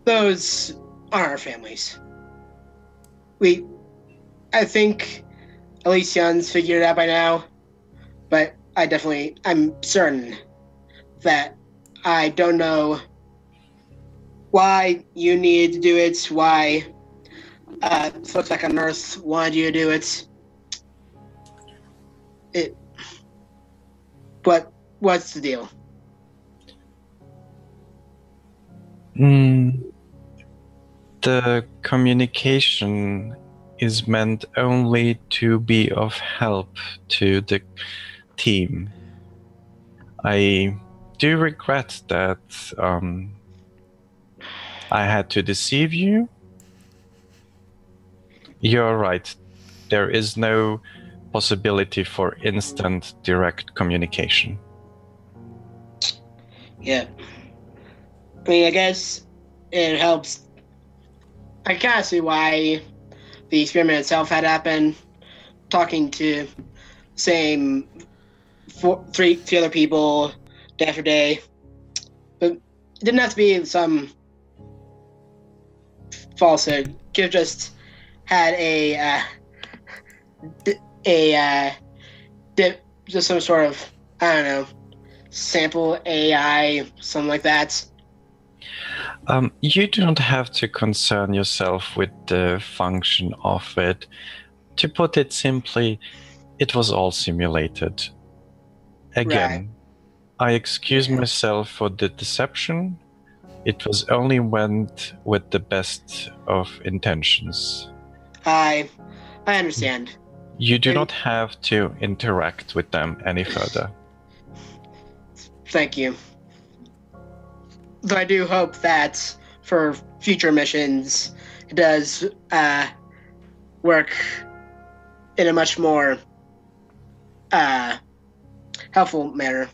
those are our families. I think Elysion's figured it out by now, but I'm certain that I don't know why you needed to do it, why folks back on Earth wanted you to do it. What's the deal? The communication is meant only to be of help to the team. I do regret that I had to deceive you. You're right. There is no possibility for instant direct communication. Yeah. I mean, I guess it helps. I kind of see why the experiment itself had happened. Talking to three other people day after day, but it didn't have to be some falsehood. Could have just had just some sort of, I don't know, sample AI, something like that. You don't have to concern yourself with the function of it. To put it simply, it was all simulated. Again, I excuse myself for the deception. It was only went with the best of intentions. I understand. You do not have to interact with them any further. Thank you. Though I do hope that for future missions, it does work in a much more helpful manner.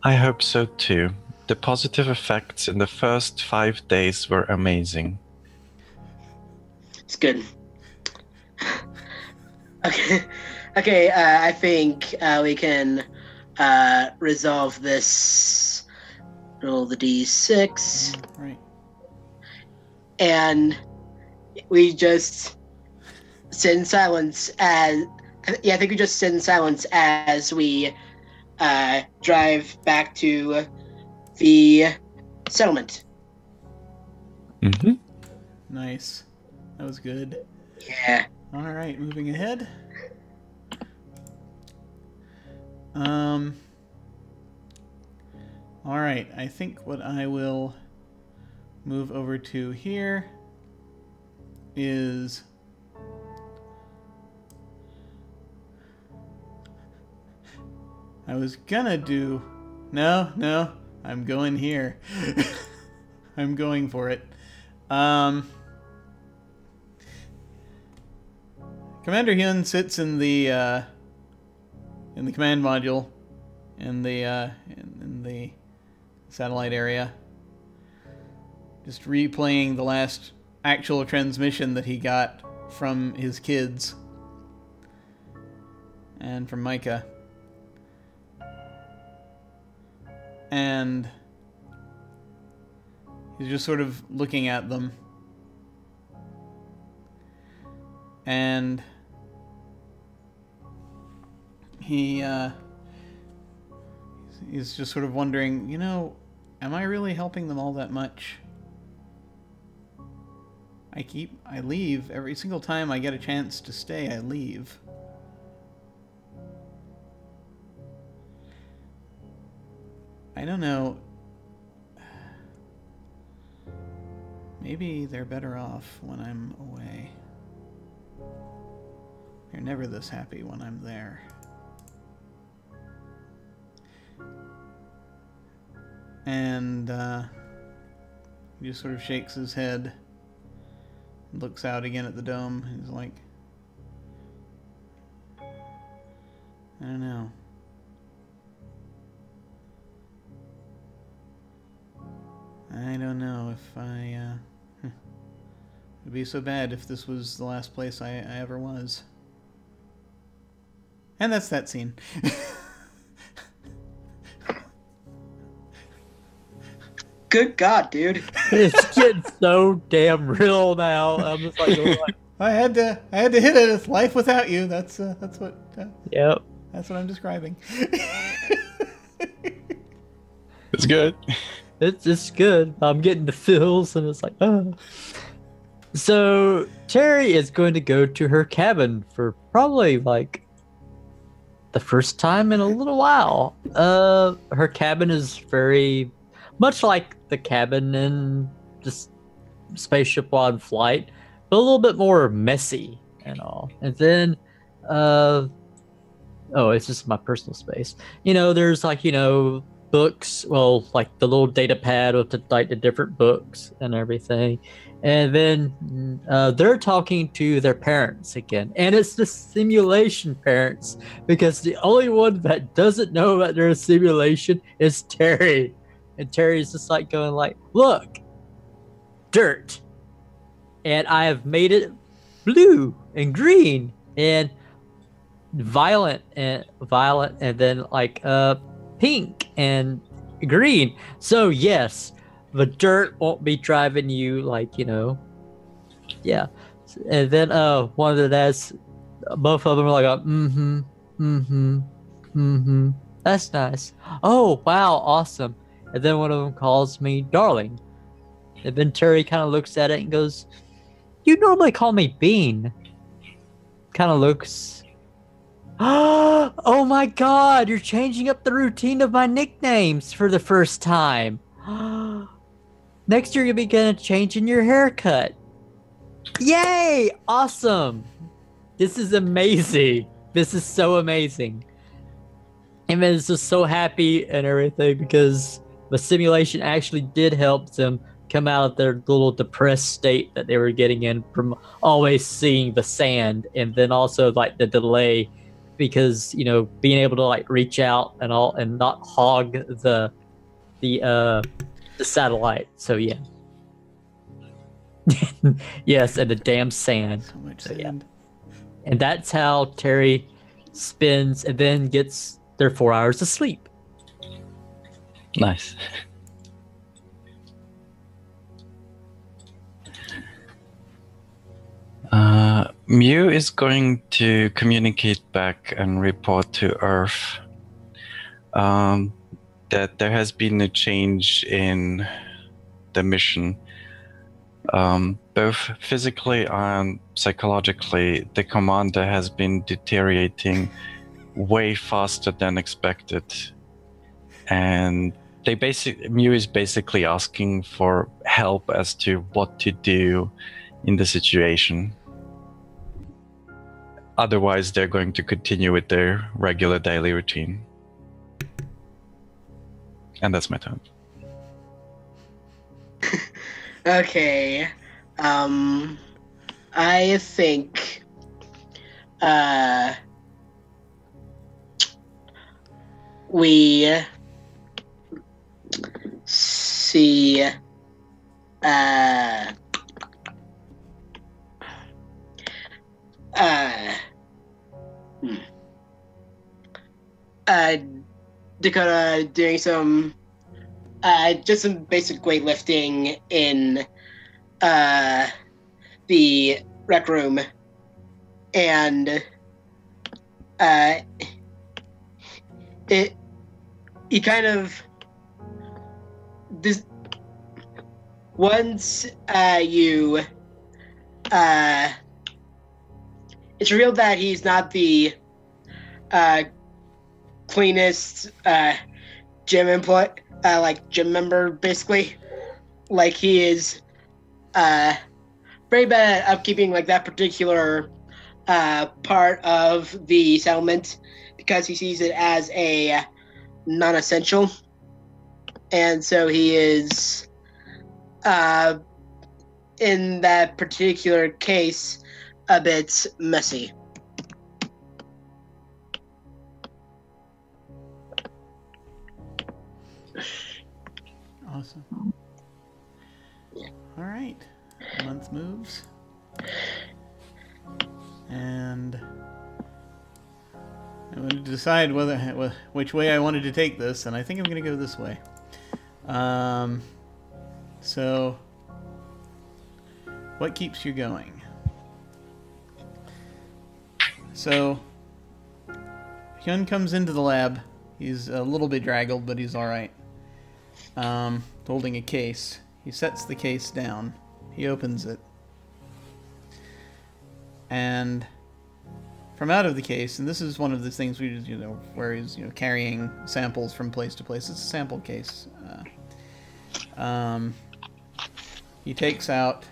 I hope so too. The positive effects in the first 5 days were amazing. It's good. Okay. I think we can resolve this. Roll the d6. Right. And we just sit in silence I think we just sit in silence as we drive back to the settlement. Mm-hmm. Nice. That was good. Yeah. All right, moving ahead. All right, I think what I will move over to here is I was gonna do no, I'm going here. I'm going for it. Commander Hyun sits in the command module, in the satellite area, just replaying the last actual transmission that he got from his kids and from Micah. And he's just sort of looking at them. And he's just sort of wondering, am I really helping them all that much? I leave every single time I get a chance to stay, I leave. I don't know. Maybe they're better off when I'm away. They're never this happy when I'm there. And he just sort of shakes his head and looks out again at the dome. He's like, I don't know. I don't know if it'd be so bad if this was the last place I ever was. And that's that scene. Good God, dude. It's getting so damn real now. I'm just like, I had to hit it. It's life without you. That's what. Yep. That's what I'm describing. It's good. It's good. I'm getting the feels, and it's like, oh. So Terry is going to go to her cabin for probably like the first time in a little while. Her cabin is very much like the cabin in just Spaceship One Flight, but a little bit more messy and all. And then, it's just my personal space. There's like, books, well, like the little data pad with the different books and everything. And then they're talking to their parents again. And it's the simulation parents, because the only one that doesn't know about their simulation is Terry. And Terry's just like going like, look, dirt. And I have made it blue and green and violet and then like pink and green. So yes, the dirt won't be driving you like, yeah. And then one of the dads, both of them are like, that's nice. Oh wow, awesome. And then one of them calls me darling. And then Terry kind of looks at it and goes, you normally call me Bean. Kind of looks, oh my God, you're changing up the routine of my nicknames for the first time. Next year you'll be gonna change in your haircut. Yay! Awesome! This is amazing. This is so amazing. And then it's just so happy and everything because the simulation actually did help them come out of their little depressed state that they were getting in from always seeing the sand, and then also like the delay because being able to like reach out and all and not hog the satellite. So yeah. Yes, and the damn sand. So much sand. Yeah. And that's how Terry spends and then gets their 4 hours of sleep. Nice. Mew is going to communicate back and report to Earth that there has been a change in the mission. Both physically and psychologically, the commander has been deteriorating way faster than expected. And Mew is basically asking for help as to what to do in the situation. Otherwise, they're going to continue with their regular daily routine. And that's my turn. Okay. I think we see Dakota doing some just some basic weightlifting in the rec room, and he kind of this once you it's revealed that he's not the cleanest gym employee, like gym member, basically. Like, he is very bad at upkeeping like that particular part of the settlement, because he sees it as a non-essential, and so he is in that particular case a bit messy. Awesome. All right. Month moves. And I wanted to decide which way I wanted to take this, and I think I'm going to go this way. So, what keeps you going? So, Hyun comes into the lab. He's a little bit draggled, but he's all right. Holding a case. He sets the case down. He opens it. And from out of the case, and this is one of the things we just, where he's, carrying samples from place to place. It's a sample case. He takes out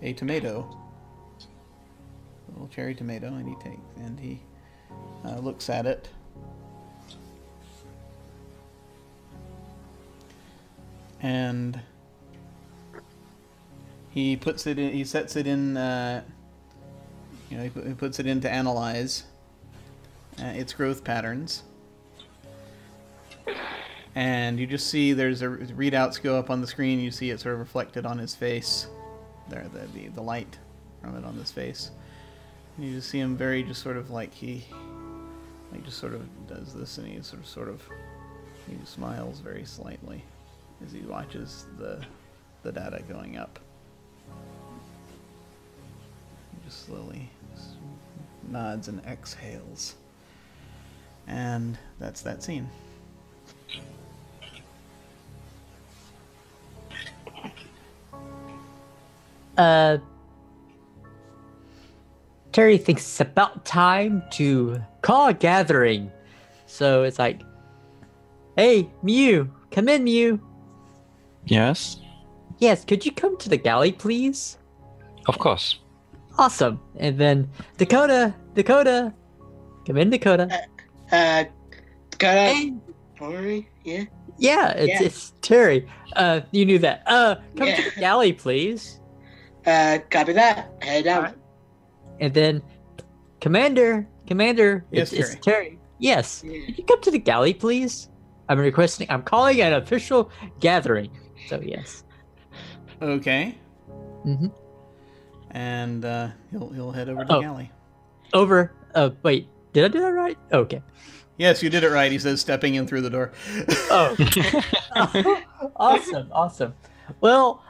a tomato, a little cherry tomato, and he looks at it. And he puts it in. He sets it in. He puts it in to analyze its growth patterns. And you just see there's readouts go up on the screen. You see it sort of reflected on his face. There, the light from it on his face. And you just see him very just sort of like he just sort of does this, and he he smiles very slightly as he watches the data going up. He just slowly nods and exhales. And that's that scene. Terry thinks it's about time to call a gathering. So it's like, hey, Mew, come in, Mew. Yes, Yes, could you come to the galley, please? of course. Awesome. And then Dakota, come in, Dakota. Dakota, Hey. Sorry, yeah. Yeah, it's Terry. You knew that. Come Yeah. to the galley, please. Copy that. Head down. Alright. And then Commander, Yes, it's Terry. Yes. Yeah. Could you come to the galley, please? I'm calling an official gathering. So yes. Okay. Mm-hmm. And he'll head over to the galley. Over. Wait. Did I do that right? Okay. Yes, you did it right. He says, stepping in through the door. Oh. Awesome. Well,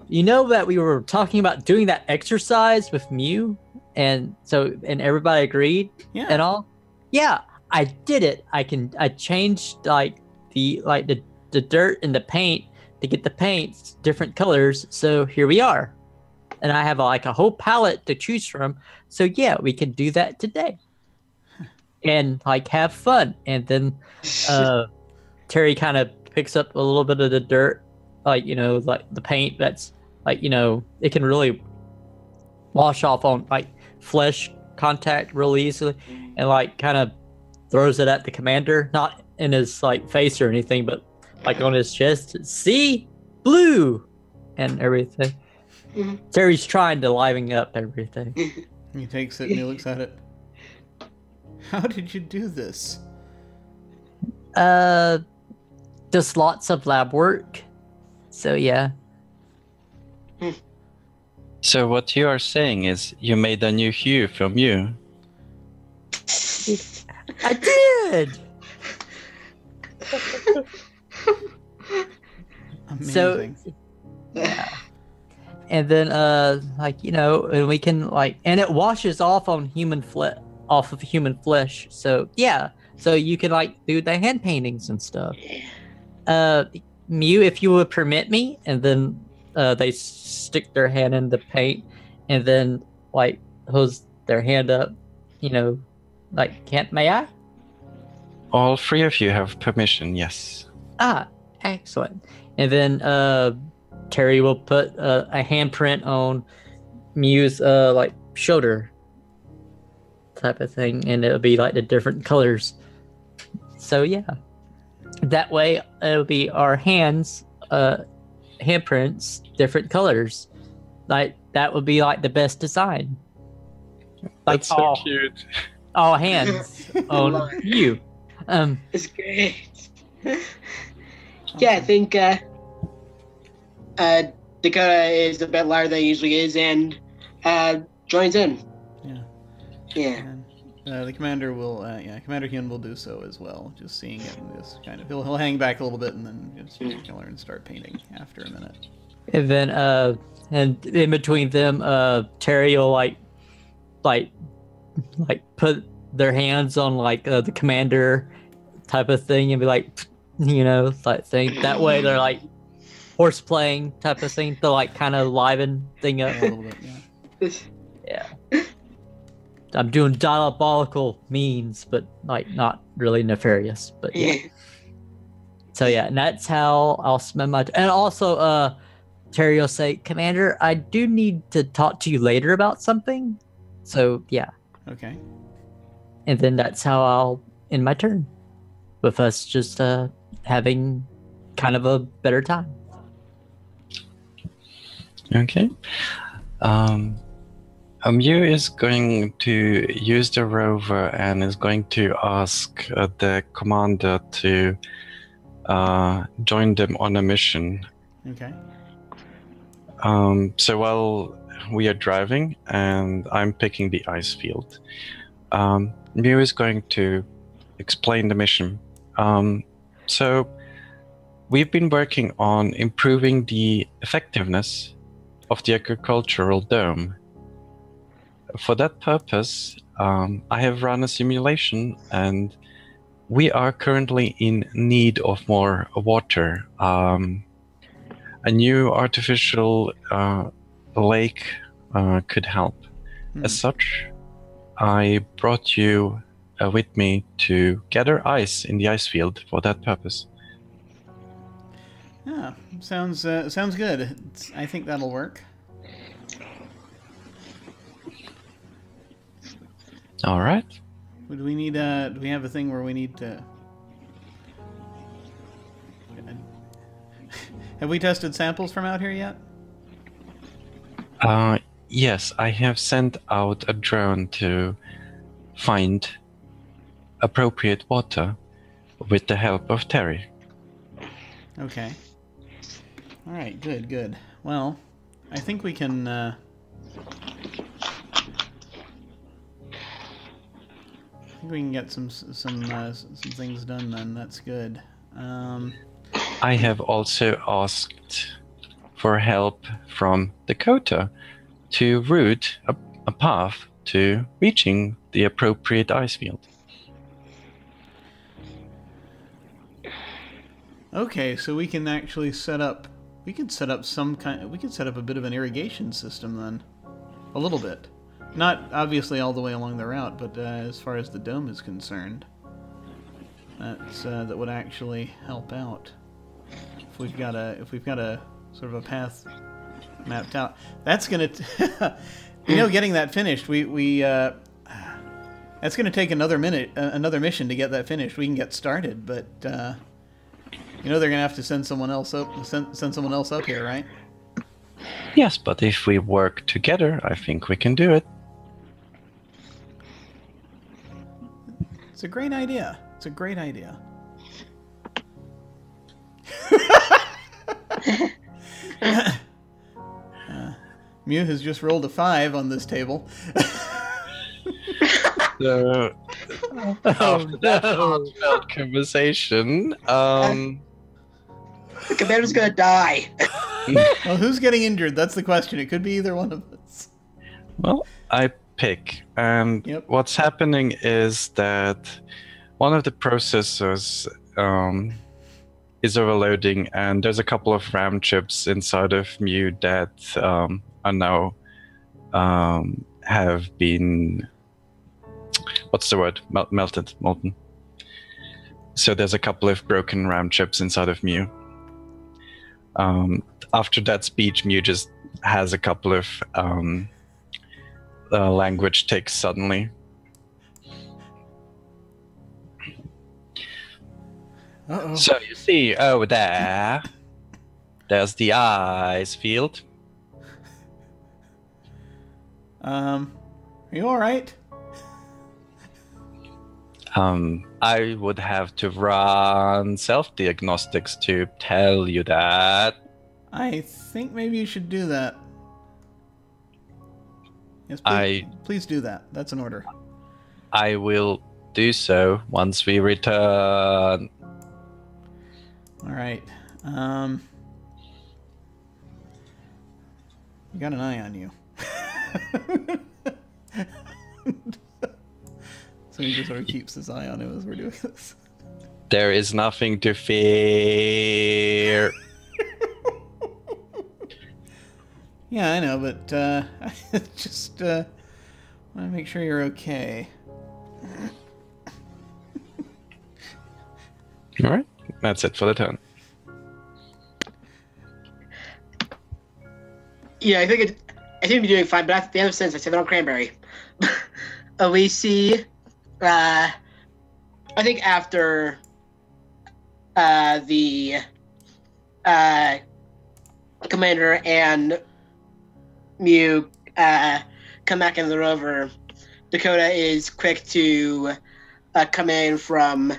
you know that we were talking about doing that exercise with Mew, and everybody agreed Yeah. and all. Yeah, I did it. I changed the dirt and the paint to get the paints different colors. So here we are, and I have a whole palette to choose from. So yeah, we can do that today, and have fun. And then Terry kind of picks up a little bit of the dirt, like the paint that's it can really wash off on flesh contact really easily, and kind of throws it at the commander, not in his face or anything, but on his chest. See, blue, and everything. Mhm. Terry's trying to liven up everything. He takes it and he looks at it. How did you do this? Just lots of lab work. So yeah. So what you are saying is you made a new hue from you. I did. Amazing. Yeah. And then like, you know, and we can like, and it washes off on off of human flesh. So yeah. So you can like do the hand paintings and stuff. Mew, if you would permit me, and then they stick their hand in the paint and then like hose their hand up, you know, like may I? All three of you have permission, yes. Ah, excellent. And then Terry will put a handprint on Mew's like shoulder type of thing, and it'll be like the different colors. So yeah, that way it'll be our handprints, different colors. Like that would be like the best design. Like That's so cute. all hands on you. It's great. Yeah, I think Dakota is a bit louder than he usually is and joins in. Yeah. Yeah. And, the commander will, Commander Hyun will do so as well. Just seeing it and just kind of, he'll hang back a little bit and then just learn and start painting after a minute. And then and in between them, Terry will like put their hands on like the commander type of thing and be like, you know, like thing. That way they're like horse playing type of thing to like kind of liven thing up. A little bit, yeah. Yeah. I'm doing diabolical means, but like not really nefarious. But yeah. So yeah, and that's how I'll spend my and also Terry will say, Commander, I do need to talk to you later about something. So yeah. Okay. And then that's how I'll end my turn. With us just having kind of a better time. Okay. Mew is going to use the rover and is going to ask the commander to join them on a mission. Okay. So while we are driving and I'm picking the ice field, Mew is going to explain the mission. So we've been working on improving the effectiveness of the agricultural dome. For that purpose, I have run a simulation and we are currently in need of more water. A new artificial lake could help. As such, I brought you with me to gather ice in the ice field for that purpose. Yeah, sounds good. I think that'll work. All right. Do we need do we have a thing where we need to? Have we tested samples from out here yet? Yes, I have sent out a drone to find appropriate water with the help of Terry. Okay. All right. Good. Well, I think we can. I think we can get some things done then. That's good. I have also asked for help from Dakota to route a path to reaching the appropriate ice field. Okay, so we can actually set up. We could set up some kind. We could set up a bit of an irrigation system then, a little bit. Not obviously all the way along the route, but as far as the dome is concerned, that would actually help out. If we've got a sort of a path mapped out, that's gonna, getting that finished. That's gonna take another mission to get that finished. We can get started, but You know they're gonna have to send someone else up. Send someone else up here, right? Yes, but if we work together, I think we can do it. It's a great idea. It's a great idea. Mew has just rolled a 5 on this table. So, Oh, after that no. heartfelt conversation, The commander's gonna die. Well, who's getting injured? That's the question. It could be either one of us. well, I pick, and Yep. what's happening is that one of the processors is overloading, and there's a couple of RAM chips inside of Mew that are now have been, what's the word? Molten. So there's a couple of broken RAM chips inside of Mew. After that speech, Mew just has a couple of language tics suddenly. Uh-oh. So you see over there, there's the ice field. Are you alright? I would have to run self-diagnostics to tell you that. I think maybe you should do that. Yes, please do that. That's an order. I will do so once we return. Alright. We got an eye on you. So he just sort of keeps his eye on him as we're doing this. There is nothing to fear. Yeah, I know, but I just want to make sure you're okay. All right, that's it for the turn. Yeah, I think we're doing fine, but at the end of the sentence, I said it on Cranberry. We see, I think after the commander and Mew come back into the rover, Dakota is quick to come in from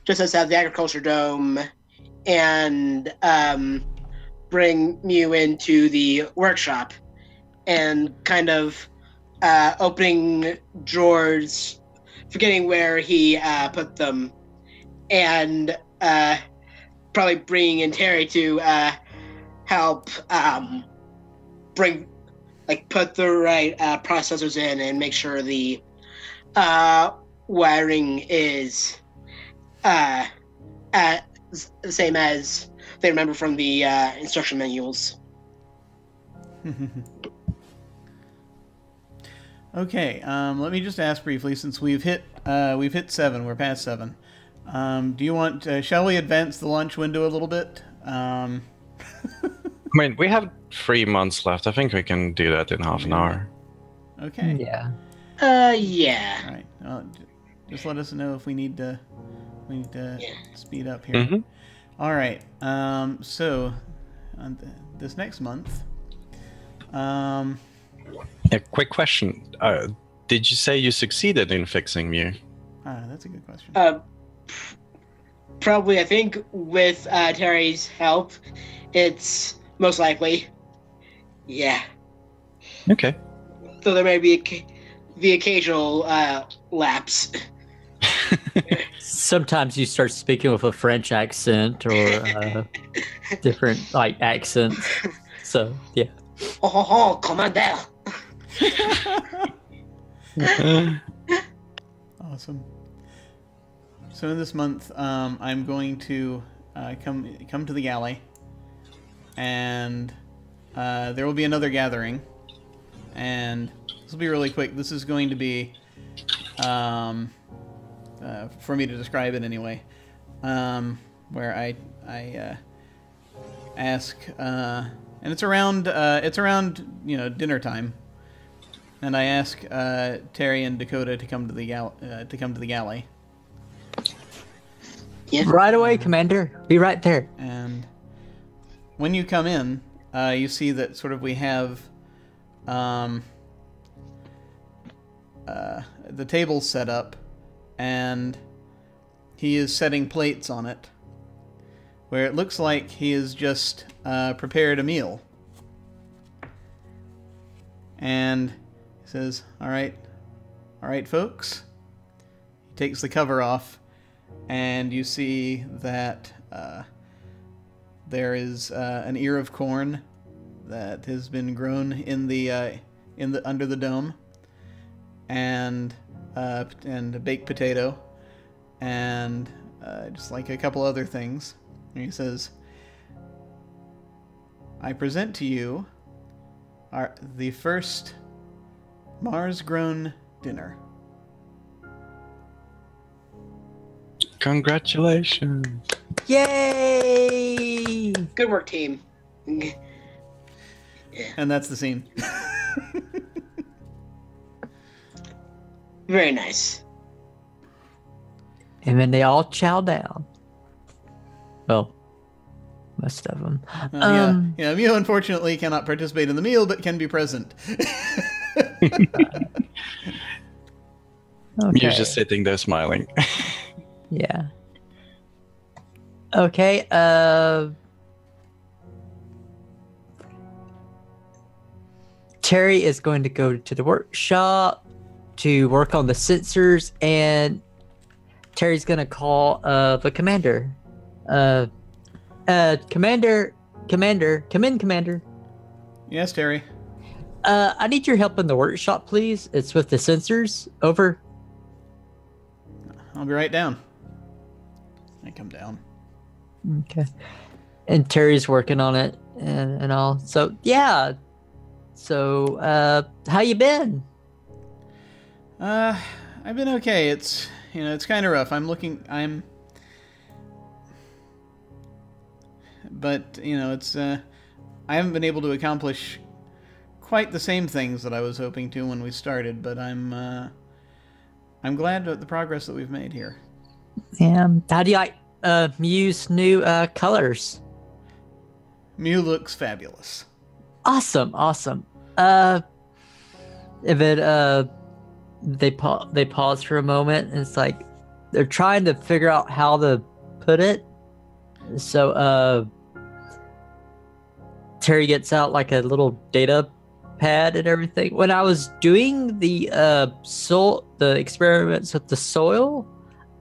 just outside the agriculture dome and bring Mew into the workshop and kind of opening drawers, forgetting where he put them, and probably bringing in Terry to help put the right processors in and make sure the wiring is the same as they remember from the instruction manuals. Okay, let me just ask briefly, since we've hit 7, we're past 7. Do you want? Shall we advance the lunch window a little bit? I mean, we have 3 months left. I think we can do that in half an hour. Okay. Yeah. Yeah. All right. Just let us know if we need to speed up here. Mm-hmm. All right. So, this next month. A quick question. Did you say you succeeded in fixing Mew? That's a good question. Probably, I think with Terry's help, it's most likely. Yeah. Okay. Though there may be the occasional lapse. Sometimes you start speaking with a French accent or different accents. So yeah. Oh, commander. Awesome. So in this month, I'm going to come to the galley, and there will be another gathering, and this will be really quick. This is going to be, for me to describe it anyway, where I ask, and it's around dinner time. And I ask Terry and Dakota to come to the galley. Yeah. Right away, Commander. Be right there. And when you come in, you see that sort of we have the table set up, and he is setting plates on it, where it looks like he has just prepared a meal. And he says, all right, folks. He takes the cover off, and you see that there is an ear of corn that has been grown in the under the dome, and a baked potato, and just like a couple other things. And he says, I present to you the first Mars-grown dinner. Congratulations. Yay! Good work, team. And that's the scene. Very nice. And then they all chow down. Well, most of them. Yeah, Mew unfortunately cannot participate in the meal, but can be present. Okay. You're just sitting there smiling. Yeah. Okay, Terry is going to go to the workshop to work on the sensors, and Terry's going to call the commander. Commander, come in, Commander. Yes, Terry. I need your help in the workshop, please. It's with the sensors. Over. I'll be right down. I come down. Okay. And Terry's working on it and all. So, yeah. So, how you been? I've been okay. It's kind of rough. But, it's, I haven't been able to accomplish quite the same things that I was hoping to when we started, but I'm glad at the progress that we've made here. Yeah. How do you like Mew's new colors? Mew looks fabulous. Awesome. If it they pause for a moment, and it's like they're trying to figure out how to put it. So Terry gets out like a little data pad and everything. When I was doing the the experiments with the soil,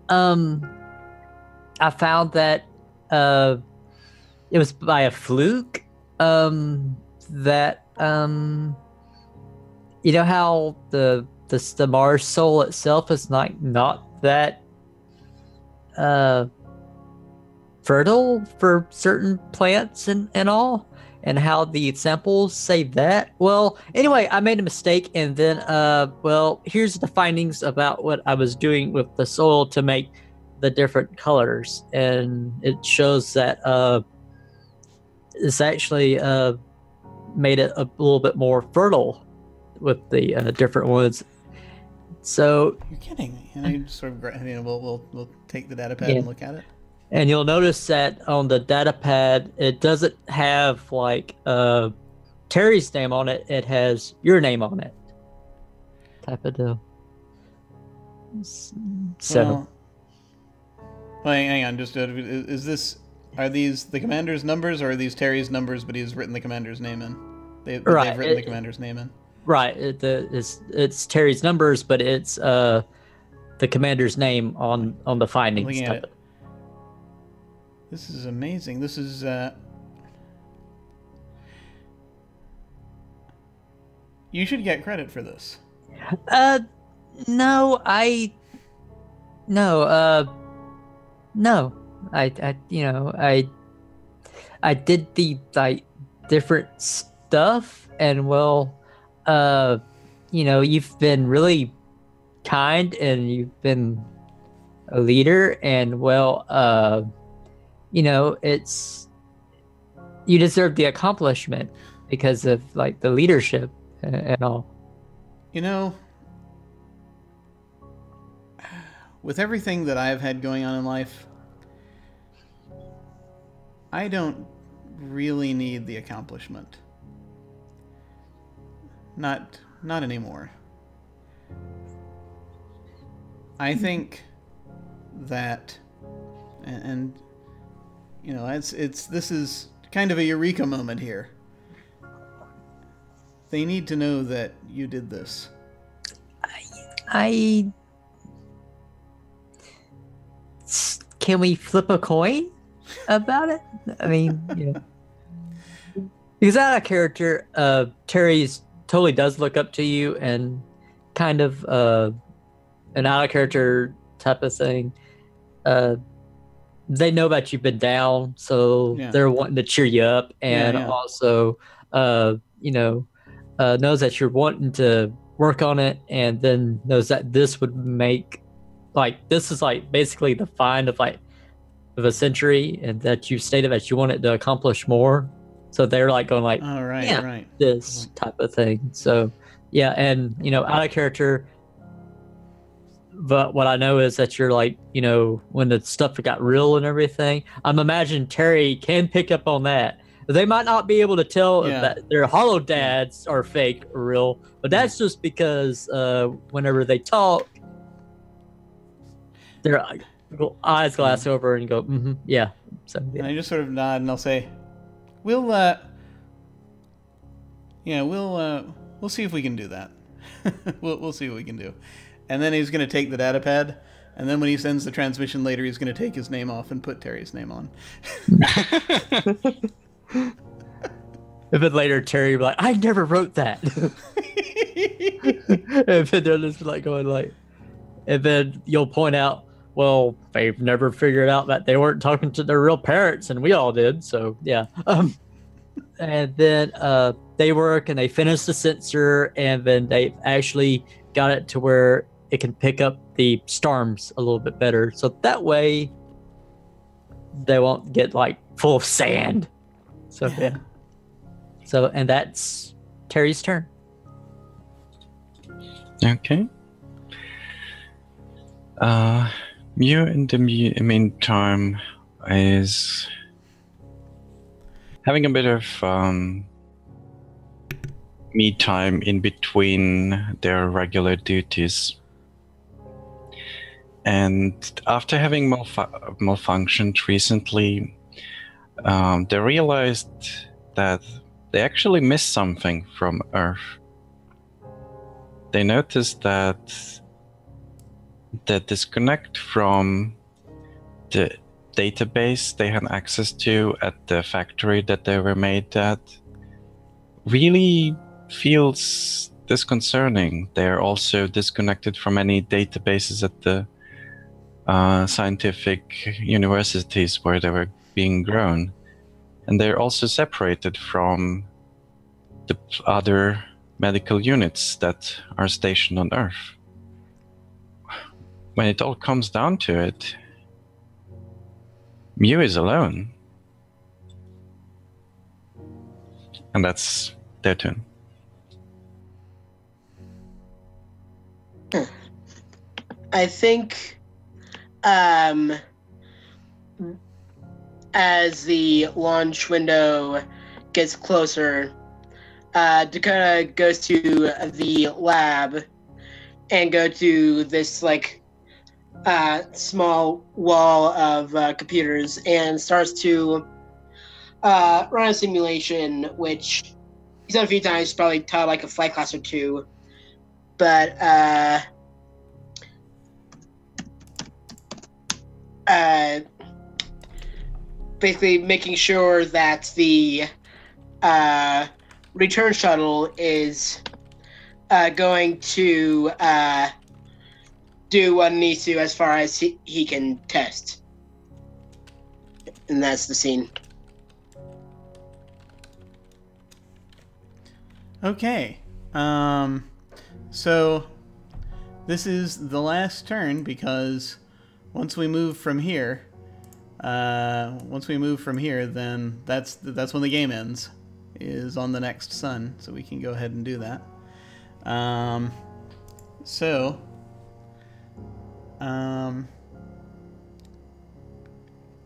I found that it was by a fluke that you know how the Mars soil itself is not that fertile for certain plants and all, and how the samples say that. Well, anyway, I made a mistake, and then well, here's the findings about what I was doing with the soil to make the different colors, and it shows that it's actually made it a little bit more fertile with the different ones. So You're kidding me. You just sort of, we'll take the data pad and look at it. And you'll notice that on the data pad, it doesn't have like Terry's name on it. It has your name on it. Type of deal. So, well, hang on. Just are these the commander's numbers, or are these Terry's numbers? But he's written the commander's name in. They've written the commander's name in. Right. It's Terry's numbers, but it's the commander's name on the findings. Looking at it. This is amazing. This is you should get credit for this. No, I did the like different stuff, and well, you've been really kind, and you've been a leader, and well, it's you deserve the accomplishment because of like the leadership and all. With everything that I've had going on in life, I don't really need the accomplishment. Not anymore. I think that, and you know, this is kind of a eureka moment here. They need to know that you did this. Can we flip a coin about it? I mean, yeah. Because out of character, Terry's totally does look up to you and kind of an out of character type of thing. They know that you've been down, so they're wanting to cheer you up, and also, knows that you're wanting to work on it, and then knows that this would make, like, this is like basically the find of a century, and that you stated that you wanted to accomplish more. So they're like going like, oh, right. This type of thing. So yeah, and out of character. But what I know is that you're like, when the stuff got real and everything, I'm imagining Terry can pick up on that. They might not be able to tell that their hollow dads are fake or real, but that's just because whenever they talk, their eyes glass over and go, yeah. So yeah. And I just sort of nod and I'll say, we'll see if we can do that. we'll see what we can do. And then he's going to take the data pad, and then when he sends the transmission later, he's going to take his name off and put Terry's name on. And then later, Terry will be like, I never wrote that. And then they're just like going like, and then you'll point out, well, they've never figured out that they weren't talking to their real parents, and we all did. So yeah. And then they work and they finish the sensor, and then they actually got it to where it can pick up the storms a little bit better. So that way they won't get like full of sand. So yeah. So, and that's Terry's turn. Okay. Mew in the meantime is having a bit of me time in between their regular duties. And after having malfunctioned recently, they realized that they actually missed something from Earth. They noticed that the disconnect from the database they had access to at the factory that they were made at really feels disconcerting. They're also disconnected from any databases at the scientific universities where they were being grown. And they're also separated from the other medical units that are stationed on Earth. When it all comes down to it, Mew is alone. And that's their turn. I think as the launch window gets closer, Dakota goes to the lab and go to this small wall of computers and starts to run a simulation, which he's done a few times, probably taught like a flight class or two, but basically making sure that the return shuttle is going to do what it needs to as far as he can test. And that's the scene. Okay. So this is the last turn because once we move from here, then that's when the game ends, is on the next sun. So we can go ahead and do that.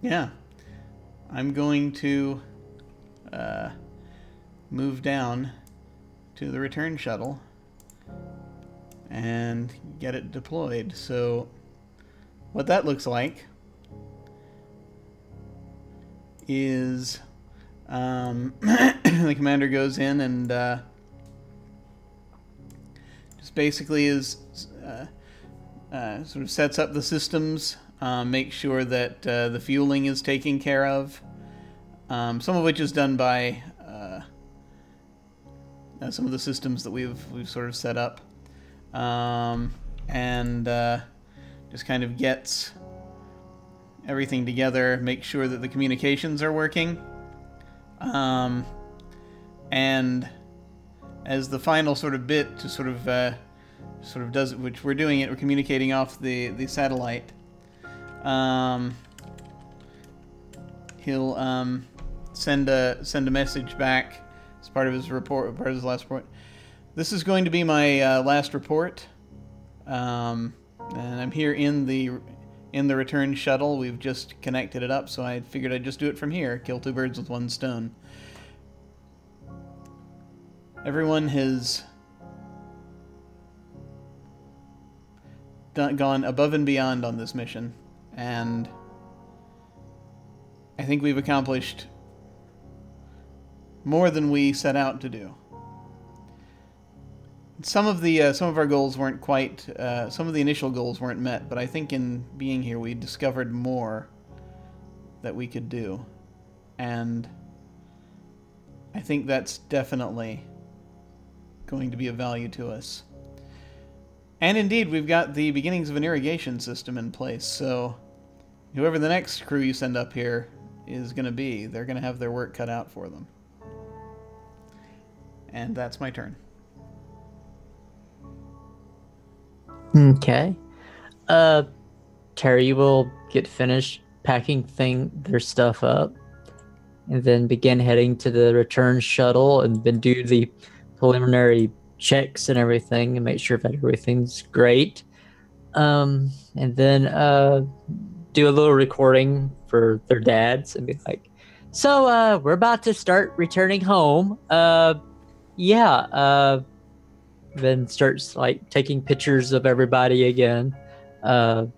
Yeah. I'm going to move down to the return shuttle and get it deployed. So what that looks like is the commander goes in and just basically is sort of sets up the systems, makes sure that the fueling is taken care of, some of which is done by some of the systems that we've sort of set up, and just kind of gets everything together, make sure that the communications are working, and as the final sort of bit to sort of does, which we're doing it, we're communicating off the satellite. He'll send a message back as part of his report, part of his last report. This is going to be my last report, and I'm here in the return shuttle. We've just connected it up, so I figured I'd just do it from here. Kill two birds with one stone. Everyone has gone above and beyond on this mission, and I think we've accomplished more than we set out to do. Some of our goals weren't quite, some of the initial goals weren't met, but I think in being here we discovered more that we could do, and I think that's definitely going to be of value to us. And indeed, we've got the beginnings of an irrigation system in place, so whoever the next crew you send up here is going to be, they're going to have their work cut out for them. And that's my turn. Okay. Terry will get finished packing their stuff up, and then begin heading to the return shuttle, and then do the preliminary checks and everything, and make sure that everything's great. And then do a little recording for their dads, and be like, "So, we're about to start returning home. Then starts like taking pictures of everybody again. And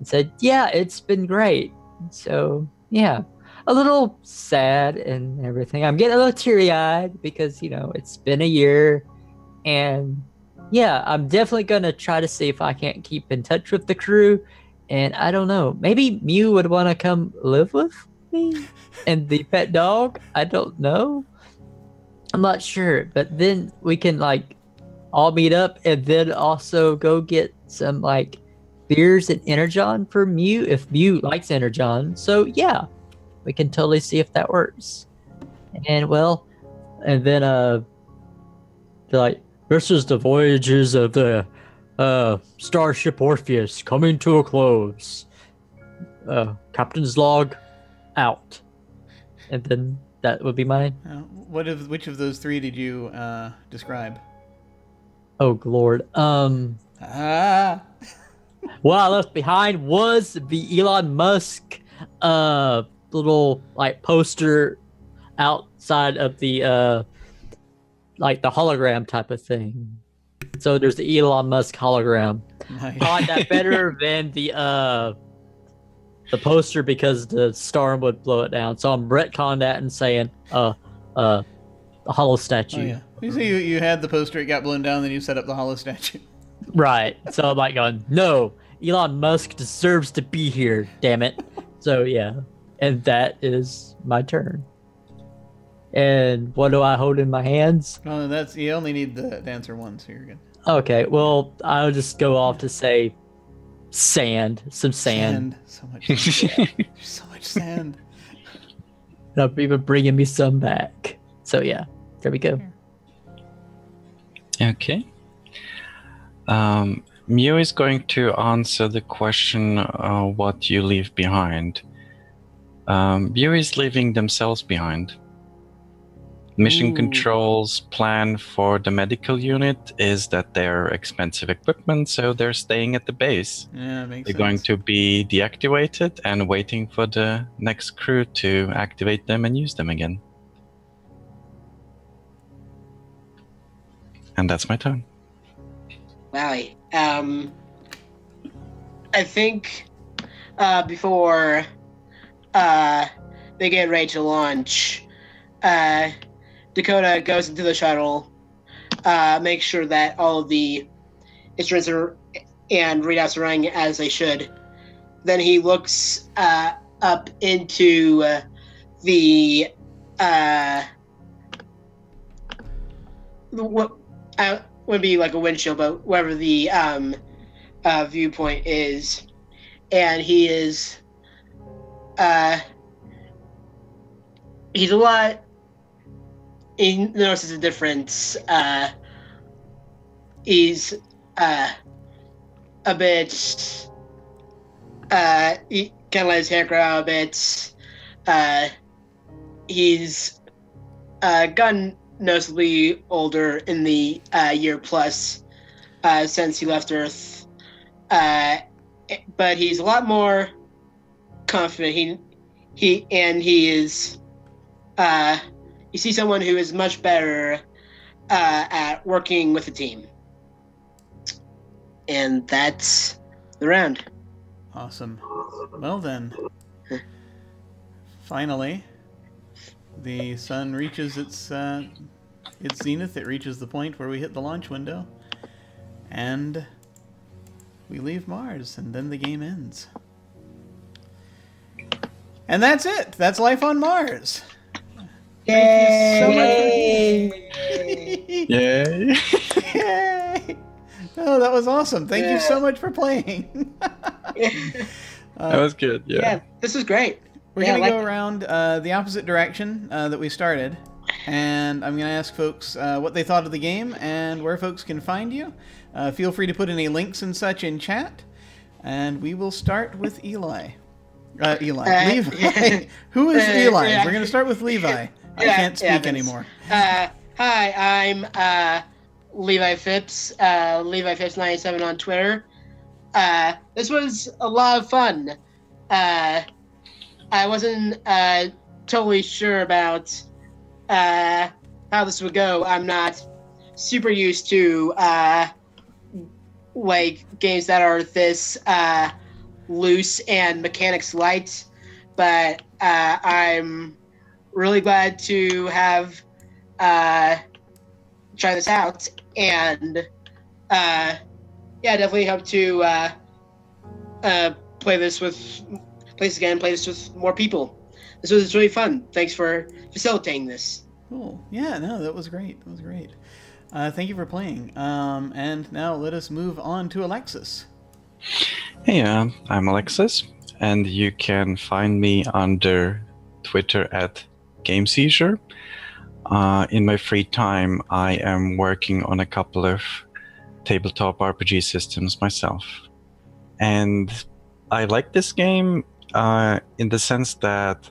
said, "Yeah, it's been great." So yeah, a little sad and everything. I'm getting a little teary-eyed because it's been a year, and yeah, I'm definitely gonna try to see if I can't keep in touch with the crew. And I don't know, maybe Mew would want to come live with me and the pet dog. I don't know. I'm not sure, but then we can all meet up and then also go get some beers and Energon for Mew if Mew likes Energon. So yeah, we can totally see if that works. And then this is the voyages of the Starship Orpheus coming to a close. Captain's log out. And then that would be mine. Which of those three did you describe? Oh Lord. What I left behind was the Elon Musk little poster outside of the the hologram type of thing. So there's the Elon Musk hologram. Nice. I like that better than the poster because the storm would blow it down. So I'm retconning that and saying a hollow statue. Oh, yeah. You see, you had the poster, it got blown down, then you set up the hollow statue. Right. So I'm going, no, Elon Musk deserves to be here, damn it. So yeah. And that is my turn. And what do I hold in my hands? Oh, you only need the answer once, so you're good. Okay, well, I'll just go off to say sand. Some sand. So much sand. There's so much sand. And I'm even bringing me some back. So yeah, there we go. Okay. Mew is going to answer the question, what you leave behind. Mew is leaving themselves behind. Mission Ooh. Control's plan for the medical unit is that they're expensive equipment, so they're staying at the base. Yeah, makes They're sense. going to be deactivated and waiting for the next crew to activate them and use them again. And that's my turn. Wowie. I think before they get ready to launch, Dakota goes into the shuttle, makes sure that all of the instruments and readouts are running as they should. Then he looks up into the what would be like a windshield, but wherever the viewpoint is, and he is he's a lot. He notices a difference. He's a bit. He kind of let his hair grow out a bit. He's gotten noticeably older in the year plus since he left Earth. But he's a lot more confident. He is. You see someone who is much better at working with a team. And that's the round. Awesome. Well then, finally, the sun reaches its zenith. It reaches the point where we hit the launch window, and we leave Mars, and then the game ends. And that's it. That's life on Mars. Yay! Yay! Yay! Oh, that was awesome. Thank you so much for playing. That was good. Yeah. This was great. We're going to go around the opposite direction that we started, and I'm going to ask folks what they thought of the game and where folks can find you. Feel free to put any links and such in chat, and we will start with Eli. Levi. Who is Eli? We're going to start with Levi. I can't speak anymore. Hi, I'm Levi Phipps, Levi Phipps 97 on Twitter. This was a lot of fun. I wasn't totally sure about how this would go. I'm not super used to like games that are this loose and mechanics light, but I'm really glad to have try this out, and definitely hope to play this with more people. This was really fun. Thanks for facilitating this. Cool. Yeah, no, that was great. That was great. Thank you for playing. And now let us move on to Alexis. Hey, I'm Alexis, and you can find me under Twitter at GameSeizure. In my free time, I am working on a couple of tabletop RPG systems myself. And I like this game in the sense that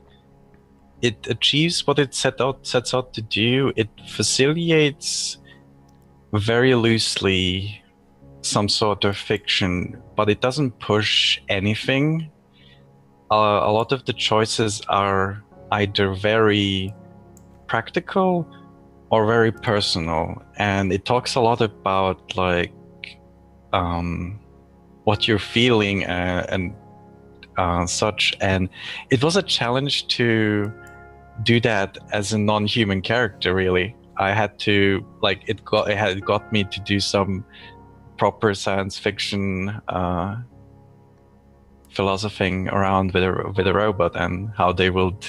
it achieves what it sets out to do. It facilitates very loosely some sort of fiction, but it doesn't push anything. A lot of the choices are either very practical or very personal, and it talks a lot about like what you're feeling and such. And it was a challenge to do that as a non-human character. Really, I had to it got me to do some proper science fiction philosophizing around with a robot and how they would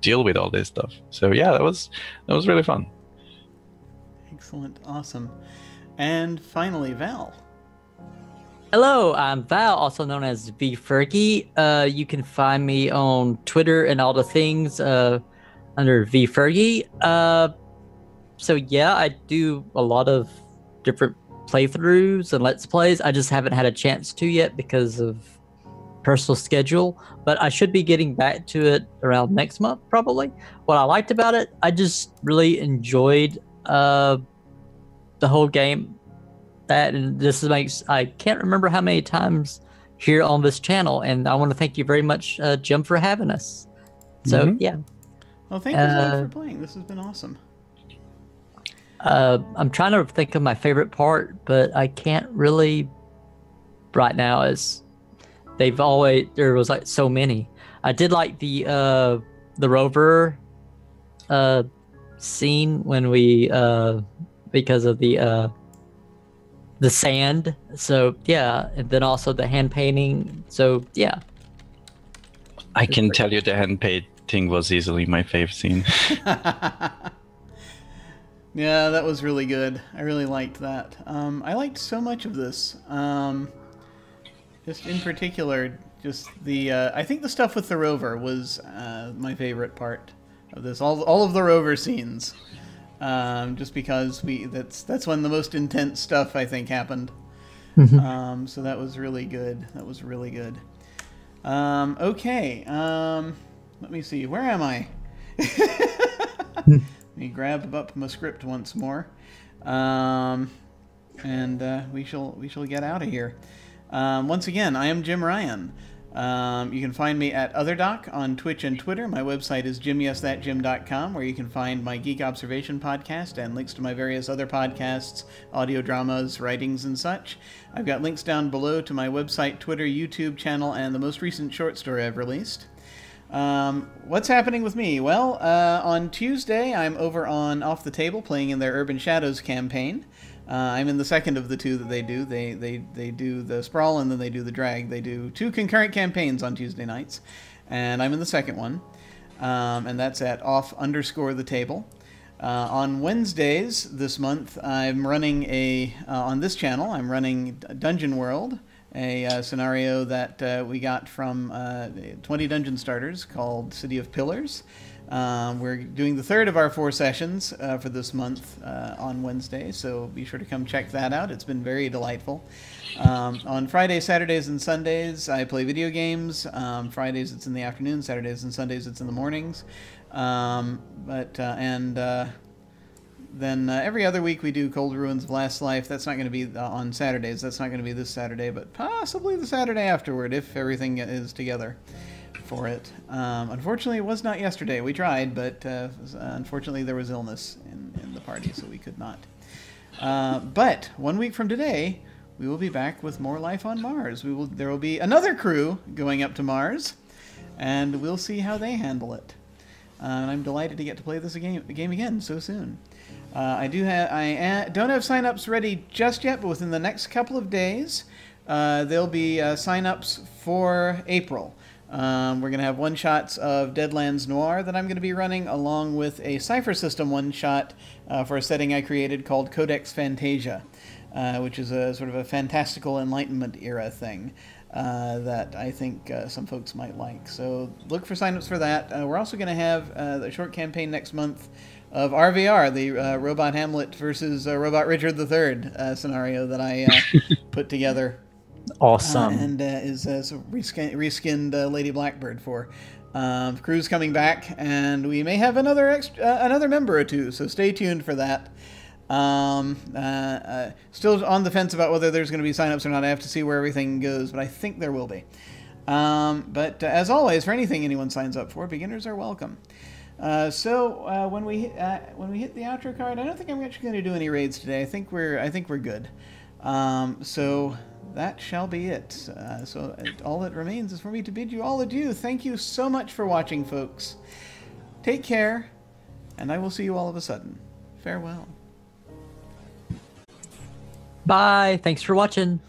deal with all this stuff. So yeah, that was really fun. Excellent. Awesome. And finally, Val. Hello, I'm Val, also known as V Fergie. You can find me on Twitter and all the things under V Fergie. So yeah, I do a lot of different playthroughs and let's plays. I just haven't had a chance to yet because of personal schedule, but I should be getting back to it around next month probably. What I liked about it, I just really enjoyed the whole game. That, and this makes, I can't remember how many times here on this channel, and I want to thank you very much, Jim, for having us. So yeah. Well, thank you so much for playing. This has been awesome. I'm trying to think of my favorite part, but I can't really right now, as they've always, there was like so many. I did like the rover scene when we because of the sand. So yeah, and then also the hand painting. So yeah. I can tell you the hand painting was easily my favorite scene. Yeah, that was really good. I really liked that. I liked so much of this. Just in particular, just the I think the stuff with the rover was my favorite part of this. All of the rover scenes, just because that's when the most intense stuff I think happened. So that was really good. That was really good. Okay. Let me see. Where am I? Let me grab up my script once more, and we shall get out of here. Once again, I am Jim Ryan. You can find me at OtherDoc on Twitch and Twitter. My website is jimyesthatjim.com, where you can find my Geek Observation podcast and links to my various other podcasts, audio dramas, writings, and such. I've got links down below to my website, Twitter, YouTube channel, and the most recent short story I've released. What's happening with me? Well, on Tuesday, I'm over on Off the Table playing in their Urban Shadows campaign. I'm in the second of the two that they do. They do the Sprawl and then they do the Drag. They do 2 concurrent campaigns on Tuesday nights, and I'm in the second one, and that's at Off_the_Table. On Wednesdays this month, I'm running on this channel, I'm running Dungeon World, a scenario that we got from 20 Dungeon Starters called City of Pillars. We're doing the third of our 4 sessions for this month on Wednesday, so be sure to come check that out. It's been very delightful. On Fridays, Saturdays, and Sundays, I play video games. Fridays it's in the afternoon, Saturdays and Sundays it's in the mornings. Then every other week we do Cold Ruins of Last Life. That's not going to be on Saturdays. That's not going to be this Saturday, but possibly the Saturday afterward if everything is together for it. Unfortunately, it was not yesterday. We tried, but unfortunately there was illness in the party, so we could not. But 1 week from today, we will be back with more Life on Mars. There will be another crew going up to Mars, and we'll see how they handle it. And I'm delighted to get to play this game again so soon. I don't have sign-ups ready just yet, but within the next couple of days, there'll be sign-ups for April. We're going to have one-shots of Deadlands Noir that I'm going to be running, along with a Cypher System one-shot for a setting I created called Codex Fantasia, which is a sort of a fantastical Enlightenment era thing that I think some folks might like. So look for signups for that. We're also going to have a short campaign next month of RVR, the Robot Hamlet versus Robot Richard III scenario that I put together. Awesome. And is reskinned Lady Blackbird for. Crew's coming back, and we may have another member or two, so stay tuned for that. Still on the fence about whether there's going to be signups or not. I have to see where everything goes, but I think there will be. But as always, for anything anyone signs up for, beginners are welcome. So when we hit the outro card, I don't think I'm actually going to do any raids today. I think we're good. So that shall be it. So all that remains is for me to bid you all adieu. Thank you so much for watching, folks. Take care, and I will see you all of a sudden. Farewell. Bye. Thanks for watching.